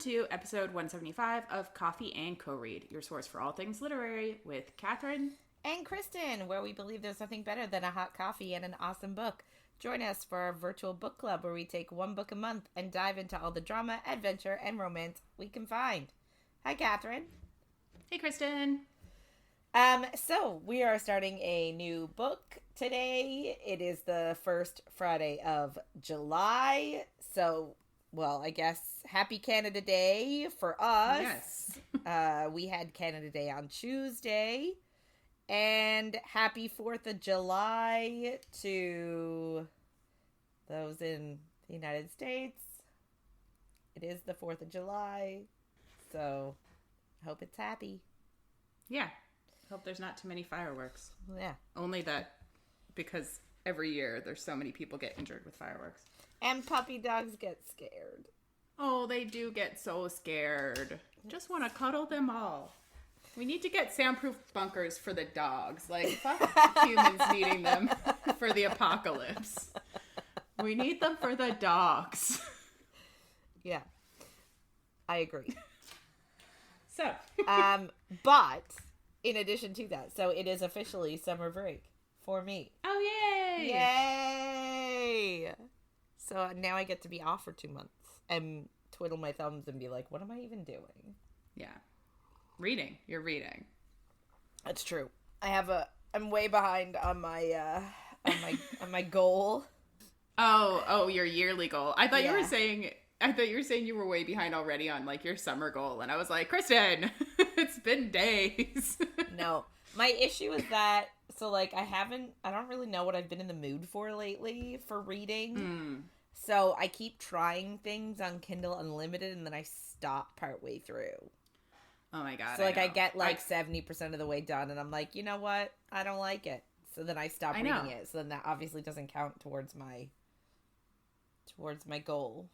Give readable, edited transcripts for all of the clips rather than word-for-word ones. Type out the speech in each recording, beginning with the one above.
to episode 175 of Coffee and Co-Read, your source for all things literary with Catherine and Kristen, where we believe there's nothing better than a hot coffee and an awesome book. Join us for our virtual book club where we take one book a month and dive into all the drama, adventure, and romance we can find. Hi, Catherine. Hey, Kristen. So we are starting a new book today. It is the first Friday of July. So, well, I guess happy Canada Day for us. Yes. We had Canada Day on Tuesday. And happy 4th of July to those in the United States. It is the 4th of July. So, hope it's happy. Yeah. Hope there's not too many fireworks. Yeah. Only that because every year there's so many people get injured with fireworks. And puppy dogs get scared. Oh, they do get so scared. Just want to cuddle them all. We need to get soundproof bunkers for the dogs. Like, fuck humans needing them for the apocalypse. We need them for the dogs. Yeah. I agree. So. But, in addition to that, so it is officially summer break for me. Oh, yay! Yay! So now I get to be off for 2 months and twiddle my thumbs and be like, what am I even doing? Yeah. Reading. You're reading. That's true. I'm way behind on my on my goal. Oh, your yearly goal. I thought you were saying you were way behind already on like your summer goal, and I was like, Kristen, it's been days. No. My issue is that like I don't really know what I've been in the mood for lately for reading. So I keep trying things on Kindle Unlimited and then I stop partway through. Oh my god. So I get 70% of the way done and I'm like, you know what? I don't like it. So then I stop reading it. So then that obviously doesn't count towards my goal.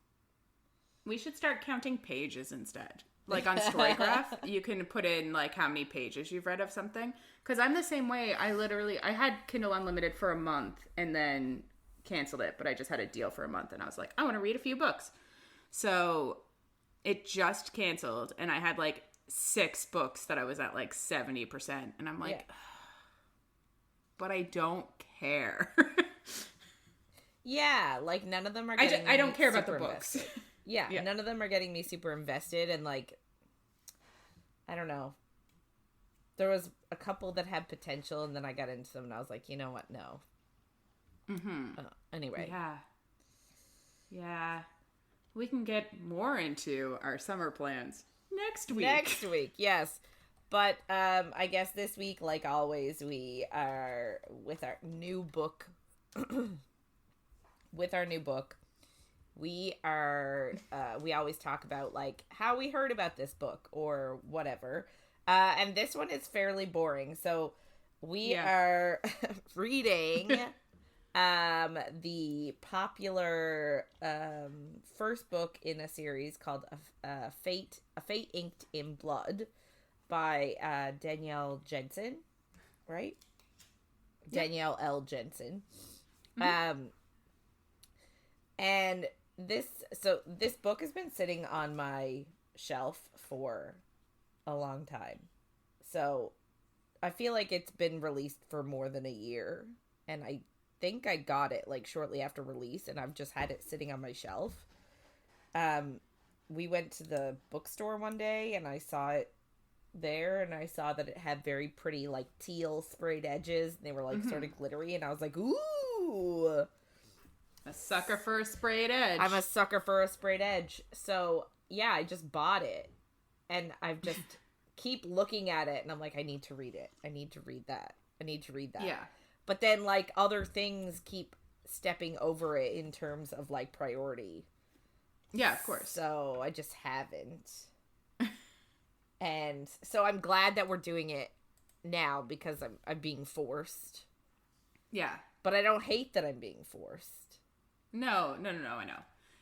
We should start counting pages instead. Like on Storygraph, you can put in like how many pages you've read of something. Because I'm the same way. I had Kindle Unlimited for a month and then canceled it. But I just had a deal for a month and I was like, I want to read a few books. So it just canceled and I had like 6 books that I was at like 70%. And I'm like, but I don't care. Yeah, like none of them are getting I don't care about the books. Yeah, none of them are getting me super invested, and like, I don't know. There was a couple that had potential, and then I got into them, and I was like, you know what? No. Anyway. Yeah. We can get more into our summer plans next week. Yes. But I guess this week, like always, we are with our new book. We always talk about like how we heard about this book or whatever. And this one is fairly boring. So we are reading the popular first book in a series called A Fate Inked in Blood by Danielle Jensen, right? Yep. Danielle L. Jensen. And this book has been sitting on my shelf for a long time. So I feel like it's been released for more than a year. And I think I got it like shortly after release and I've just had it sitting on my shelf. We went to the bookstore one day and I saw it there and I saw that it had very pretty like teal sprayed edges. And they were like sort of glittery and I was like, ooh. A sucker for a sprayed edge. I'm a sucker for a sprayed edge. So, yeah, I just bought it. And I've just keep looking at it. And I'm like, I need to read it. I need to read that. Yeah. But then, like, other things keep stepping over it in terms of, like, priority. Yeah, of course. So, I just haven't. And so I'm glad that we're doing it now because I'm being forced. Yeah. But I don't hate that I'm being forced. No, I know.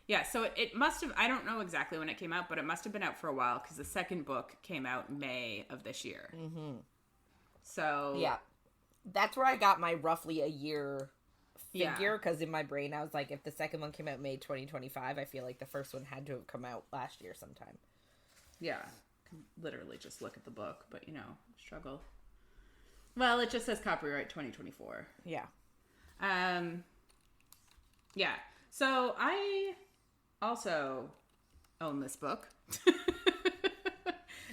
Yeah, so it must have, I don't know exactly when it came out, but it must have been out for a while because the second book came out May of this year. So. Yeah. That's where I got my roughly a year figure because in my brain I was like, if the second one came out May 2025, I feel like the first one had to have come out last year sometime. Yeah. Can literally just look at the book, but struggle. Well, it just says copyright 2024. Yeah. Yeah. So I also own this book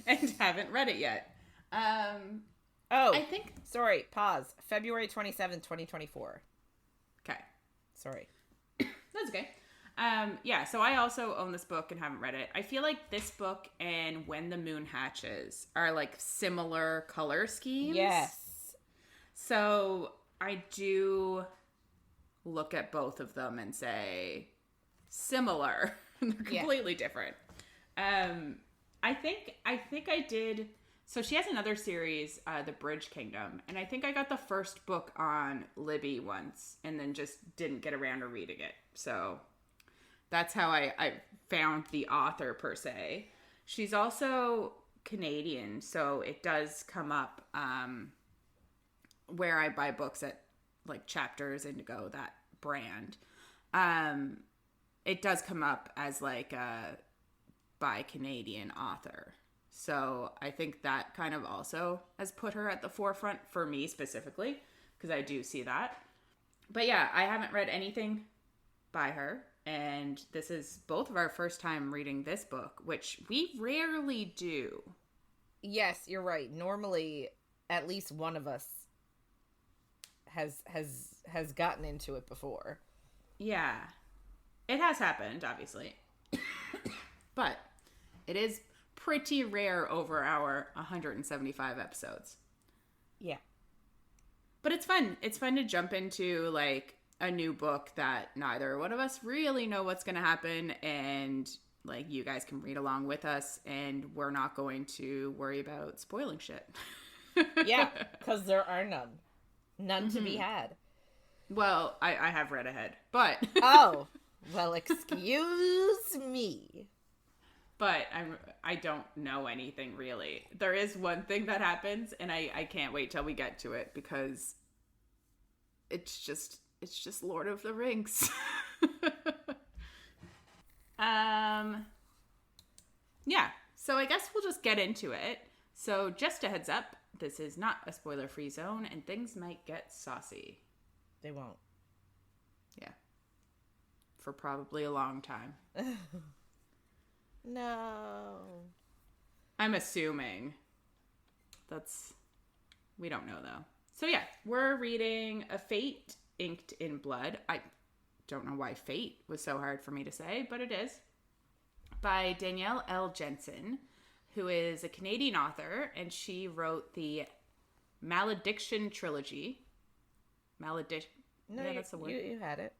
and haven't read it yet. I think... Sorry, pause. February 27th, 2024. Okay. Sorry. That's okay. Yeah, so I also own this book and haven't read it. I feel like this book and When the Moon Hatches are like similar color schemes. Yes. So I do look at both of them and say similar. They're completely different. I think I did. So she has another series, The Bridge Kingdom, and I think I got the first book on Libby once and then just didn't get around to reading it. So that's how I found the author, per se. She's also Canadian, so it does come up where I buy books at like Chapters, Indigo, that brand. It does come up as like a by Canadian author. So I think that kind of also has put her at the forefront for me specifically, because I do see that. But yeah, I haven't read anything by her, and this is both of our first time reading this book, which we rarely do. Yes, you're right. Normally, at least one of us has gotten into it before. Yeah. It has happened, obviously. But it is pretty rare over our 175 episodes. Yeah. But it's fun. It's fun to jump into like a new book that neither one of us really know what's going to happen, and like you guys can read along with us, and we're not going to worry about spoiling shit. Yeah, because there are none to be had. Well, I have read ahead, but oh, well, excuse me. But I don't know anything really. There is one thing that happens, and I can't wait till we get to it, because it's just Lord of the Rings. Yeah. So I guess we'll just get into it. So just a heads up, this is not a spoiler-free zone, and things might get saucy. They won't. Yeah. For probably a long time. No. I'm assuming. We don't know though. So yeah, we're reading A Fate Inked in Blood. I don't know why fate was so hard for me to say, but it is. By Danielle L Jensen, who is a Canadian author, and she wrote the Malediction trilogy. No, yeah, that's the word. You had it.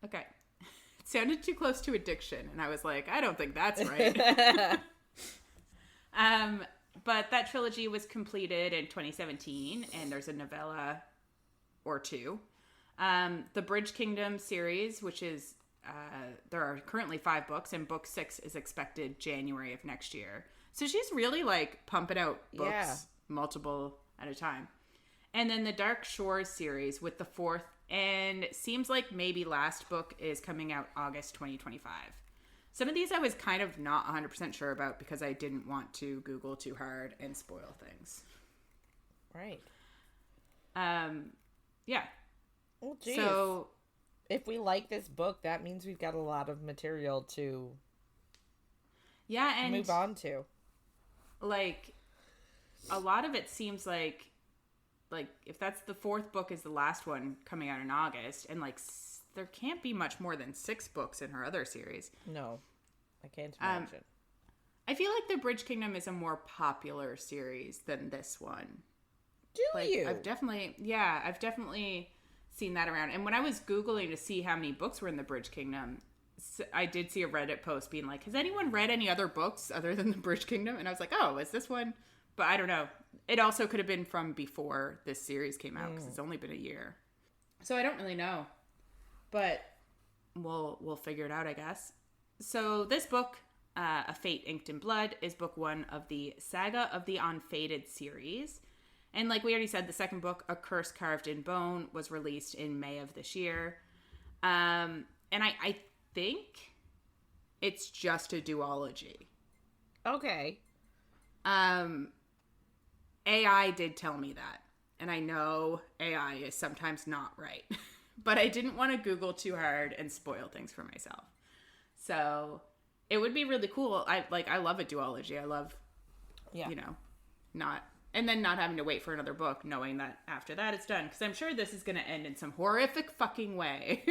Okay. It sounded too close to addiction, and I was like, I don't think that's right. But that trilogy was completed in 2017, and there's a novella or two. The Bridge Kingdom series, which is, there are currently 5 books, and book 6 is expected January of next year. So she's really like pumping out books, multiple at a time. And then the Dark Shores series with the 4th, and it seems like maybe last book is coming out August 2025. Some of these I was kind of not 100% sure about because I didn't want to Google too hard and spoil things. Right. Yeah. Well, geez. So if we like this book, that means we've got a lot of material to and move on to. Like, a lot of it seems like if that's the 4th book is the last one coming out in August, and like there can't be much more than 6 books in her other series. No, I can't imagine. I feel like the Bridge Kingdom is a more popular series than this one. Do you? I've definitely seen that around. And when I was Googling to see how many books were in the Bridge Kingdom, I did see a Reddit post being like, has anyone read any other books other than the Bridge Kingdom? And I was like, oh, is this one? But I don't know. It also could have been from before this series came out, because it's only been a year. So I don't really know. But we'll figure it out, I guess. So this book, A Fate Inked in Blood, is book 1 of the Saga of the Unfated series. And like we already said, the second book, A Curse Carved in Bone, was released in May of this year. And I think it's just a duology. Okay. AI did tell me that. And I know AI is sometimes not right. But I didn't want to Google too hard and spoil things for myself. So it would be really cool. I love a duology. I love, not having to wait for another book, knowing that after that it's done. Because I'm sure this is going to end in some horrific fucking way.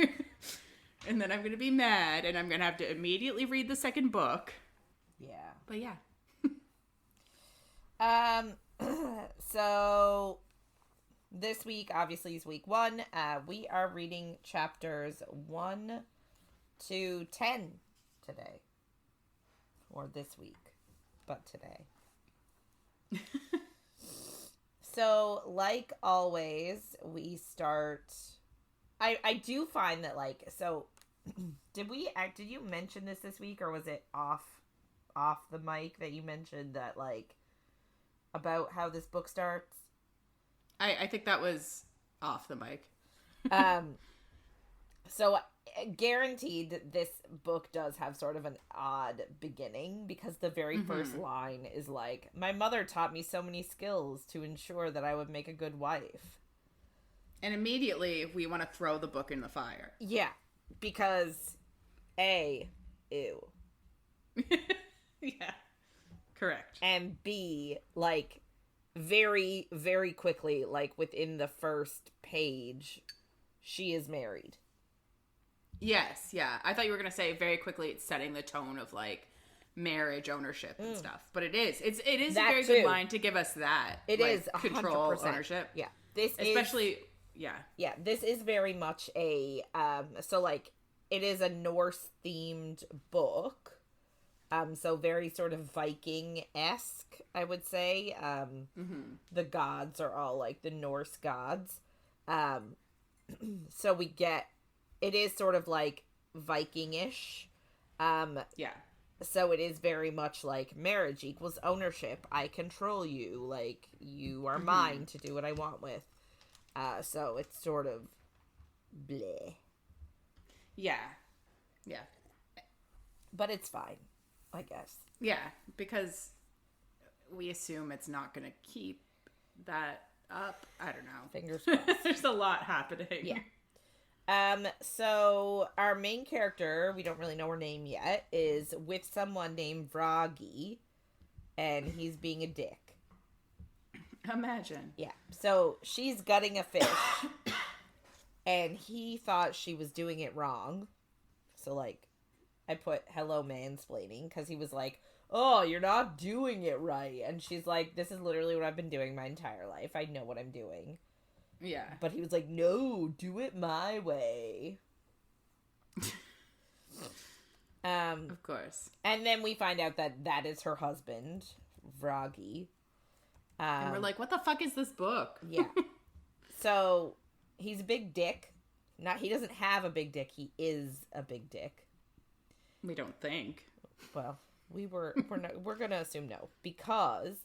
And then I'm going to be mad, and I'm going to have to immediately read the second book. Yeah. But yeah. So this week, obviously, is week 1. We are reading chapters 1 to 10 today. Or this week. But today. So, like always, we start... I do find that, did you mention this week, or was it off the mic that you mentioned that, about how this book starts? I think that was off the mic. So, guaranteed this book does have sort of an odd beginning, because the very first line is my mother taught me so many skills to ensure that I would make a good wife. And immediately we want to throw the book in the fire. Yeah, because ew. Yeah, correct. And B, very, very quickly, within the first page, she is married. Yes, yeah. I thought you were going to say very quickly it's setting the tone of, marriage ownership and stuff. But it is. It is a very good line to give us that. It is 100%. Control, ownership. Yeah. Especially... Yeah. Yeah, this is very much a, it is a Norse-themed book. So very sort of Viking-esque, I would say. The gods are all, the Norse gods. So we get, it is sort of, Viking-ish. Yeah. So it is very much marriage equals ownership. I control you. You are mine to do what I want with. So it's sort of bleh. Yeah. Yeah. But it's fine, I guess. Yeah, because we assume it's not going to keep that up. I don't know. Fingers crossed. There's a lot happening. Yeah. So our main character, we don't really know her name yet, is with someone named Vragi, and he's being a dick. Imagine. Yeah. So she's gutting a fish, and he thought she was doing it wrong. So, I put hello mansplaining, because he was oh, you're not doing it right. And she's this is literally what I've been doing my entire life. I know what I'm doing. Yeah. But he was no, do it my way. Of course. And then we find out that is her husband, Vragi. And we're what the fuck is this book? Yeah. So, he's a big dick. He doesn't have a big dick. He is a big dick. We don't think. Well, we're going to assume no. Because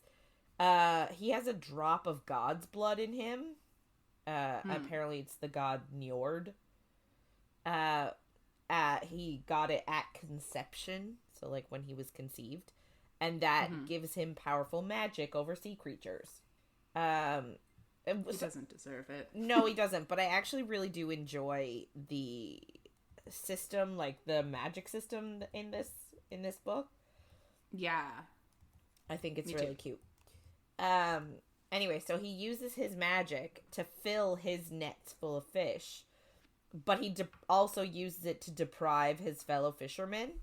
he has a drop of God's blood in him. Apparently it's the god Njord. He got it at conception. So, when he was conceived. And that gives him powerful magic over sea creatures. He doesn't deserve it. No, he doesn't. But I actually really do enjoy the system, the magic system in this book. Yeah. I think it's really cute. Anyway, so he uses his magic to fill his nets full of fish. But he also uses it to deprive his fellow fishermen.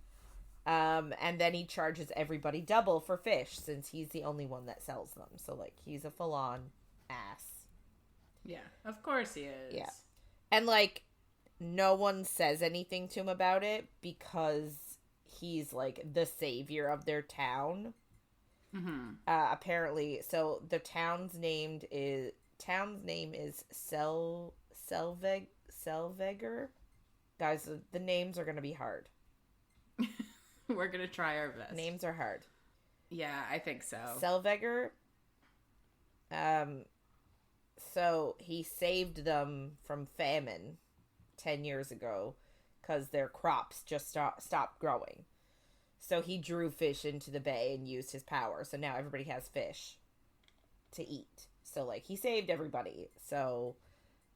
And then he charges everybody double for fish, since he's the only one that sells them. So, he's a full-on ass. Yeah, of course he is. Yeah. And, no one says anything to him about it, because he's, the savior of their town. Apparently, so the town's name is Selveger. Guys, the names are going to be hard. We're going to try our best. Names are hard. Yeah, I think so. Selveger. So he saved them from famine 10 years ago because their crops just stopped growing. So he drew fish into the bay and used his power. So now everybody has fish to eat. So, like, he saved everybody. So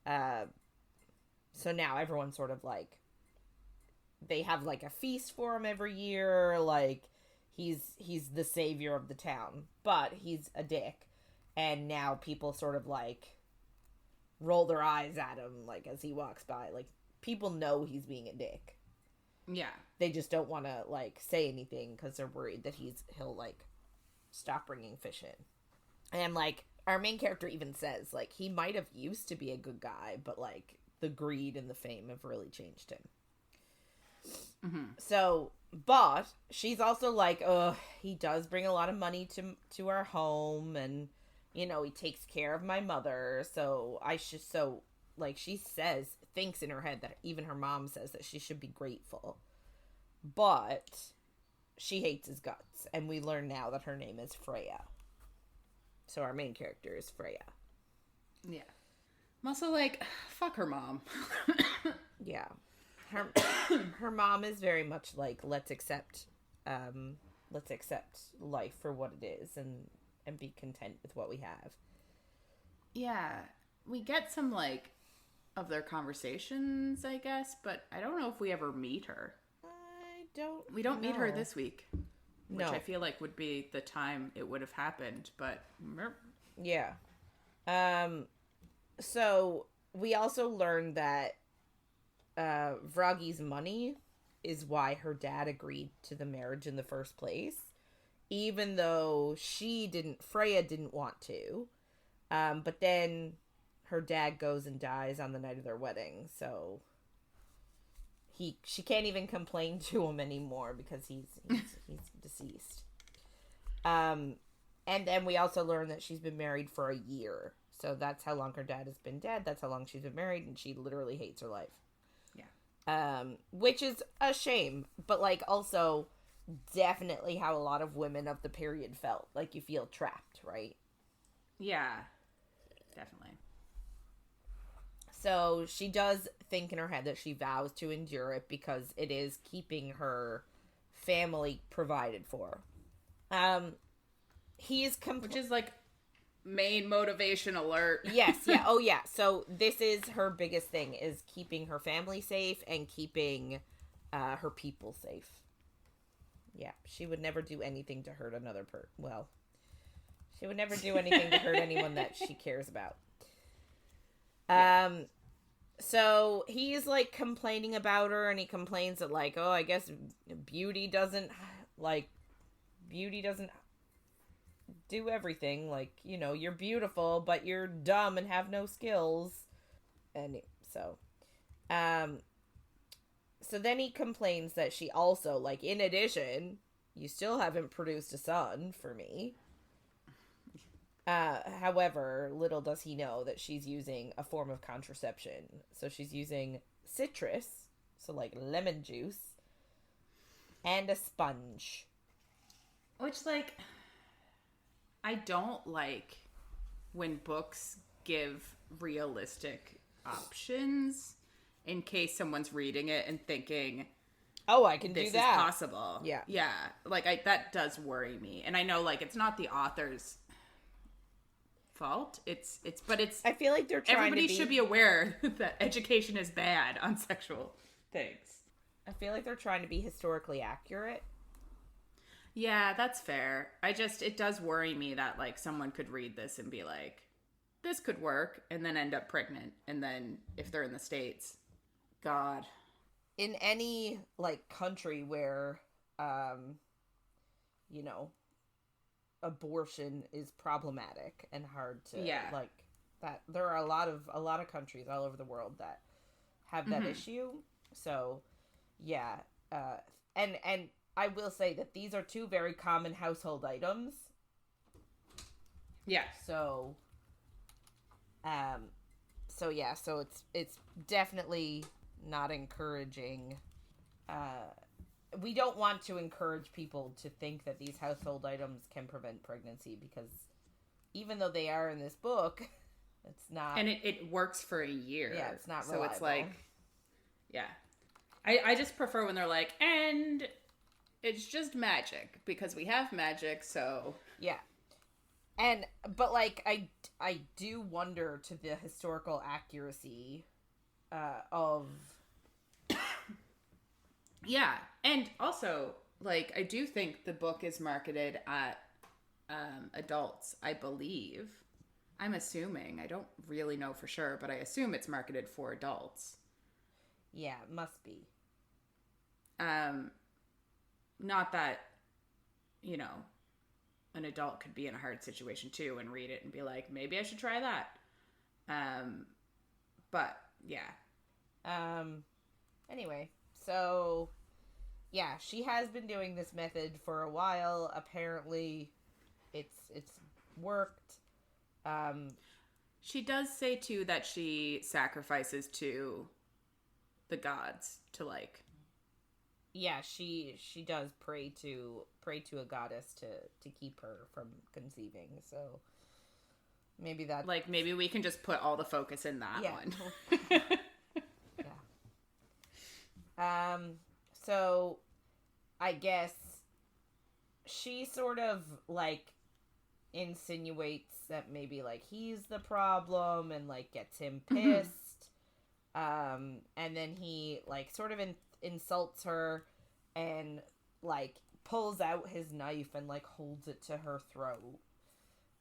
now everyone's sort of, like, they have, like, a feast for him every year. Like, he's the savior of the town. But he's a dick. And now people sort of, like, roll their eyes at him, like, as he walks by. Like, people know he's being a dick. Yeah. They just don't want to, like, say anything because they're worried that he'll, like, stop bringing fish in. And, like, our main character even says, like, he might have used to be a good guy, but, like, the greed and the fame have really changed him. Mm-hmm. So, but she's also like, he does bring a lot of money to our home, and, you know, he takes care of my mother, so like, she thinks in her head that even her mom says that she should be grateful. But she hates his guts, and we learn now that her name is Freya. So our main character is Freya. Yeah. I'm also like, fuck her mom. Yeah. Her mom is very much like, let's accept life for what it is and be content with what we have. Yeah. We get some, like, of their conversations, I guess, but I don't know if we ever meet her. We don't meet her this week, which I feel like would be the time it would have happened, but yeah. So we also learned that Vragi's money is why her dad agreed to the marriage in the first place, even though Freya didn't want to. But then her dad goes and dies on the night of their wedding, so she can't even complain to him anymore because he's deceased. And then we also learn that she's been married for a year, so that's how long her dad has been dead. That's how long she's been married, and she literally hates her life. Yeah. Which is a shame, but, like, also definitely how a lot of women of the period felt. Like, you feel trapped, right? Yeah, definitely. So she does think in her head that she vows to endure it because it is keeping her family provided for. Which is, like, main motivation alert. Yes, yeah, oh yeah. So this is her biggest thing, is keeping her family safe and keeping her people safe. Yeah, she would never do anything to hurt another she would never do anything to hurt anyone that she cares about. So he's, like, complaining about her, and he complains that, like, oh, I guess beauty doesn't do everything. Like, you know, you're beautiful, but you're dumb and have no skills. And so then he complains that she also, like, in addition, you still haven't produced a son for me. However, little does he know that she's using a form of contraception. So she's using citrus, so, like, lemon juice, and a sponge. Which, like, I don't like when books give realistic options in case someone's reading it and thinking, oh, I can do that. This is possible. Yeah. Yeah. Like, that does worry me. And I know, like, it's not the author's fault. But I feel like they're trying everybody should be aware that education is bad on sexual things. I feel like they're trying to be historically accurate. Yeah, that's fair. It does worry me that, like, someone could read this and be like, this could work, and then end up pregnant. And then if they're in the States, God. In any, like, country where, you know, abortion is problematic and hard to, like, that, there are a lot of countries all over the world that have that issue. So, yeah. And I will say that these are two very common household items. Yeah. So it's definitely not encouraging. We don't want to encourage people to think that these household items can prevent pregnancy, because even though they are in this book, it's not. And it works for a year. Yeah, it's not reliable. So it's like, yeah. I just prefer when they're like, and It's just magic because we have magic, so Yeah. But like I do wonder to the historical accuracy of yeah. And also, like, I do think the book is marketed at adults, I believe. I'm assuming. I don't really know for sure, but I assume it's marketed for adults. yeah, it must be. Not that, you know, an adult could be in a hard situation too and read it and be like, maybe I should try that. But yeah. Anyway, so yeah, she has been doing this method for a while. Apparently it's worked. She does say too that she sacrifices to the gods to like. Yeah, she does pray to a goddess to keep her from conceiving. So maybe that, like, maybe we can just put all the focus in that one. Yeah. So I guess she sort of like insinuates that maybe like he's the problem and like gets him pissed. And then he like sort of insults her and like pulls out his knife and like holds it to her throat.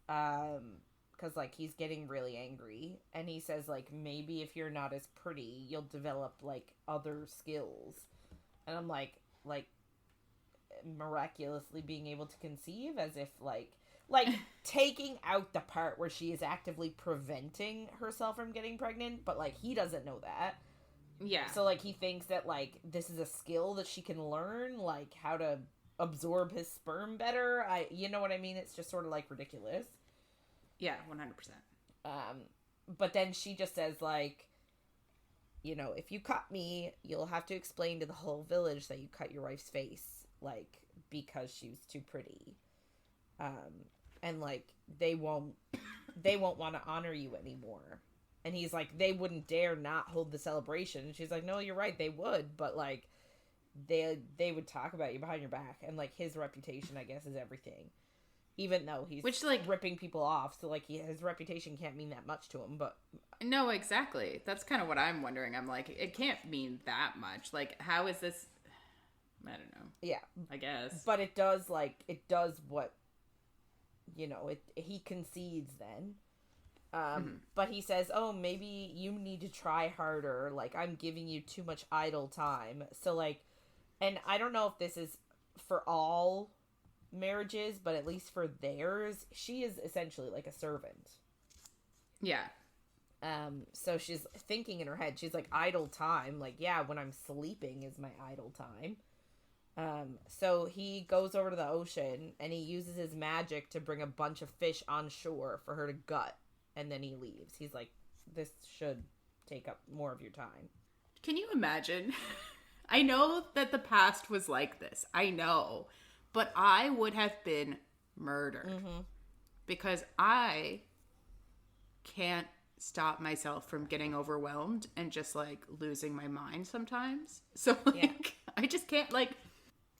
Because like he's getting really angry and he says like, maybe if you're not as pretty you'll develop like other skills. And I'm like miraculously being able to conceive, as if like taking out the part where she is actively preventing herself from getting pregnant, but like he doesn't know that. Yeah. So like he thinks that like this is a skill that she can learn, like how to absorb his sperm better. You know what I mean? It's just sort of like ridiculous. Yeah, 100%. But then she just says like, you know, if you cut me, you'll have to explain to the whole village that you cut your wife's face, like, because she was too pretty. And like they won't want to honor you anymore. And he's like, they wouldn't dare not hold the celebration. And she's like, no, you're right, they would, but like they would talk about you behind your back, and like his reputation, I guess, is everything. Even though he's like ripping people off, so like his reputation can't mean that much to him. But no, exactly. That's kind of what I'm wondering. I'm like, it can't mean that much. Like, how is this? I don't know. Yeah, I guess. But it does what, you know. He concedes then. But he says, oh, maybe you need to try harder. Like, I'm giving you too much idle time. So like, and I don't know if this is for all marriages, but at least for theirs, she is essentially like a servant. Yeah. So she's thinking in her head, she's like, idle time, like, yeah, when I'm sleeping is my idle time. So he goes over to the ocean and he uses his magic to bring a bunch of fish on shore for her to gut, and then he leaves. He's like, this should take up more of your time. Can you imagine? I know that the past was like this. I know. But I would have been murdered because I can't stop myself from getting overwhelmed and just like losing my mind sometimes. So like, I just can't, like,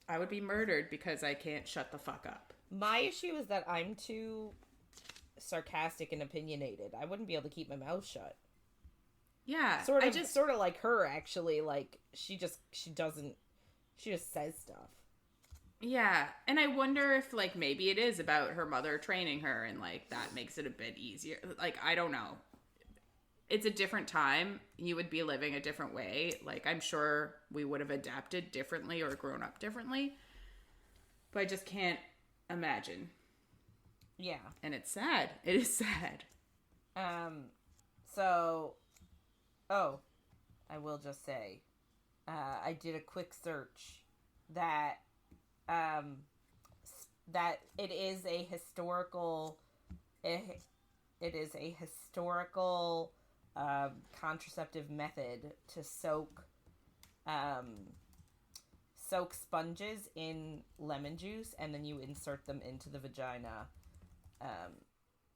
I would be murdered because I can't shut the fuck up. My issue is that I'm too sarcastic and opinionated. I wouldn't be able to keep my mouth shut. Yeah. Sort of like her, actually. Like, she just says stuff. Yeah, and I wonder if, like, maybe it is about her mother training her and, like, that makes it a bit easier. Like, I don't know. It's a different time. You would be living a different way. Like, I'm sure we would have adapted differently or grown up differently. But I just can't imagine. Yeah. And it's sad. It is sad. So, I will just say, I did a quick search that it is a historical contraceptive method to soak sponges in lemon juice, and then you insert them into the vagina,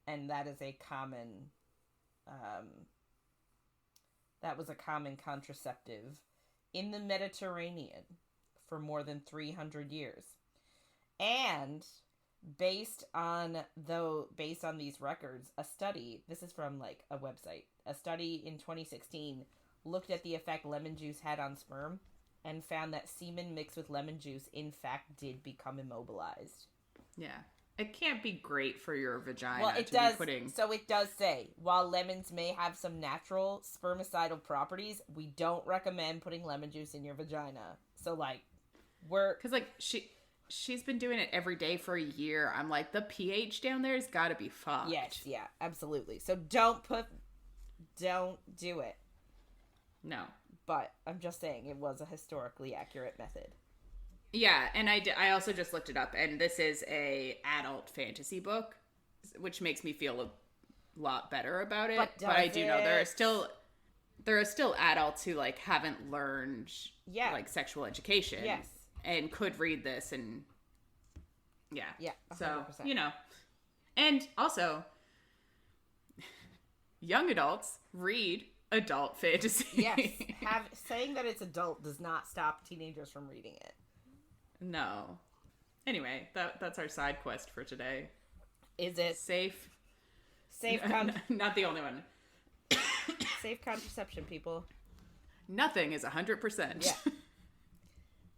and that is a common contraceptive in the Mediterranean for more than 300 years. And based on these records, a study, this is from like a website, a study in 2016 looked at the effect lemon juice had on sperm and found that semen mixed with lemon juice in fact did become immobilized. Yeah. It can't be great for your vagina. Well, it does. So it does say, while lemons may have some natural spermicidal properties, we don't recommend putting lemon juice in your vagina. So like, because like she's been doing it every day for a year. I'm like, the pH down there has got to be fucked. Yes, yeah, absolutely. So don't do it. No. But I'm just saying it was a historically accurate method. Yeah, and I also just looked it up, and this is a adult fantasy book, which makes me feel a lot better about it. But I do know there are still adults who like haven't learned like sexual education. Yes. And could read this and yeah. 100%. So, you know. And also young adults read adult fantasy. Yes. Saying that it's adult does not stop teenagers from reading it. No. Anyway, that's our side quest for today. Is it safe? Not the only one. Safe contraception, people. Nothing is 100%.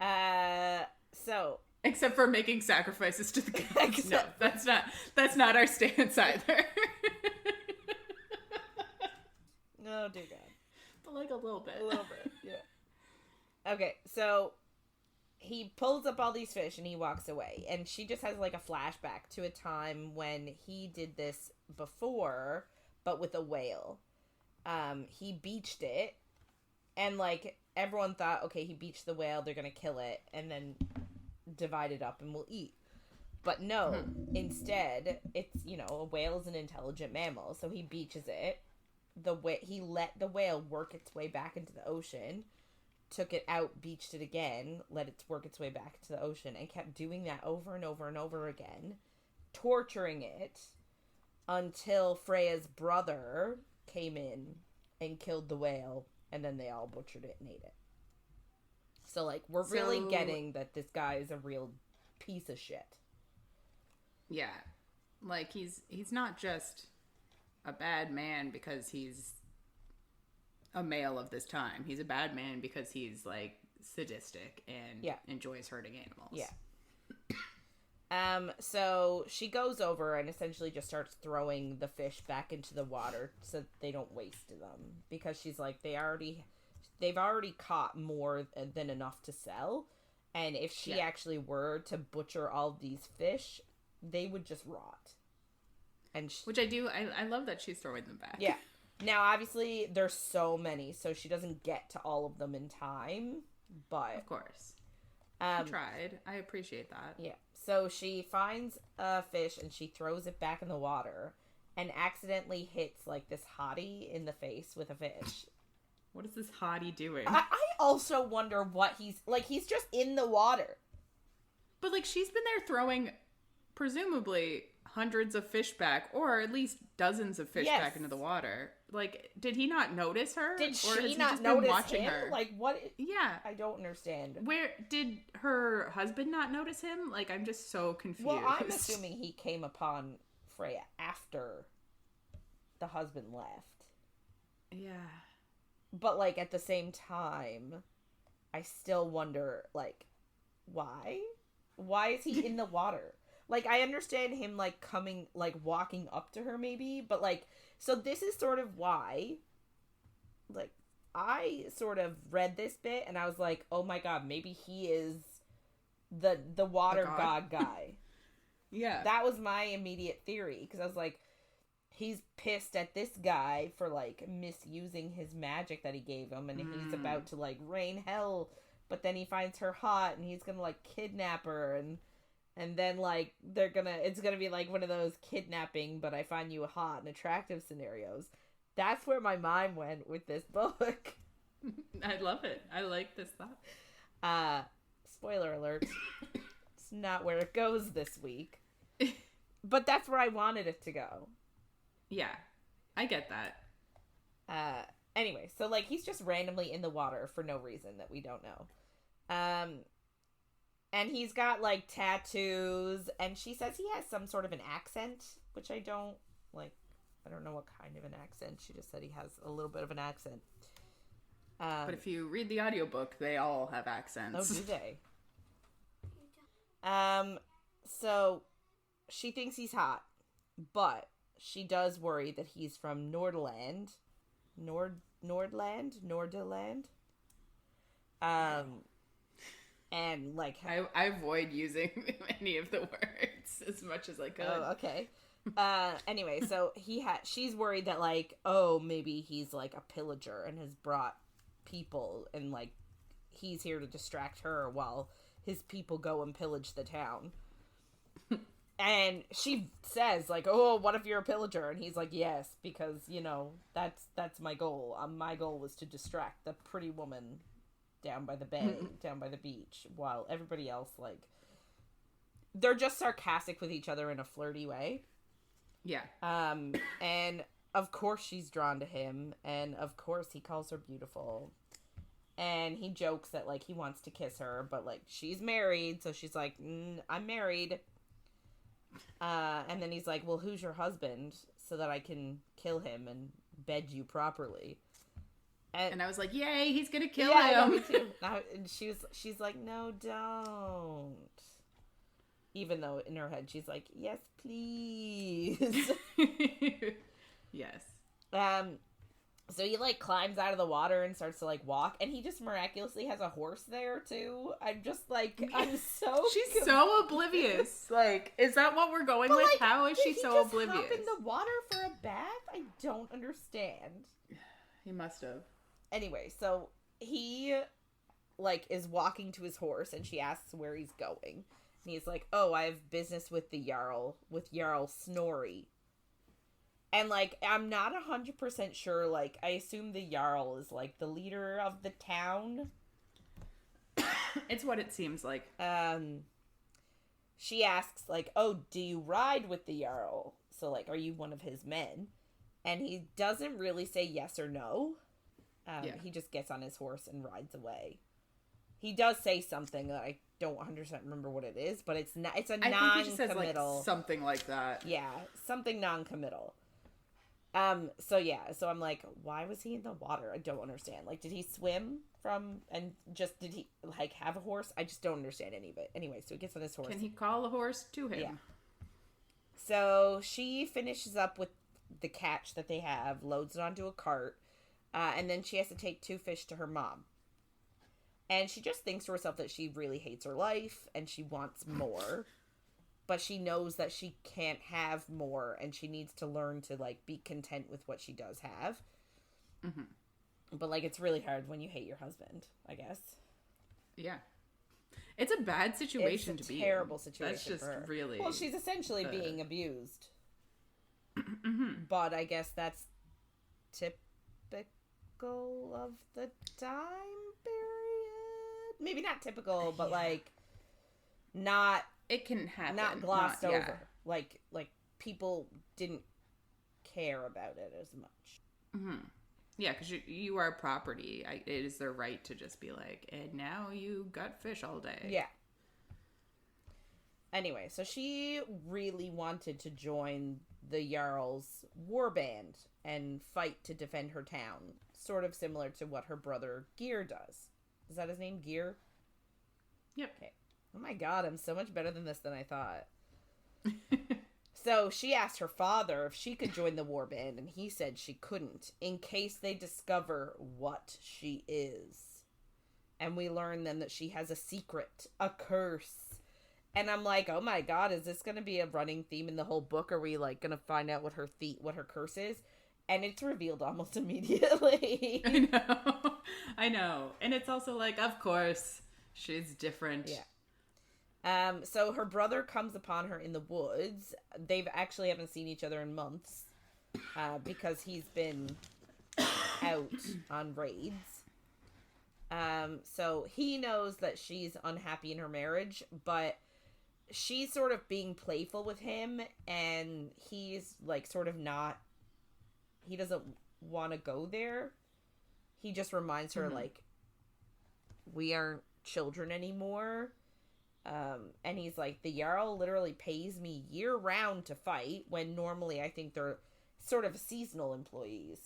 Yeah. So except for making sacrifices to the gods. No, that's not our stance either. No, dear God. But like a little bit. Yeah. Okay, so he pulls up all these fish and he walks away. And she just has like a flashback to a time when he did this before, but with a whale. He beached it. And like everyone thought, okay, he beached the whale, they're gonna kill it, and then divide it up and we'll eat. But no, instead, it's, a whale is an intelligent mammal, so he beaches it. He let the whale work its way back into the ocean, took it out, beached it again, let it work its way back to the ocean, and kept doing that over and over and over again, torturing it until Freya's brother came in and killed the whale, and then they all butchered it and ate it. So, like, we're really getting that this guy is a real piece of shit. Yeah. Like, he's not just a bad man because he's a male of this time. He's a bad man because he's, like, sadistic and enjoys hurting animals. Yeah. So she goes over and essentially just starts throwing the fish back into the water so they don't waste them. Because she's like, they've already caught more than enough to sell. And if she actually were to butcher all these fish, they would just rot. And which I do. I love that she's throwing them back. Yeah. Now, obviously, there's so many, so she doesn't get to all of them in time. But of course. She tried. I appreciate that. Yeah. So she finds a fish and she throws it back in the water and accidentally hits, like, this hottie in the face with a fish. What is this hottie doing? I also wonder what he's just in the water. But, like, she's been there throwing, presumably, hundreds of fish back, or at least dozens of fish back into the water. Like, did he not notice her? Did or she has not he just notice been watching him? her? Like, what? Yeah. I don't understand. Where did her husband not notice him? Like, I'm just so confused. Well, I'm assuming he came upon Freya after the husband left. Yeah. But, like, at the same time, I still wonder, like, why? Why is he in the water? Like, I understand him, like, coming, like, walking up to her, maybe, but, like, so this is sort of why, like, I sort of read this bit, and I was like, oh my god, maybe he is the water god guy. Yeah. That was my immediate theory, because I was like, he's pissed at this guy for, like, misusing his magic that he gave him, and he's about to, like, rain hell, but then he finds her hot, and he's gonna, like, kidnap her, and then, like, it's gonna be, like, one of those kidnapping, but I find you hot and attractive scenarios. That's where my mind went with this book. I love it. I like this thought. Spoiler alert. It's not where it goes this week. But that's where I wanted it to go. Yeah. I get that. Anyway, so, like, he's just randomly in the water for no reason that we don't know. And he's got, like, tattoos, and she says he has some sort of an accent, which I don't, like, I don't know what kind of an accent. She just said he has a little bit of an accent. But if you read the audiobook, they all have accents. Oh, do they? So she thinks he's hot, but she does worry that he's from Nordland. Nordaland? And, like... I avoid using any of the words as much as I could. Oh, okay. Anyway, so she's worried that, like, oh, maybe he's, like, a pillager and has brought people, and, like, he's here to distract her while his people go and pillage the town. And she says, like, oh, what if you're a pillager? And he's like, yes, because, you know, that's my goal. My goal was to distract the pretty woman down by the bay, down by the beach, while everybody else, like, they're just sarcastic with each other in a flirty way. Yeah. And of course she's drawn to him, and of course he calls her beautiful. And he jokes that, like, he wants to kiss her, but, like, she's married, so she's like, I'm married. And then he's like, well, who's your husband, so that I can kill him and bed you properly. And I was like, yay, he's gonna kill No, him. me too. And she's like, no, don't. Even though in her head she's like, yes, please. Yes. So he, like, climbs out of the water and starts to, like, walk, and he just miraculously has a horse there too. I'm just like, I'm so she's so oblivious. Like, is that what we're going with? Like, how is she so oblivious? Hop in the water for a bath? I don't understand. He must have. Anyway, so he, like, is walking to his horse, and she asks where he's going. And he's like, oh, I have business with the Jarl, with Jarl Snorri. And, like, I'm not 100% sure, like, I assume the Jarl is, like, the leader of the town. It's what it seems like. She asks, like, oh, do you ride with the Jarl? So, like, are you one of his men? And he doesn't really say yes or no. He just gets on his horse and rides away. He does say something that I don't 100% remember what it is, but it's a non-committal. I think he just says, like, something like that. Yeah, something non-committal. So I'm like, why was he in the water? I don't understand. Like, did he swim did he, like, have a horse? I just don't understand any of it. Anyway, so he gets on his horse. Can he call a horse to him? Yeah. So she finishes up with the catch that they have, loads it onto a cart, and then she has to take 2 fish to her mom. And she just thinks to herself that she really hates her life, and she wants more. But she knows that she can't have more, and she needs to learn to, like, be content with what she does have. Mm-hmm. But, like, it's really hard when you hate your husband, I guess. Yeah. It's a bad situation to be in. It's a terrible situation. That's just for her. really... Well, she's essentially being abused. Mm-hmm. But I guess that's typical of the time period? Maybe not typical, but, like, not... It can happen. Not glossed over. Yeah. Like people didn't care about it as much. Mm-hmm. Yeah, because you are property. It is their right to just be like, and now you got fish all day. Yeah. Anyway, so she really wanted to join the Jarl's warband and fight to defend her town. Sort of similar to what her brother Gear does. Is that his name, Gear? Yep. Okay. Oh my god, I'm so much better than this than I thought. So she asked her father if she could join the warband, and he said she couldn't, in case they discover what she is. And we learn then that she has a secret, a curse. And I'm like, oh my god, is this going to be a running theme in the whole book? Are we, like, going to find out what her curse is? And it's revealed almost immediately. I know. And it's also like, of course, she's different. Yeah. So her brother comes upon her in the woods. They've actually haven't seen each other in months, because he's been out on raids. So he knows that she's unhappy in her marriage, but she's sort of being playful with him, and he's, like, sort of not, he doesn't want to go there. He just reminds her, like, we aren't children anymore. And he's like, the Jarl literally pays me year round to fight, when normally I think they're sort of seasonal employees.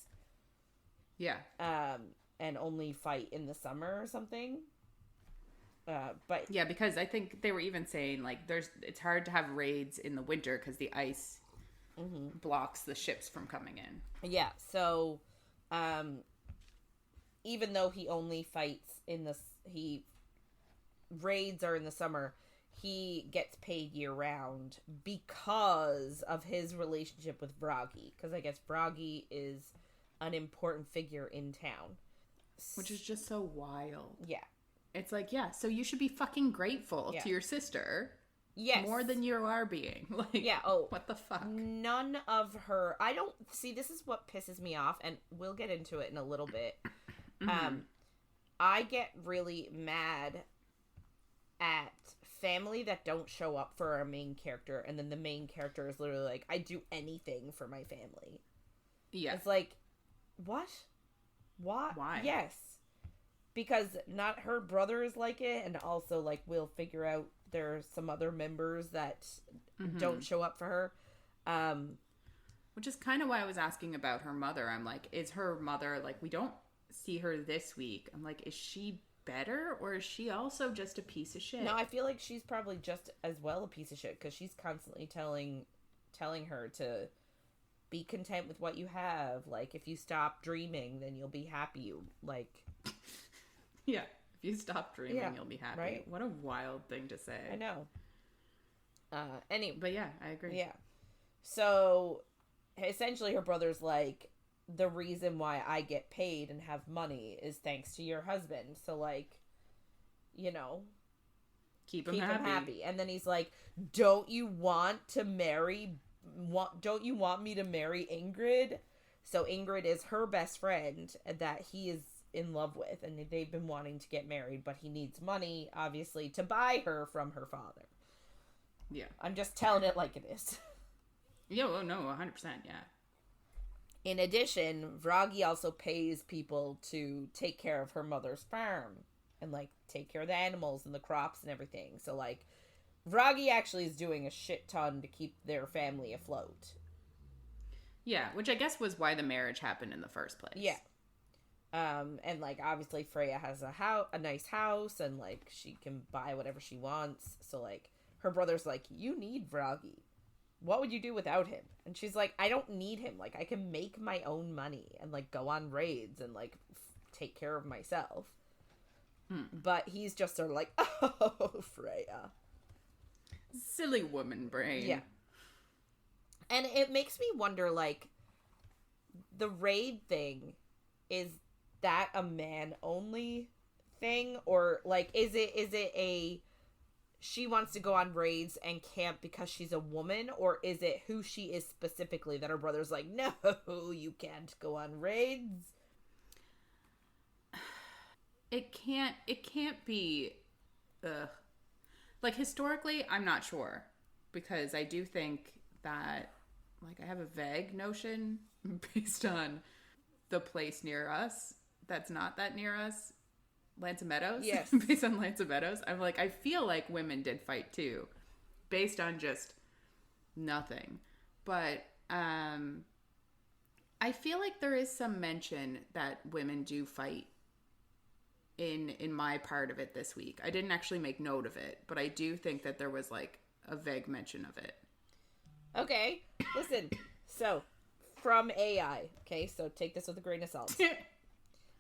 Yeah. And only fight in the summer or something. But yeah, because I think they were even saying like it's hard to have raids in the winter because the ice blocks the ships from coming in. Yeah, so even though he only fights raids are in the summer, he gets paid year round because of his relationship with Bragi. Because I guess Bragi is an important figure in town. Which is just so wild. Yeah. It's like, yeah, so you should be fucking grateful to your sister. Yes. More than you are being. Like, yeah, oh. What the fuck? None of her... I don't... See, this is what pisses me off, and we'll get into it in a little bit. I get really mad at family that don't show up for our main character, and then the main character is literally like, I do anything for my family. Yeah. It's like, what? What? Why? Yes. Because not her brother is like it, and also, like, we'll figure out there's some other members that don't show up for her. Which is kind of why I was asking about her mother. I'm like, is her mother, like, we don't see her this week. I'm like, is she better, or is she also just a piece of shit? No, I feel like she's probably just as well a piece of shit, because she's constantly telling her to be content with what you have. Like, if you stop dreaming, then you'll be happy. Like... Yeah, if you stop dreaming, you'll be happy. Right? What a wild thing to say. I know. Anyway. But yeah, I agree. Yeah. So, essentially her brother's like, the reason why I get paid and have money is thanks to your husband. So, like, you know, keep him happy. And then he's like, don't you want me to marry Ingrid? So Ingrid is her best friend that he is in love with, and they've been wanting to get married, but he needs money, obviously, to buy her from her father. Yeah. I'm just telling it like it is. Yeah, well, no, 100%, yeah. In addition, Vragi also pays people to take care of her mother's farm and, like, take care of the animals and the crops and everything. So, like, Vragi actually is doing a shit ton to keep their family afloat. Yeah, which I guess was why the marriage happened in the first place. Yeah. And, like, obviously Freya has a nice house, and, like, she can buy whatever she wants. So, like, her brother's like, you need Vragi. What would you do without him? And she's like, I don't need him. Like, I can make my own money and, like, go on raids and, like, take care of myself. But he's just sort of like, oh, Freya. Silly woman brain. Yeah. And it makes me wonder, like, the raid thing, is that a man-only thing? Or, like, is it a... she wants to go on raids and camp because she's a woman, or is it who she is specifically that her brother's like, no, you can't go on raids? It can't be, like, historically, I'm not sure, because I do think that, like, I have a vague notion based on the place near us that's not that near us, Lancet Meadows. Yes. Based on Lancet Meadows. I'm like, I feel like women did fight too, based on just nothing. But I feel like there is some mention that women do fight in my part of it this week. I didn't actually make note of it, but I do think that there was, like, a vague mention of it. Okay, listen. So, from AI, okay, so take this with a grain of salt.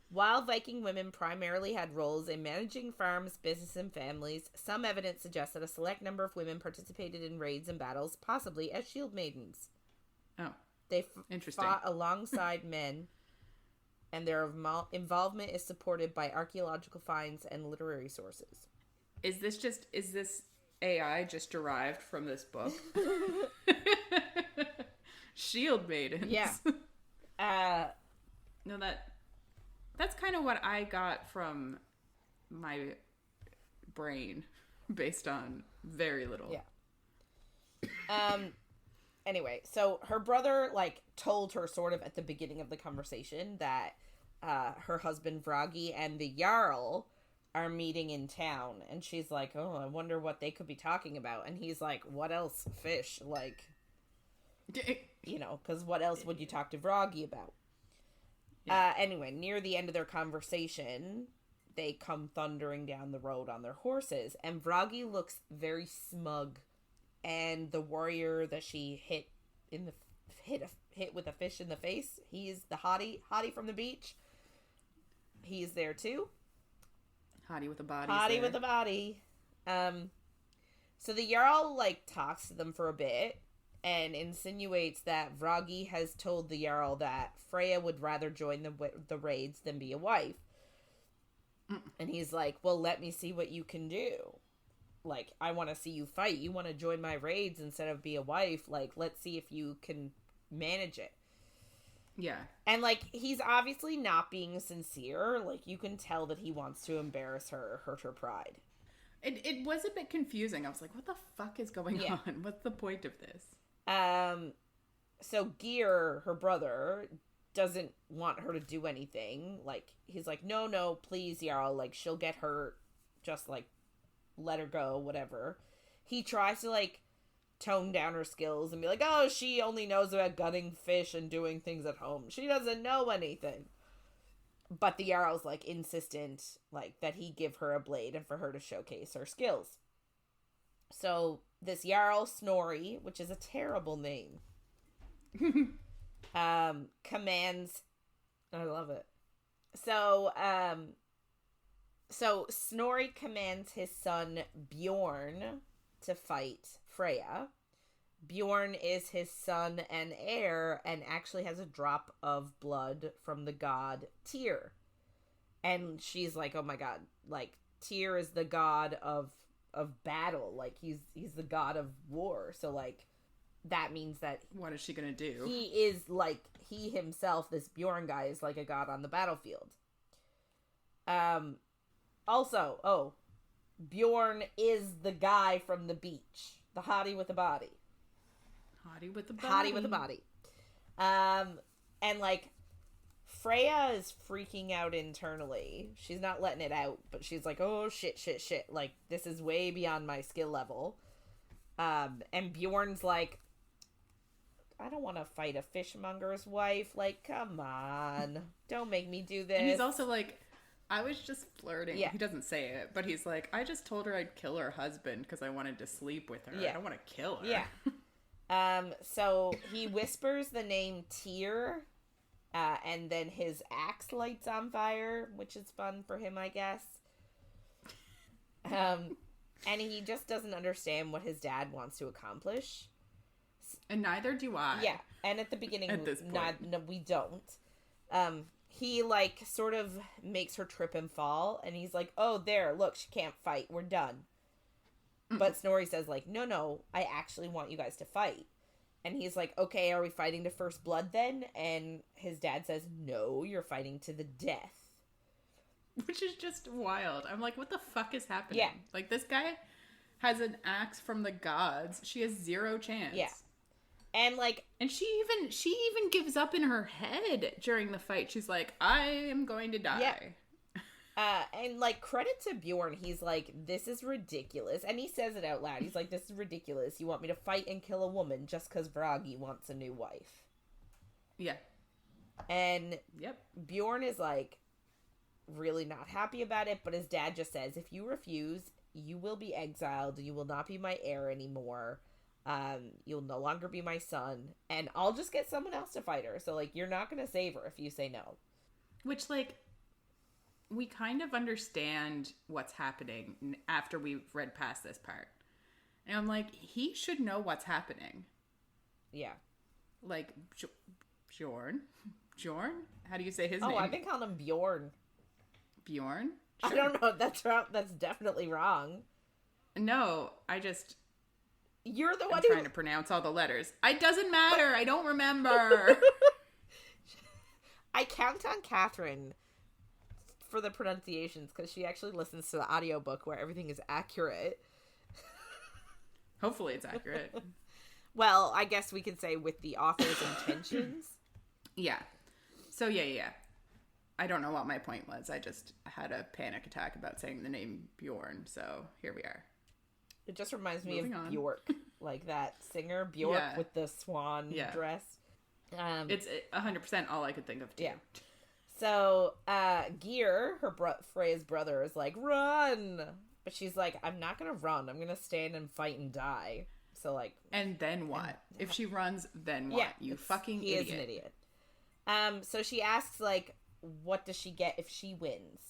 While Viking women primarily had roles in managing farms, business, and families, some evidence suggests that a select number of women participated in raids and battles, possibly as shield maidens. Oh, they interesting. fought alongside men, and their involvement is supported by archaeological finds and literary sources. Is this AI just derived from this book? Shield maidens. Yeah. No, that's kind of what I got from my brain, based on very little. Yeah. Anyway, so her brother, like, told her sort of at the beginning of the conversation that her husband Vragi and the Jarl are meeting in town, and she's like, oh, I wonder what they could be talking about. And he's like, what else? Fish, like, you know, because what else would you talk to Vroggy about? Yeah. Anyway, near the end of their conversation, they come thundering down the road on their horses, and Vroggy looks very smug. And the warrior that she hit with a fish in the face, he's the Hottie from the beach. He's there too. Hottie with a body. Hottie with a body. So the Jarl, like, talks to them for a bit and insinuates that Vroggy has told the Jarl that Freya would rather join the raids than be a wife. And he's like, well, let me see what you can do. Like, I want to see you fight. You want to join my raids instead of be a wife. Like, let's see if you can manage it. Yeah. And, like, he's obviously not being sincere. Like, you can tell that he wants to embarrass her, hurt her pride. It was a bit confusing. I was like, what the fuck is going on? What's the point of this? So Gear, her brother, doesn't want her to do anything. Like, he's like, no, please, Jarl. Like, she'll get hurt. Just, like, let her go, whatever. He tries to, like, tone down her skills and be like, oh, she only knows about gutting fish and doing things at home. She doesn't know anything. But the Jarl's, like, insistent, like, that he give her a blade and for her to showcase her skills. So, this Jarl, Snorri, which is a terrible name, commands... I love it. So Snorri commands his son Bjorn to fight Freya. Bjorn is his son and heir and actually has a drop of blood from the god Tyr. And she's like, oh my god, like, Tyr is the god of battle. Like, he's the god of war. So, like, that means that... What is she gonna do? He is, like, he himself, this Bjorn guy, is like a god on the battlefield. Also, Bjorn is the guy from the beach. The Hottie with the body. Hottie with the body. And, like, Freya is freaking out internally. She's not letting it out, but she's like, oh, shit. Like, this is way beyond my skill level. And Bjorn's like, I don't want to fight a fishmonger's wife. Like, come on. Don't make me do this. And he's also like, I was just flirting. Yeah. He doesn't say it, but he's like, I just told her I'd kill her husband because I wanted to sleep with her. Yeah. I don't want to kill her. Yeah. So he whispers the name Tyr, and then his axe lights on fire, which is fun for him, I guess. And he just doesn't understand what his dad wants to accomplish. And neither do I. Yeah. And at the beginning, at this point. No, we don't. He, like, sort of makes her trip and fall, and he's like, oh, there, look, she can't fight. We're done. But Snorri says, like, no, I actually want you guys to fight. And he's like, okay, are we fighting to first blood then? And his dad says, no, you're fighting to the death. Which is just wild. I'm like, what the fuck is happening? Yeah. Like, this guy has an axe from the gods. She has zero chance. Yeah. And, like... And she even gives up in her head during the fight. She's like, I am going to die. Yeah. And, like, credit to Bjorn. He's like, this is ridiculous. And he says it out loud. He's like, this is ridiculous. You want me to fight and kill a woman just because Vroggy wants a new wife. Yeah. And yep. Bjorn is, like, really not happy about it. But his dad just says, if you refuse, you will be exiled. You will not be my heir anymore. You'll no longer be my son, and I'll just get someone else to fight her. So, like, you're not gonna save her if you say no. Which, like, we kind of understand what's happening after we've read past this part. And I'm like, he should know what's happening. Yeah. Like, Bjorn? How do you say his name? Oh, I've been calling him Bjorn. Bjorn? Sure. I don't know. That's definitely wrong. No, I just... You're the one I'm trying to pronounce all the letters. It doesn't matter. I don't remember. I count on Catherine for the pronunciations because she actually listens to the audiobook where everything is accurate. Hopefully it's accurate. Well, I guess we could say with the author's intentions. Yeah. So, yeah. I don't know what my point was. I just had a panic attack about saying the name Bjorn, so here we are. It just reminds me Moving of on. Bjork, like that singer Bjork with the swan dress. It's 100% all I could think of too. Yeah. So, Gear, Freya's brother, is like, run! But she's like, I'm not gonna run. I'm gonna stand and fight and die. So, like... And then what? If she runs, then what? You fucking idiot. He is an idiot. So she asks, like, what does she get if she wins?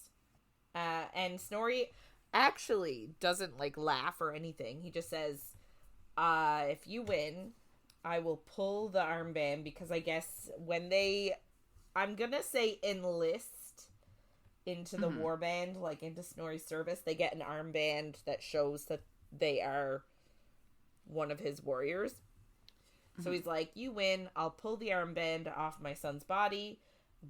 And Snorri actually doesn't, like, laugh or anything. He just says, if you win, I will pull the armband, because I guess when they... I'm gonna say enlist into the warband, like into Snorri's service, they get an armband that shows that they are one of his warriors. So he's like, you win, I'll pull the armband off my son's body,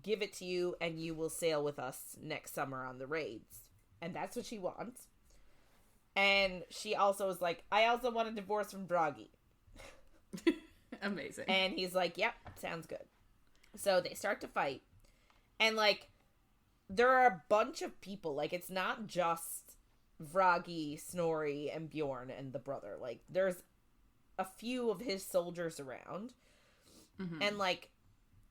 give it to you, and you will sail with us next summer on the raids. And that's what she wants. And she also is like, I also want a divorce from Bragi. Amazing. And he's like, yep, sounds good. So they start to fight. And, like, there are a bunch of people. Like, it's not just Vragi, Snorri, and Bjorn and the brother. Like, there's a few of his soldiers around. And, like,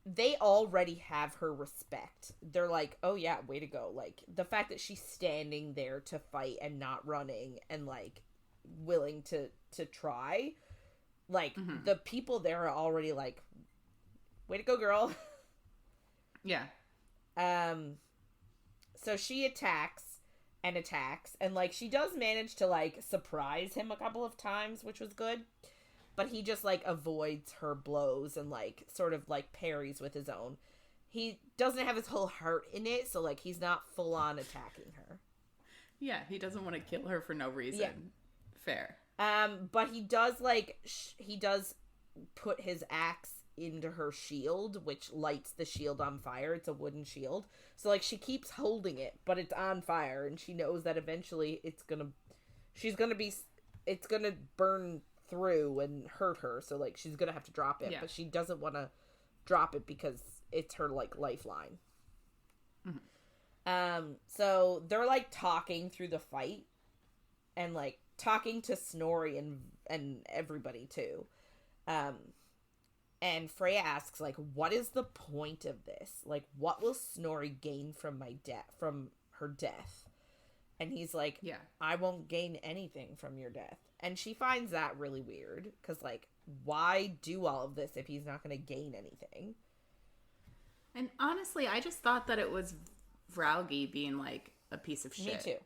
they already have her respect. They're like, oh, yeah, way to go. Like, the fact that she's standing there to fight and not running and, like, willing to try. Like, the people there are already like, way to go, girl. Yeah. So she attacks, and, like, she does manage to, like, surprise him a couple of times, which was good. But he just, like, avoids her blows and, like, sort of, like, parries with his own. He doesn't have his whole heart in it, so, like, he's not full-on attacking her. Yeah, he doesn't want to kill her for no reason. Yeah. Fair. But he does, like, he does put his axe into her shield, which lights the shield on fire. It's a wooden shield. So, like, she keeps holding it, but it's on fire, and she knows that eventually it's gonna burn through and hurt her, so, like, she's gonna have to drop it, but she doesn't want to drop it because it's her, like, lifeline. So they're, like, talking through the fight, and, like, talking to Snorri and everybody, too. And Freya asks, like, what is the point of this? Like, what will Snorri gain from from her death? And he's like, I won't gain anything from your death. And she finds that really weird, because, like, why do all of this if he's not going to gain anything? And honestly, I just thought that it was Vralgi being, like, a piece of shit. Me too.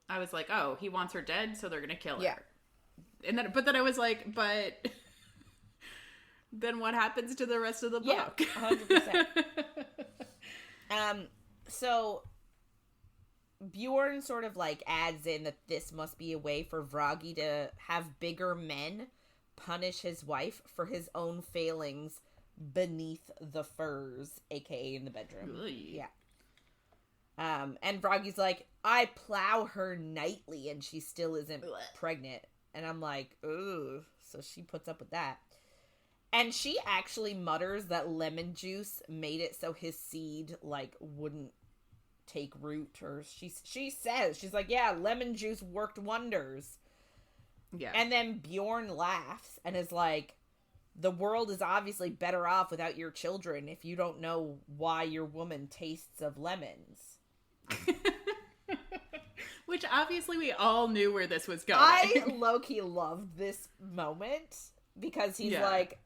I was like, oh, he wants her dead, so they're going to kill her. And then I was like, but... then what happens to the rest of the book? Yeah, 100%. So Bjorn sort of, like, adds in that this must be a way for Vragi to have bigger men punish his wife for his own failings beneath the furs, aka in the bedroom. Really? Yeah. And Vragi's like, I plow her nightly and she still isn't pregnant. And I'm like, ooh. So she puts up with that. And she actually mutters that lemon juice made it so his seed, like, wouldn't take root. Or she says, she's like, yeah, lemon juice worked wonders. Yeah. And then Bjorn laughs and is like, the world is obviously better off without your children if you don't know why your woman tastes of lemons. Which obviously we all knew where this was going. I low-key loved this moment because he's like,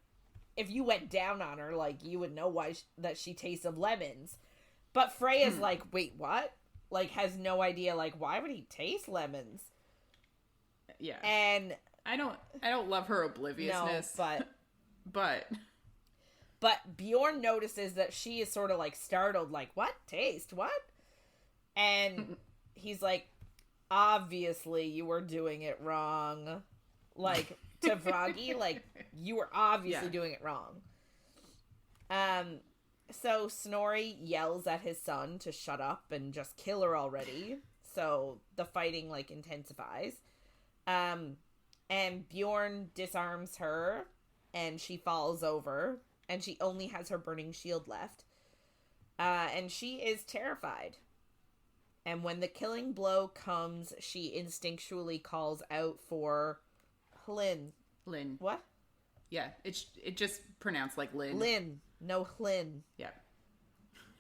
if you went down on her, like, you would know why that she tastes of lemons. But Freya's like, wait, what? Like, has no idea, like, why would he taste lemons? Yeah. And I don't love her obliviousness. No, but Bjorn notices that she is sort of, like, startled, like, what? Taste? What? And he's like, obviously you were doing it wrong. Like, to Vragi, like, you were obviously doing it wrong. So Snorri yells at his son to shut up and just kill her already. So the fighting, like, intensifies. And Bjorn disarms her, and she falls over, and she only has her burning shield left. And she is terrified. And when the killing blow comes, she instinctually calls out for Hlyn. Lynn. What? Yeah, it just pronounced like Lynn. Lynn. No Hlyn. Yeah.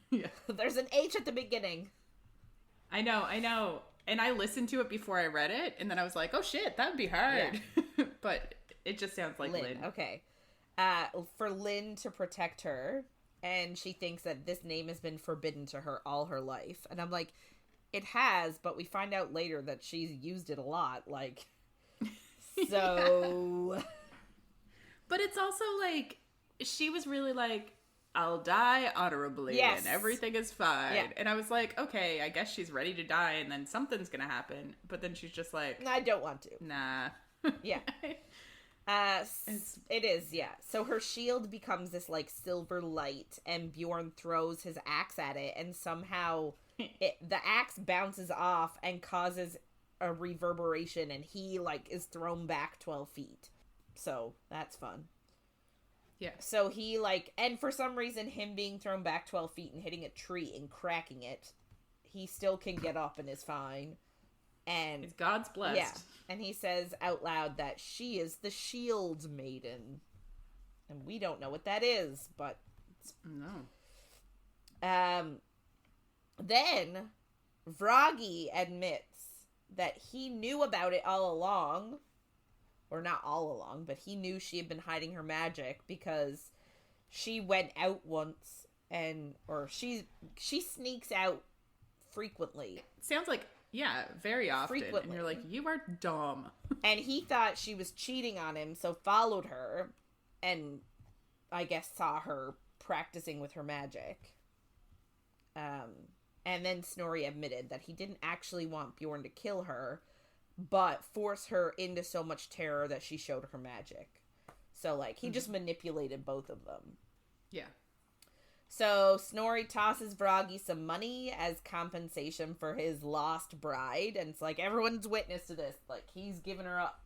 Yeah. There's an H at the beginning. I know. And I listened to it before I read it, and then I was like, oh shit, that would be hard. Yeah. But it just sounds like Lynn. Okay. For Lynn to protect her, and she thinks that this name has been forbidden to her all her life. And I'm like, it has, but we find out later that she's used it a lot, like, so... Yeah. But it's also, like, she was really like, I'll die honorably, yes, and everything is fine. Yeah. And I was like, okay, I guess she's ready to die, and then something's gonna happen. But then she's just like... I don't want to. Nah. Yeah. It is, yeah. So her shield becomes this, like, silver light, and Bjorn throws his axe at it, and somehow the axe bounces off and causes a reverberation, and he, like, is thrown back 12 feet. So, that's fun. Yeah. So he, like, and for some reason, him being thrown back 12 feet and hitting a tree and cracking it, he still can get up and is fine. And it's God's blessed. Yeah. And he says out loud that she is the shield maiden. And we don't know what that is, but... No. Then, Vragi admits that he knew about it all along. Or not all along, but he knew she had been hiding her magic because she went out once or she sneaks out frequently. Sounds like, yeah, very often. Frequently. And you're like, you are dumb. And he thought she was cheating on him, so followed her and I guess saw her practicing with her magic. And then Snorri admitted that he didn't actually want Bjorn to kill her, but force her into so much terror that she showed her magic. So, like, he just manipulated both of them. Yeah. So, Snorri tosses Vragi some money as compensation for his lost bride. And it's like, everyone's witness to this. Like, he's giving her up.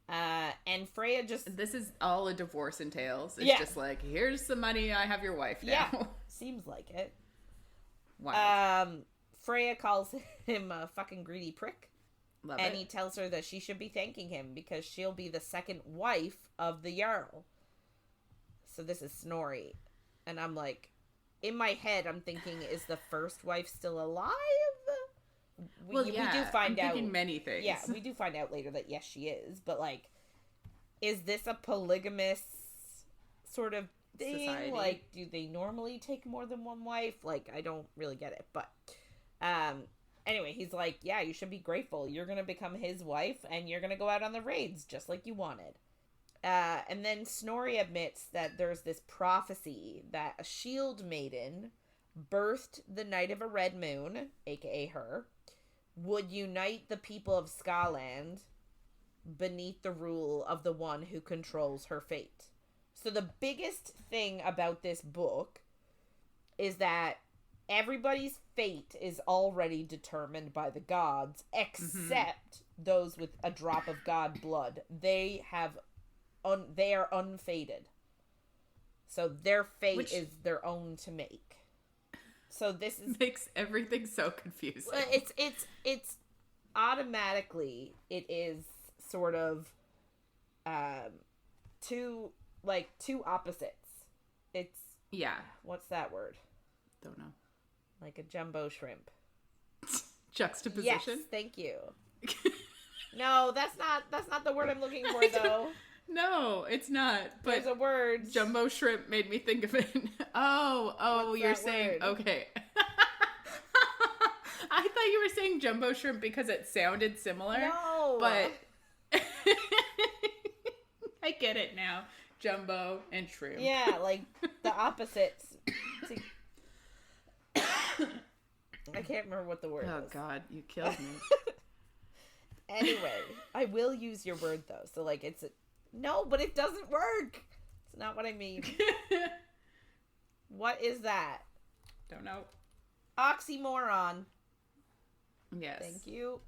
And Freya just... This is all a divorce entails. It's just like, here's some money, I have your wife now. Yeah, seems like it. Wow. Freya calls him a fucking greedy prick. Love and it. he tells her that she should be thanking him because she'll be the second wife of the Jarl. So this is Snorri. And I'm like, in my head, I'm thinking, is the first wife still alive? We do find out. I'm thinking many things. Yeah, we do find out later that yes, she is. But, like, is this a polygamous sort of thing? Society. Like, do they normally take more than one wife? Like, I don't really get it. But, anyway, he's like, yeah, you should be grateful. You're going to become his wife, and you're going to go out on the raids, just like you wanted. And then Snorri admits that there's this prophecy that a shield maiden, birthed the night of a red moon, aka her, would unite the people of Skaland beneath the rule of the one who controls her fate. So the biggest thing about this book is that everybody's fate is already determined by the gods, except those with a drop of god blood. They are unfated. So their fate is their own to make. So this makes everything so confusing. It's automatically it is sort of two opposites. It's what's that word? Don't know. Like a jumbo shrimp. Juxtaposition? Yes, thank you. No, that's not the word I'm looking for though. No, it's not. But there's a word. Jumbo shrimp made me think of it. Oh, you're saying word? Okay. I thought you were saying jumbo shrimp because it sounded similar. No. But I get it now. Jumbo and shrimp. Yeah, like the opposites. I can't remember what the word is. Oh God, you killed me. Anyway, I will use your word though. So like no, but it doesn't work. It's not what I mean. What is that? Don't know. Oxymoron. Yes. Thank you.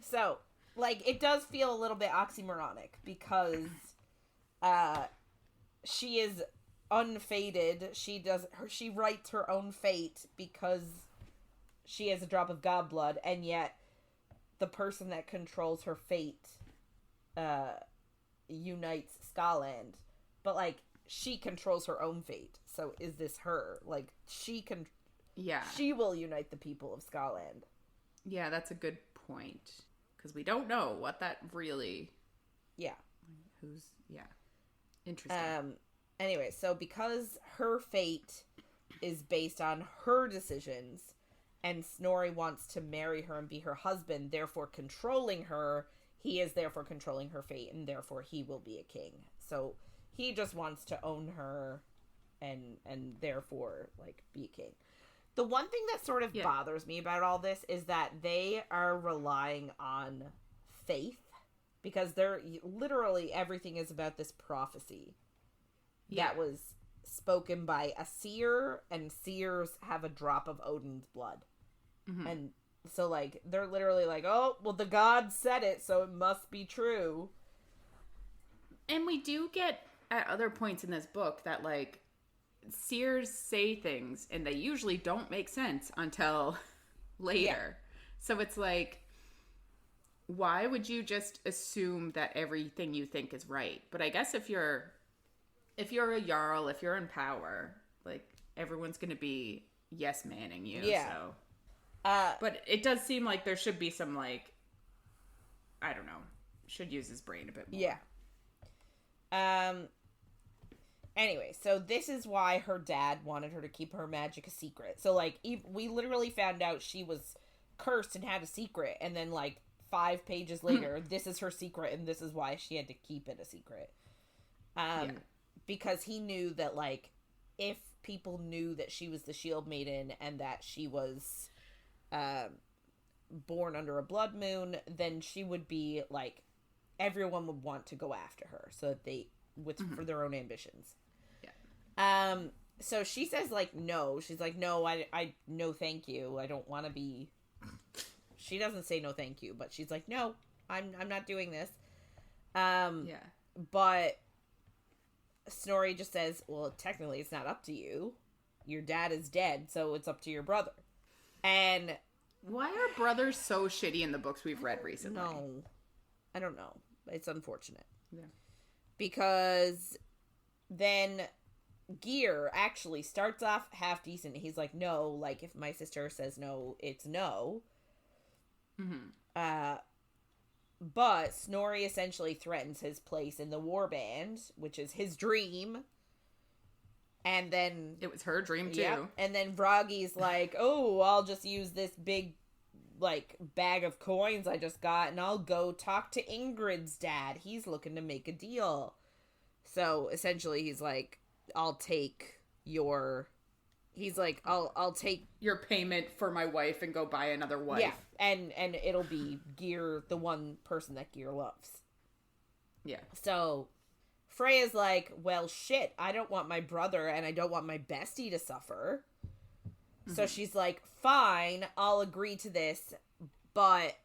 So, like, it does feel a little bit oxymoronic because she is unfated. She writes her own fate because she has a drop of god blood, and yet the person that controls her fate unites Scotland. But, like, she controls her own fate. So is this her? Like, she will unite the people of Scotland. Yeah, that's a good point. Because we don't know what that really... Yeah. Interesting. Anyway, so because her fate is based on her decisions, and Snorri wants to marry her and be her husband, therefore controlling her, he is therefore controlling her fate, and therefore he will be a king. So he just wants to own her and therefore, like, be a king. The one thing that sort of bothers me about all this is that they are relying on faith, because they're literally everything is about this prophecy that was spoken by a seer, and seers have a drop of Odin's blood. Mm-hmm. And so, like, they're literally like, oh, well, the gods said it, so it must be true. And we do get at other points in this book that, like, seers say things and they usually don't make sense until later. Yeah. So it's like, why would you just assume that everything you think is right? But I guess if you're a jarl, if you're in power, like, everyone's going to be yes-manning you. Yeah. So. But it does seem like there should be some, like, I don't know, should use his brain a bit more. Yeah. Anyway, so this is why her dad wanted her to keep her magic a secret. So, like, we literally found out she was cursed and had a secret, and then, like, 5 pages later, this is her secret, and this is why she had to keep it a secret. Because he knew that, like, if people knew that she was the Shield Maiden and that she was born under a blood moon, then she would be, like, everyone would want to go after her, so that they, for their own ambitions. Yeah. So she says, like, no. She's like, no, I no thank you. I don't want to be... She doesn't say no thank you, but she's like, no, I'm not doing this. But Snorri just says, well, technically it's not up to you. Your dad is dead, so it's up to your brother. And why are brothers so shitty in the books we've read recently? No, I don't know. It's unfortunate. Yeah. Because then Gear actually starts off half decent. He's like, no, like, if my sister says no, it's no. Mm-hmm. But Snorri essentially threatens his place in the warband, which is his dream. And then... It was her dream, too. Yep, and then Bragi's like, oh, I'll just use this big, like, bag of coins I just got, and I'll go talk to Ingrid's dad. He's looking to make a deal. So, essentially, he's like, I'll take your... He's like, I'll take your payment for my wife and go buy another wife. Yeah, and it'll be Gear, the one person that Gear loves. Yeah. So Freya's like, well, shit, I don't want my brother and I don't want my bestie to suffer. Mm-hmm. So she's like, fine, I'll agree to this, but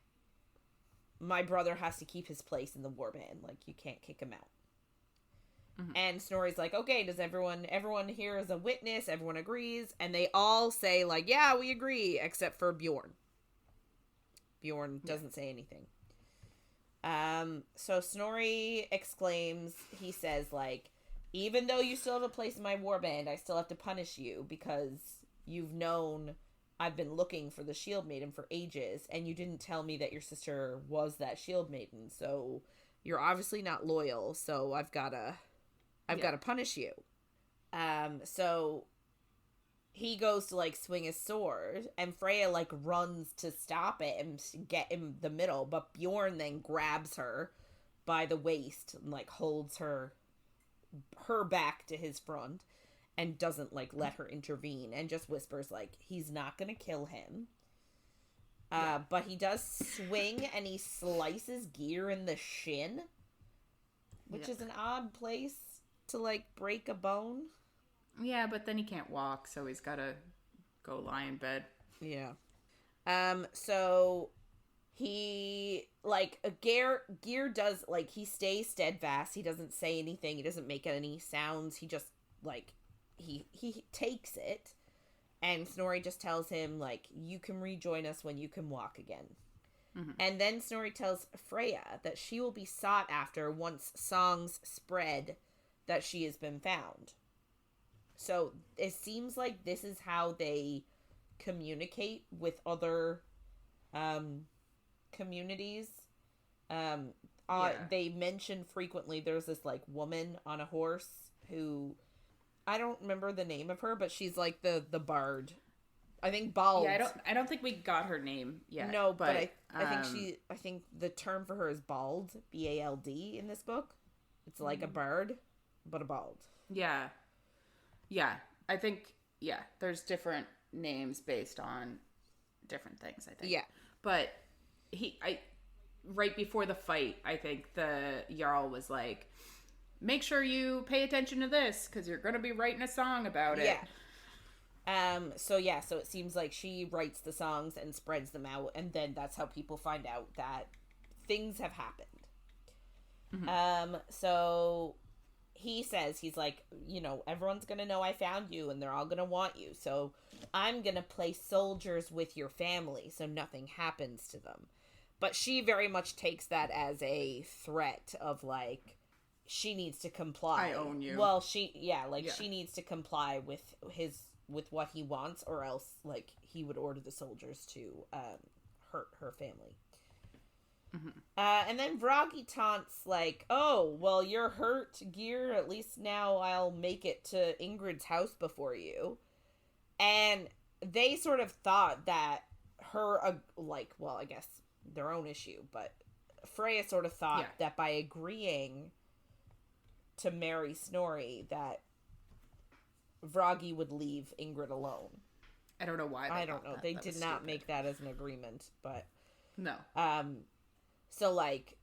my brother has to keep his place in the warband. Like, you can't kick him out. Mm-hmm. And Snorri's like, okay, does everyone here is a witness, everyone agrees, and they all say, like, yeah, we agree, except for Bjorn. Bjorn doesn't say anything. So Snorri exclaims, he says, like, even though you still have a place in my warband, I still have to punish you, because you've known I've been looking for the Shield Maiden for ages, and you didn't tell me that your sister was that Shield Maiden, so you're obviously not loyal, so I've got to punish you. So he goes to, like, swing his sword, and Freya, like, runs to stop it and get in the middle, but Bjorn then grabs her by the waist and, like, holds her back to his front and doesn't, like, let her intervene, and just whispers, like, he's not gonna kill him. But he does swing, and he slices Gear in the shin, which is an odd place to, like, break a bone. Yeah, but then he can't walk, so he's gotta go lie in bed. Yeah. So he, like, Gear does, like, he stays steadfast. He doesn't say anything. He doesn't make any sounds. He just like, he takes it, and Snorri just tells him, like, you can rejoin us when you can walk again. Mm-hmm. And then Snorri tells Freya that she will be sought after once songs spread that she has been found. So it seems like this is how they communicate with other communities. They mention frequently there's this, like, woman on a horse who, I don't remember the name of her, but she's like the bard. I think bald. Yeah, I don't think we got her name yet. No, but I think the term for her is bald, Bald in this book. It's like a bard, but a bald. Yeah. Yeah. I think, there's different names based on different things, I think. Yeah. But right before the fight, I think the Jarl was like, make sure you pay attention to this, because you're going to be writing a song about it. Yeah. So it seems like she writes the songs and spreads them out, and then that's how people find out that things have happened. Mm-hmm. So he says, he's like, everyone's gonna know I found you, and they're all gonna want you, so I'm gonna place soldiers with your family so nothing happens to them. But she very much takes that as a threat of, like, she needs to comply. I own you. Well, she needs to comply with what he wants, or else, like, he would order the soldiers to hurt her family. Mm-hmm. And then Vragi taunts, like, oh, well, you're hurt, Gear, at least now I'll make it to Ingrid's house before you. And they sort of thought that her, I guess their own issue, but Freya sort of thought that by agreeing to marry Snorri, that Vragi would leave Ingrid alone. I don't know why. I don't know. They did not make that as an agreement, but no. So, like,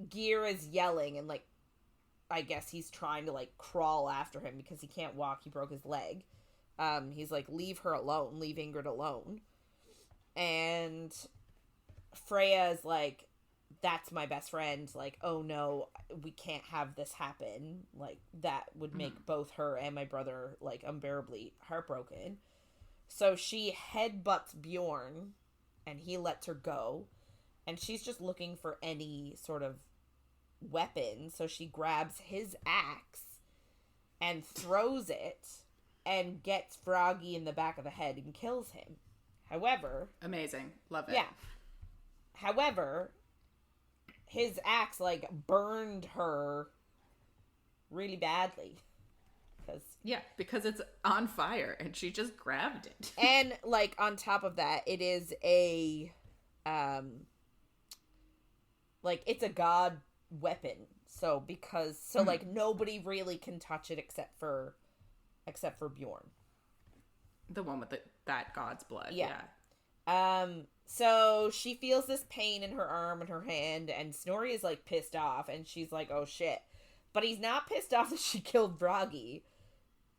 Gear is yelling, and, like, I guess he's trying to, like, crawl after him because he can't walk. He broke his leg. He's like, leave her alone. Leave Ingrid alone. And Freya is like, that's my best friend. Like, oh no, we can't have this happen. Like, that would make both her and my brother, like, unbearably heartbroken. So she headbutts Bjorn, and he lets her go. And she's just looking for any sort of weapon. So she grabs his axe and throws it and gets Vragi in the back of the head and kills him. However... Amazing. Love it. Yeah. However, his axe, like, burned her really badly. Because it's on fire and she just grabbed it. And, like, on top of that, it is a... it's a god weapon. So, like, nobody really can touch it except for Bjorn. The one with that god's blood. Yeah. So she feels this pain in her arm and her hand, and Snorri is, like, pissed off, and she's like, oh shit. But he's not pissed off that she killed Vragi.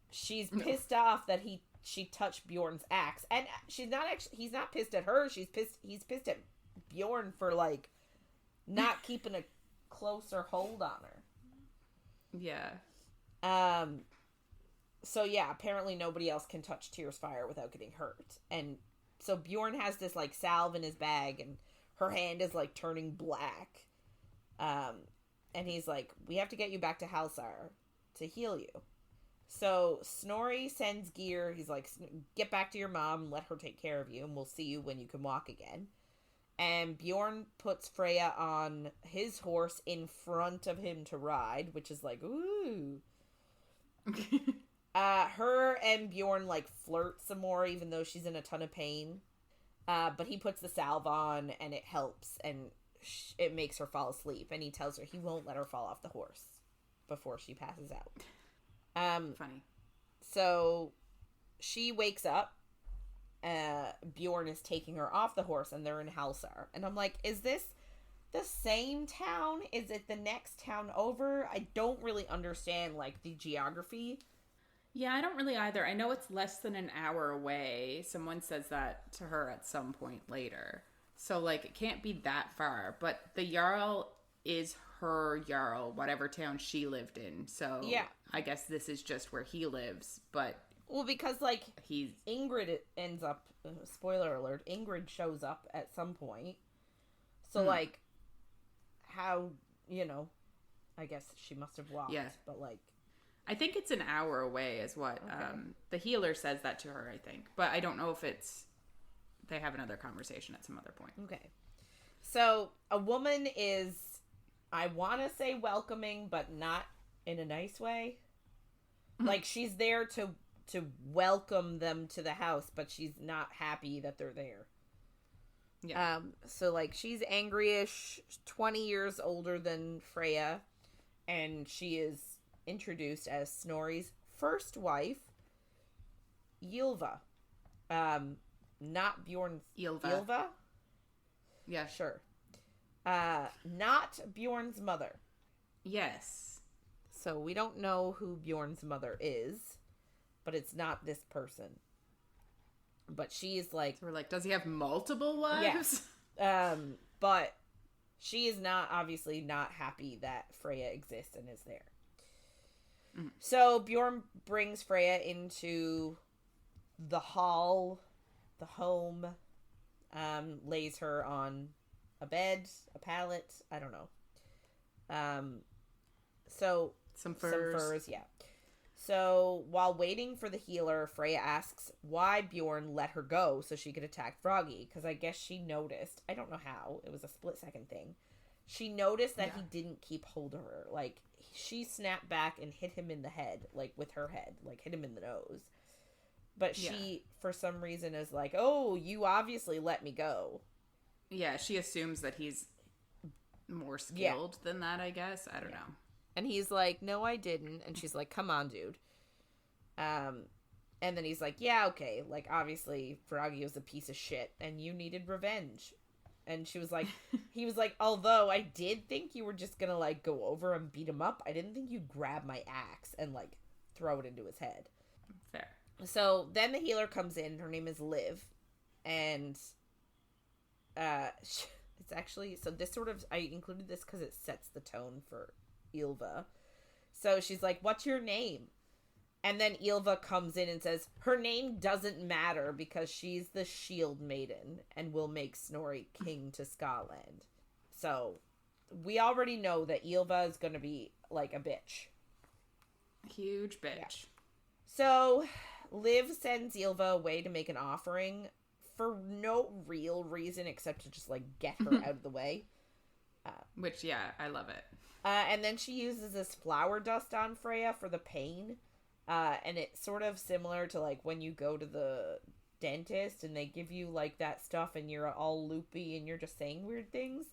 She's pissed off that she touched Bjorn's axe. And he's not pissed at her, he's pissed at Bjorn for, like, not keeping a closer hold on her. Yeah. So yeah, apparently nobody else can touch Tyr's fire without getting hurt. And so Bjorn has this, like, salve in his bag, and her hand is, like, turning black. And he's like, we have to get you back to Halsar to heal you. So Snorri sends Gear, he's like, get back to your mom, let her take care of you, and we'll see you when you can walk again. And Bjorn puts Freya on his horse in front of him to ride, which is like, ooh. Her and Bjorn, like, flirt some more, even though she's in a ton of pain. But he puts the salve on, and it helps, and it makes her fall asleep. And he tells her he won't let her fall off the horse before she passes out. Funny. So she wakes up. Bjorn is taking her off the horse, and they're in Halsar. And I'm like, is this the same town? Is it the next town over? I don't really understand, like, the geography. Yeah, I don't really either. I know it's less than an hour away. Someone says that to her at some point later. So, like, it can't be that far. But the Jarl is her Jarl, whatever town she lived in. So, yeah. I guess this is just where he lives, but Well, because, like, he's... Ingrid ends up, spoiler alert, Ingrid shows up at some point. So, like, how, you know, I guess she must have walked, but, like... I think it's an hour away is what the healer says that to her, I think. But I don't know if it's... They have another conversation at some other point. Okay. So, a woman is, I want to say welcoming, but not in a nice way. Like, she's there to welcome them to the house, but she's not happy that they're there. Yeah. So, like, she's angry-ish, 20 years older than Freya, and she is introduced as Snorri's first wife, Ylva. Not Bjorn's... Ylva? Yeah. Sure. Not Bjorn's mother. Yes. So we don't know who Bjorn's mother is, but it's not this person. But she's like... So we're like, does he have multiple wives? Yes. But she is not, obviously, not happy that Freya exists and is there. Mm. So Bjorn brings Freya into the hall, the home, lays her on a bed, a pallet, I don't know. So... Some furs, yeah. So, while waiting for the healer, Freya asks why Bjorn let her go so she could attack Froggy, because I guess she noticed, I don't know how, it was a split-second thing, she noticed that he didn't keep hold of her. Like, she snapped back and hit him in the head, like, with her head, like, hit him in the nose. But she, for some reason, is like, oh, you obviously let me go. Yeah, she assumes that he's more skilled than that, I guess. I don't know. And he's like, no, I didn't. And she's like, come on, dude. And then he's like, yeah, okay. Like, obviously, Froggy was a piece of shit, and you needed revenge. And she was like, he was like, although I did think you were just gonna, like, go over and beat him up, I didn't think you'd grab my axe and, like, throw it into his head. Fair. So then the healer comes in. Her name is Liv. And it's actually, so this sort of, I included this because it sets the tone for Ylva. So she's like, what's your name? And then Ylva comes in and says, her name doesn't matter because she's the shield maiden and will make Snorri king to Scotland. So we already know that Ylva is going to be like a bitch. Huge bitch. Yeah. So Liv sends Ylva away to make an offering for no real reason except to just like get her out of the way. Which, yeah, I love it. And then she uses this flower dust on Freya for the pain. And it's sort of similar to, like, when you go to the dentist and they give you, like, that stuff and you're all loopy and you're just saying weird things.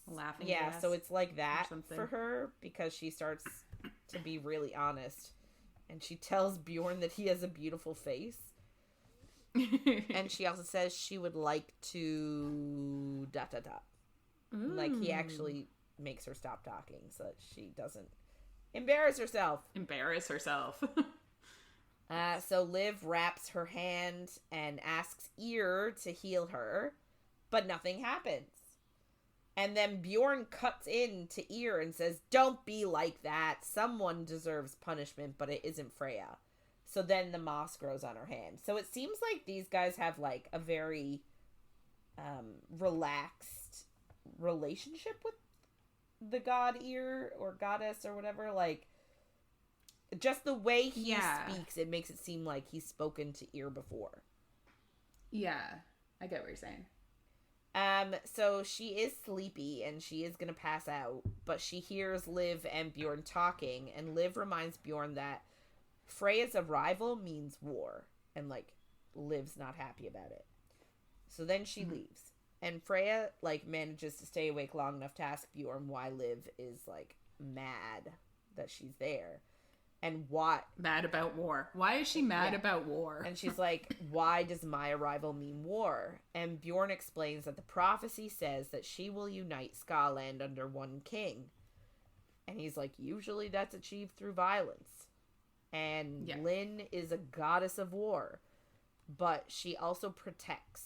Laughing Yeah, gas so it's like that something for her because she starts to be really honest. And she tells Bjorn that he has a beautiful face. And she also says she would like to... ... Like, he actually makes her stop talking so that she doesn't embarrass herself. So Liv wraps her hand and asks Ear to heal her, but nothing happens. And then Bjorn cuts in to Ear and says, don't be like that. Someone deserves punishment, but it isn't Freya. So then the moss grows on her hand. So it seems like these guys have, like, a very relaxed relationship with the god Ear or goddess or whatever. Like, just the way he speaks, it makes it seem like he's spoken to Ear before. Yeah, I get what you're saying. So she is sleepy and she is gonna pass out, but she hears Liv and Bjorn talking, and Liv reminds Bjorn that Freya's arrival means war, and, like, Liv's not happy about it. So then she leaves. And Freya, like, manages to stay awake long enough to ask Bjorn why Liv is, like, mad that she's there. And what... Mad about war. Why is she mad about war? And she's like, why does my arrival mean war? And Bjorn explains that the prophecy says that she will unite Scotland under one king. And he's like, usually that's achieved through violence. And Lynn is a goddess of war. But she also protects.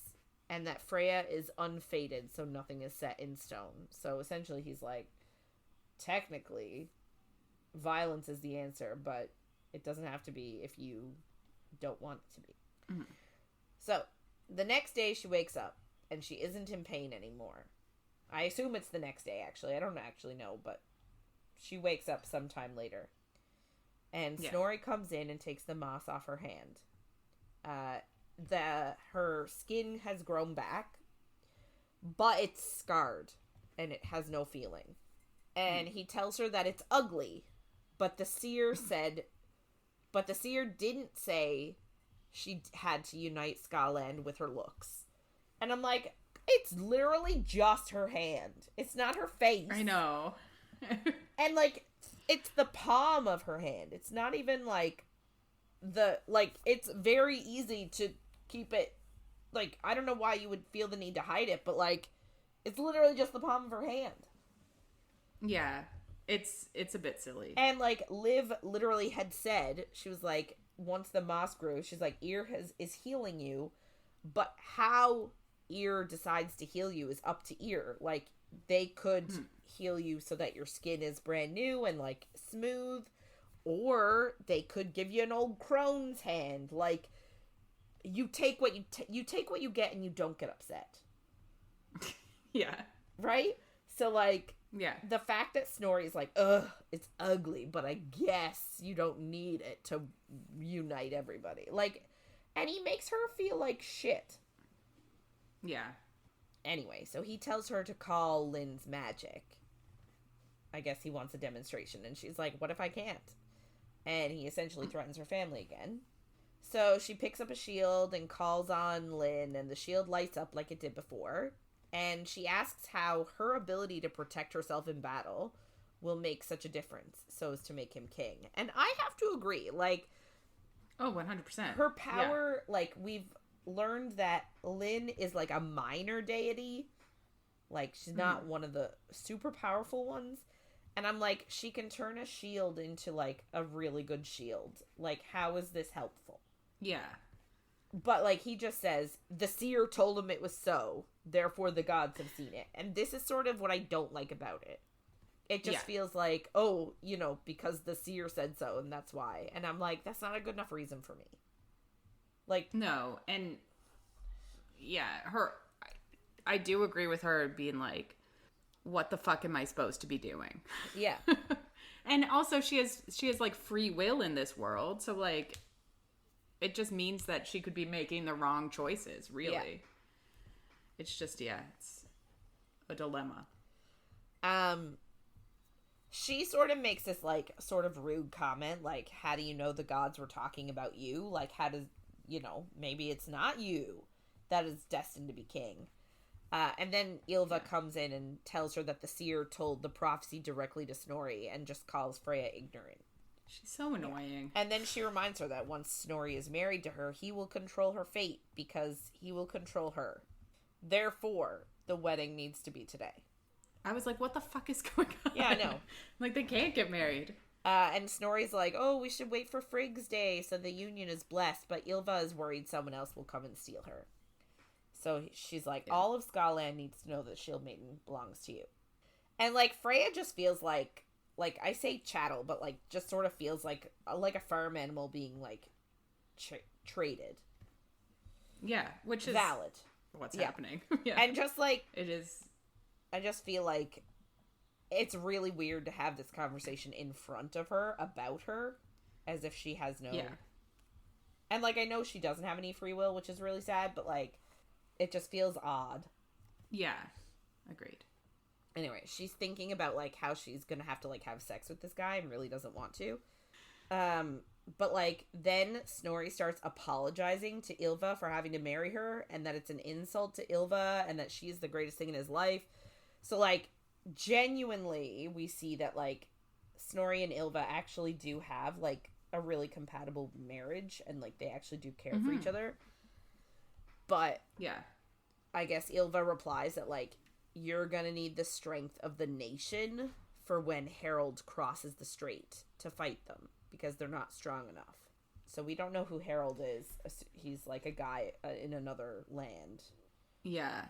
And that Freya is unfated, so nothing is set in stone. So essentially he's like, technically, violence is the answer, but it doesn't have to be if you don't want it to be. Mm-hmm. So, the next day she wakes up, and she isn't in pain anymore. I assume it's the next day, actually. I don't actually know, but she wakes up sometime later. And Snorri comes in and takes the moss off her hand. Her skin has grown back, but it's scarred, and it has no feeling. And he tells her that it's ugly, but the seer didn't say she had to unite Skaland with her looks. And I'm like, it's literally just her hand. It's not her face. I know. And, like, it's the palm of her hand. It's not even, like, it's very easy to keep it, like, I don't know why you would feel the need to hide it, but, like, it's literally just the palm of her hand. Yeah. It's a bit silly. And, like, Liv literally had said, she was like, once the moss grew, she's like, Ear is healing you, but how Ear decides to heal you is up to Ear. Like, they could heal you so that your skin is brand new and, like, smooth, or they could give you an old crone's hand. Like, you take what you take what you get, and you don't get upset. Yeah. Right? So, like, yeah, the fact that Snorri's like, ugh, it's ugly, but I guess you don't need it to unite everybody. Like, and he makes her feel like shit. Yeah. Anyway, so he tells her to call Lynn's magic. I guess he wants a demonstration, and she's like, what if I can't? And he essentially threatens her family again. So she picks up a shield and calls on Lynn, and the shield lights up like it did before. And she asks how her ability to protect herself in battle will make such a difference so as to make him king. And I have to agree, like... Oh, 100%. Her power, like, we've learned that Lynn is, like, a minor deity. Like, she's not one of the super powerful ones. And I'm like, she can turn a shield into, like, a really good shield. Like, how is this helpful? Yeah. But, like, he just says, the seer told him it was so, therefore the gods have seen it. And this is sort of what I don't like about it. It just feels like, oh, you know, because the seer said so, and that's why. And I'm like, that's not a good enough reason for me. Like... No, and... Yeah, I do agree with her being like, what the fuck am I supposed to be doing? Yeah. And also, she has, like, free will in this world, so, like... It just means that she could be making the wrong choices, really. Yeah. It's just, it's a dilemma. She sort of makes this, like, sort of rude comment, like, how do you know the gods were talking about you? Like, how does, you know, maybe it's not you that is destined to be king. And then Ylva comes in and tells her that the seer told the prophecy directly to Snorri and just calls Freya ignorant. She's so annoying. And then she reminds her that once Snorri is married to her, he will control her fate because he will control her. Therefore, the wedding needs to be today. I was like, what the fuck is going on? Yeah, I know. Like, they can't get married. And Snorri's like, oh, we should wait for Frigg's day so the union is blessed, but Ylva is worried someone else will come and steal her. So she's like, all of Skaland needs to know that Shield Maiden belongs to you. And, like, Freya just feels like I say chattel, but, like, just sort of feels like a farm animal being, like, traded. Yeah, which is... valid. What's happening. Yeah. And just, like... It is... I just feel like it's really weird to have this conversation in front of her, about her, as if she has no... Yeah. And, like, I know she doesn't have any free will, which is really sad, but, like, it just feels odd. Yeah. Agreed. Anyway, she's thinking about, like, how she's gonna have to, like, have sex with this guy and really doesn't want to. But, like, then Snorri starts apologizing to Ylva for having to marry her and that it's an insult to Ylva and that she's the greatest thing in his life. So, like, genuinely, we see that, like, Snorri and Ylva actually do have, like, a really compatible marriage and, like, they actually do care for each other. But, yeah, I guess Ylva replies that, like, you're gonna need the strength of the nation for when Harold crosses the strait to fight them, because they're not strong enough. So we don't know who Harold is. He's like a guy in another land. Yeah.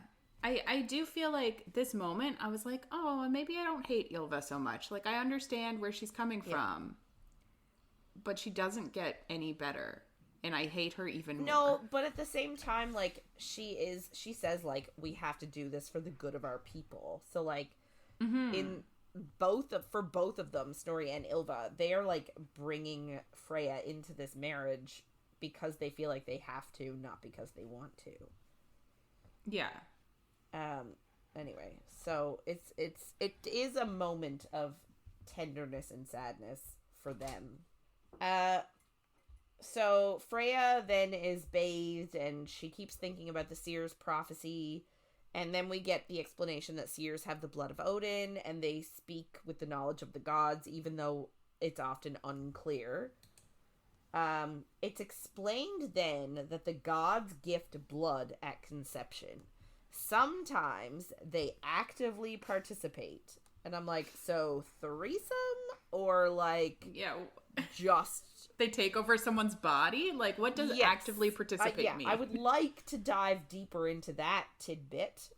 I do feel like this moment, I was like, oh, maybe I don't hate Ylva so much. Like, I understand where she's coming from, but she doesn't get any better. And I hate her even more. No, but at the same time, like, she says, like, we have to do this for the good of our people. So, like, for both of them, Snorri and Ylva, they are, like, bringing Freya into this marriage because they feel like they have to, not because they want to. Yeah. Anyway, so it is a moment of tenderness and sadness for them. So Freya then is bathed and she keeps thinking about the seer's prophecy, and then we get the explanation that seers have the blood of Odin and they speak with the knowledge of the gods, even though it's often unclear. It's explained then that the gods gift blood at conception. Sometimes they actively participate. And I'm like, so threesome? Or like, yeah, just... They take over someone's body? Like, what does actively participate mean? I would like to dive deeper into that tidbit.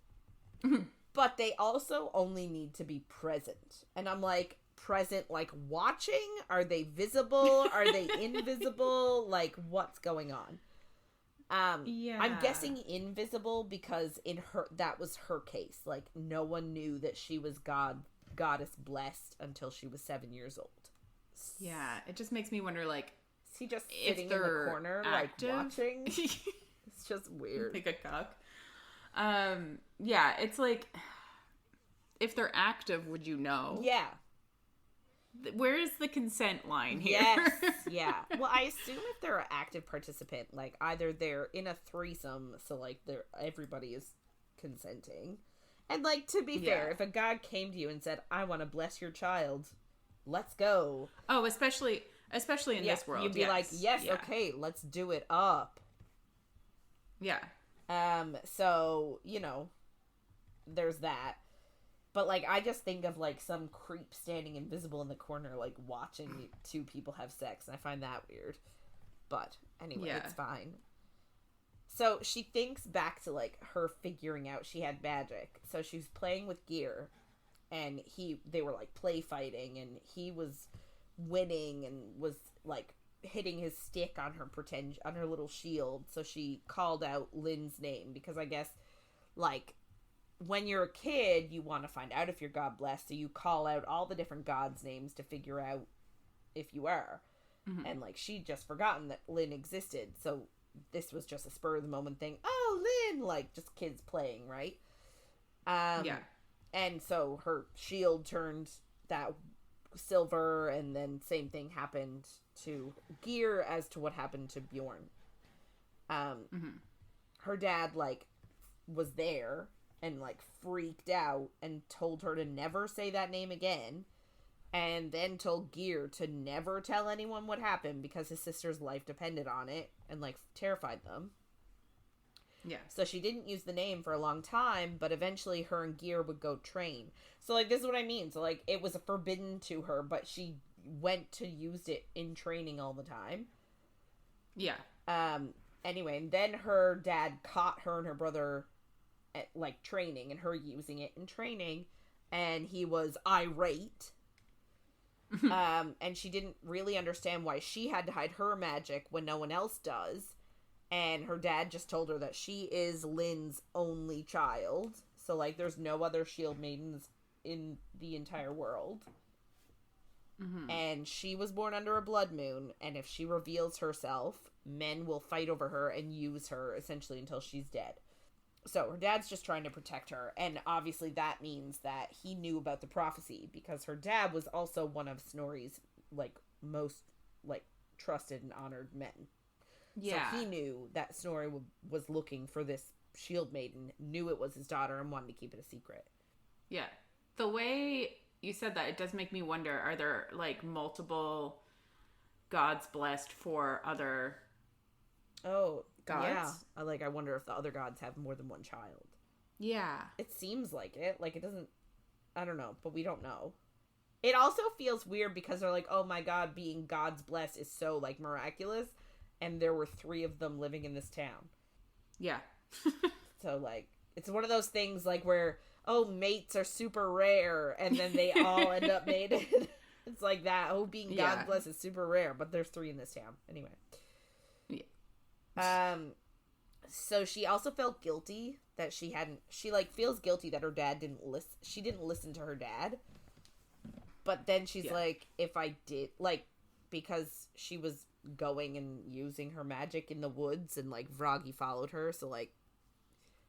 But they also only need to be present. And I'm like, present like watching? Are they visible? Are they invisible? Like, what's going on? I'm guessing invisible because that was her case. Like, no one knew that she was goddess blessed until she was 7 years old. Yeah, it just makes me wonder, like, is he just sitting in the corner, active? Like, watching? It's just weird. Like a cock. Yeah, it's like, if they're active, would you know? Yeah. Where is the consent line here? Yes, yeah. Well, I assume if they're an active participant, like, either they're in a threesome, so, like, everybody is consenting. And, like, to be fair, if a god came to you and said, I want to bless your child, let's go. Oh, especially in this world. You'd be like, yes, okay, let's do it up. Yeah. So, you know, there's that. But, like, I just think of, like, some creep standing invisible in the corner, like, watching two people have sex, and I find that weird. But, anyway, it's fine. So, she thinks back to, like, her figuring out she had magic. So, she was playing with Gear, and they were, like, play fighting, and he was winning and was, like, hitting his stick on her little shield. So, she called out Lynn's name, because I guess, like, when you're a kid, you want to find out if you're God blessed, so you call out all the different gods' names to figure out if you are. Mm-hmm. And, like, she'd just forgotten that Lynn existed, so this was just a spur-of-the-moment thing. Oh, Lynn! Like, just kids playing, right? Yeah. And so her shield turned that silver, and then same thing happened to Gear as to what happened to Bjorn. Her dad, like, was there and, like, freaked out and told her to never say that name again, and then told Gear to never tell anyone what happened because his sister's life depended on it, and, like, terrified them. Yeah. So she didn't use the name for a long time, but eventually her and Gear would go train. So, like, this is what I mean. So, like, it was forbidden to her, but she went to use it in training all the time. Yeah. Anyway, and then her dad caught her and her brother at, like, training, and her using it in training, and he was irate. And she didn't really understand why she had to hide her magic when no one else does. And her dad just told her that she is Lynn's only child. So, like, there's no other shield maidens in the entire world. Mm-hmm. And she was born under a blood moon, and if she reveals herself, men will fight over her and use her, essentially, until she's dead. So, her dad's just trying to protect her, and obviously that means that he knew about the prophecy, because her dad was also one of Snorri's, like, most, like, trusted and honored men. Yeah. So he knew that Snorri was looking for this shield maiden, knew it was his daughter, and wanted to keep it a secret. Yeah. The way you said that, it does make me wonder, are there, like, multiple gods blessed for other gods? Yeah. I wonder if the other gods have more than one child. Yeah. It seems like it. Like, it doesn't... I don't know, but we don't know. It also feels weird because they're like, oh my god, being gods blessed is so, like, miraculous. And there were 3 of them living in this town. Yeah. So, like, It's one of those things like where, oh, mates are super rare, and then they all end up mated. It's like that. Oh, being godless is super rare, but there's 3 in this town. Anyway. Yeah. So she also felt guilty that she feels guilty that her dad didn't listen to her dad. But then she's like, if I did, like, because she was going and using her magic in the woods, and, like, Vragi followed her, so, like,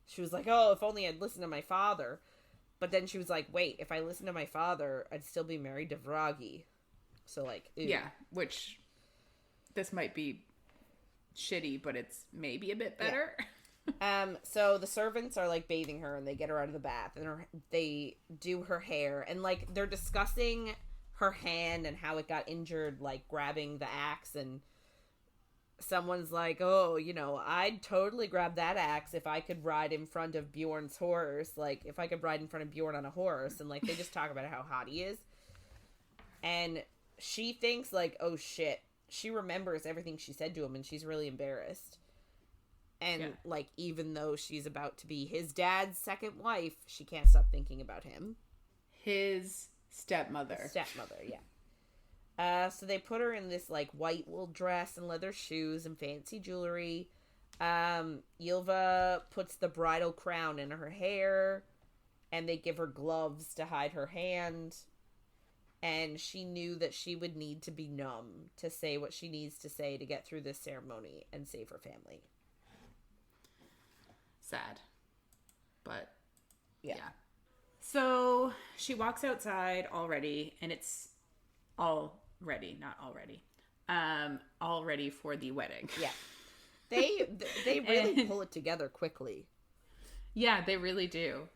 she was like, oh, if only I'd listened to my father. But then she was like, wait, if I listened to my father, I'd still be married to Vragi. So, like, ew. Yeah, which, this might be shitty, but it's maybe a bit better. Yeah. So the servants are, like, bathing her, and they get her out of the bath, and they do her hair, and, like, they're discussing her hand and how it got injured, like, grabbing the axe, and someone's like, oh, you know, I'd totally grab that axe if I could ride in front of Bjorn's horse, like, if I could ride in front of Bjorn on a horse, and, like, they just talk about how hot he is, and she thinks, like, oh, shit, she remembers everything she said to him, and she's really embarrassed. And, like, even though she's about to be his dad's second wife, she can't stop thinking about him. His stepmother. Stepmother, yeah. So they put her in this, like, white wool dress and leather shoes and fancy jewelry. Ylva puts the bridal crown in her hair, and they give her gloves to hide her hand. And she knew that she would need to be numb to say what she needs to say to get through this ceremony and save her family. Sad. But, yeah. So, she walks outside already, and it's all ready, not already. All ready for the wedding. Yeah. They really pull it together quickly. Yeah, they really do.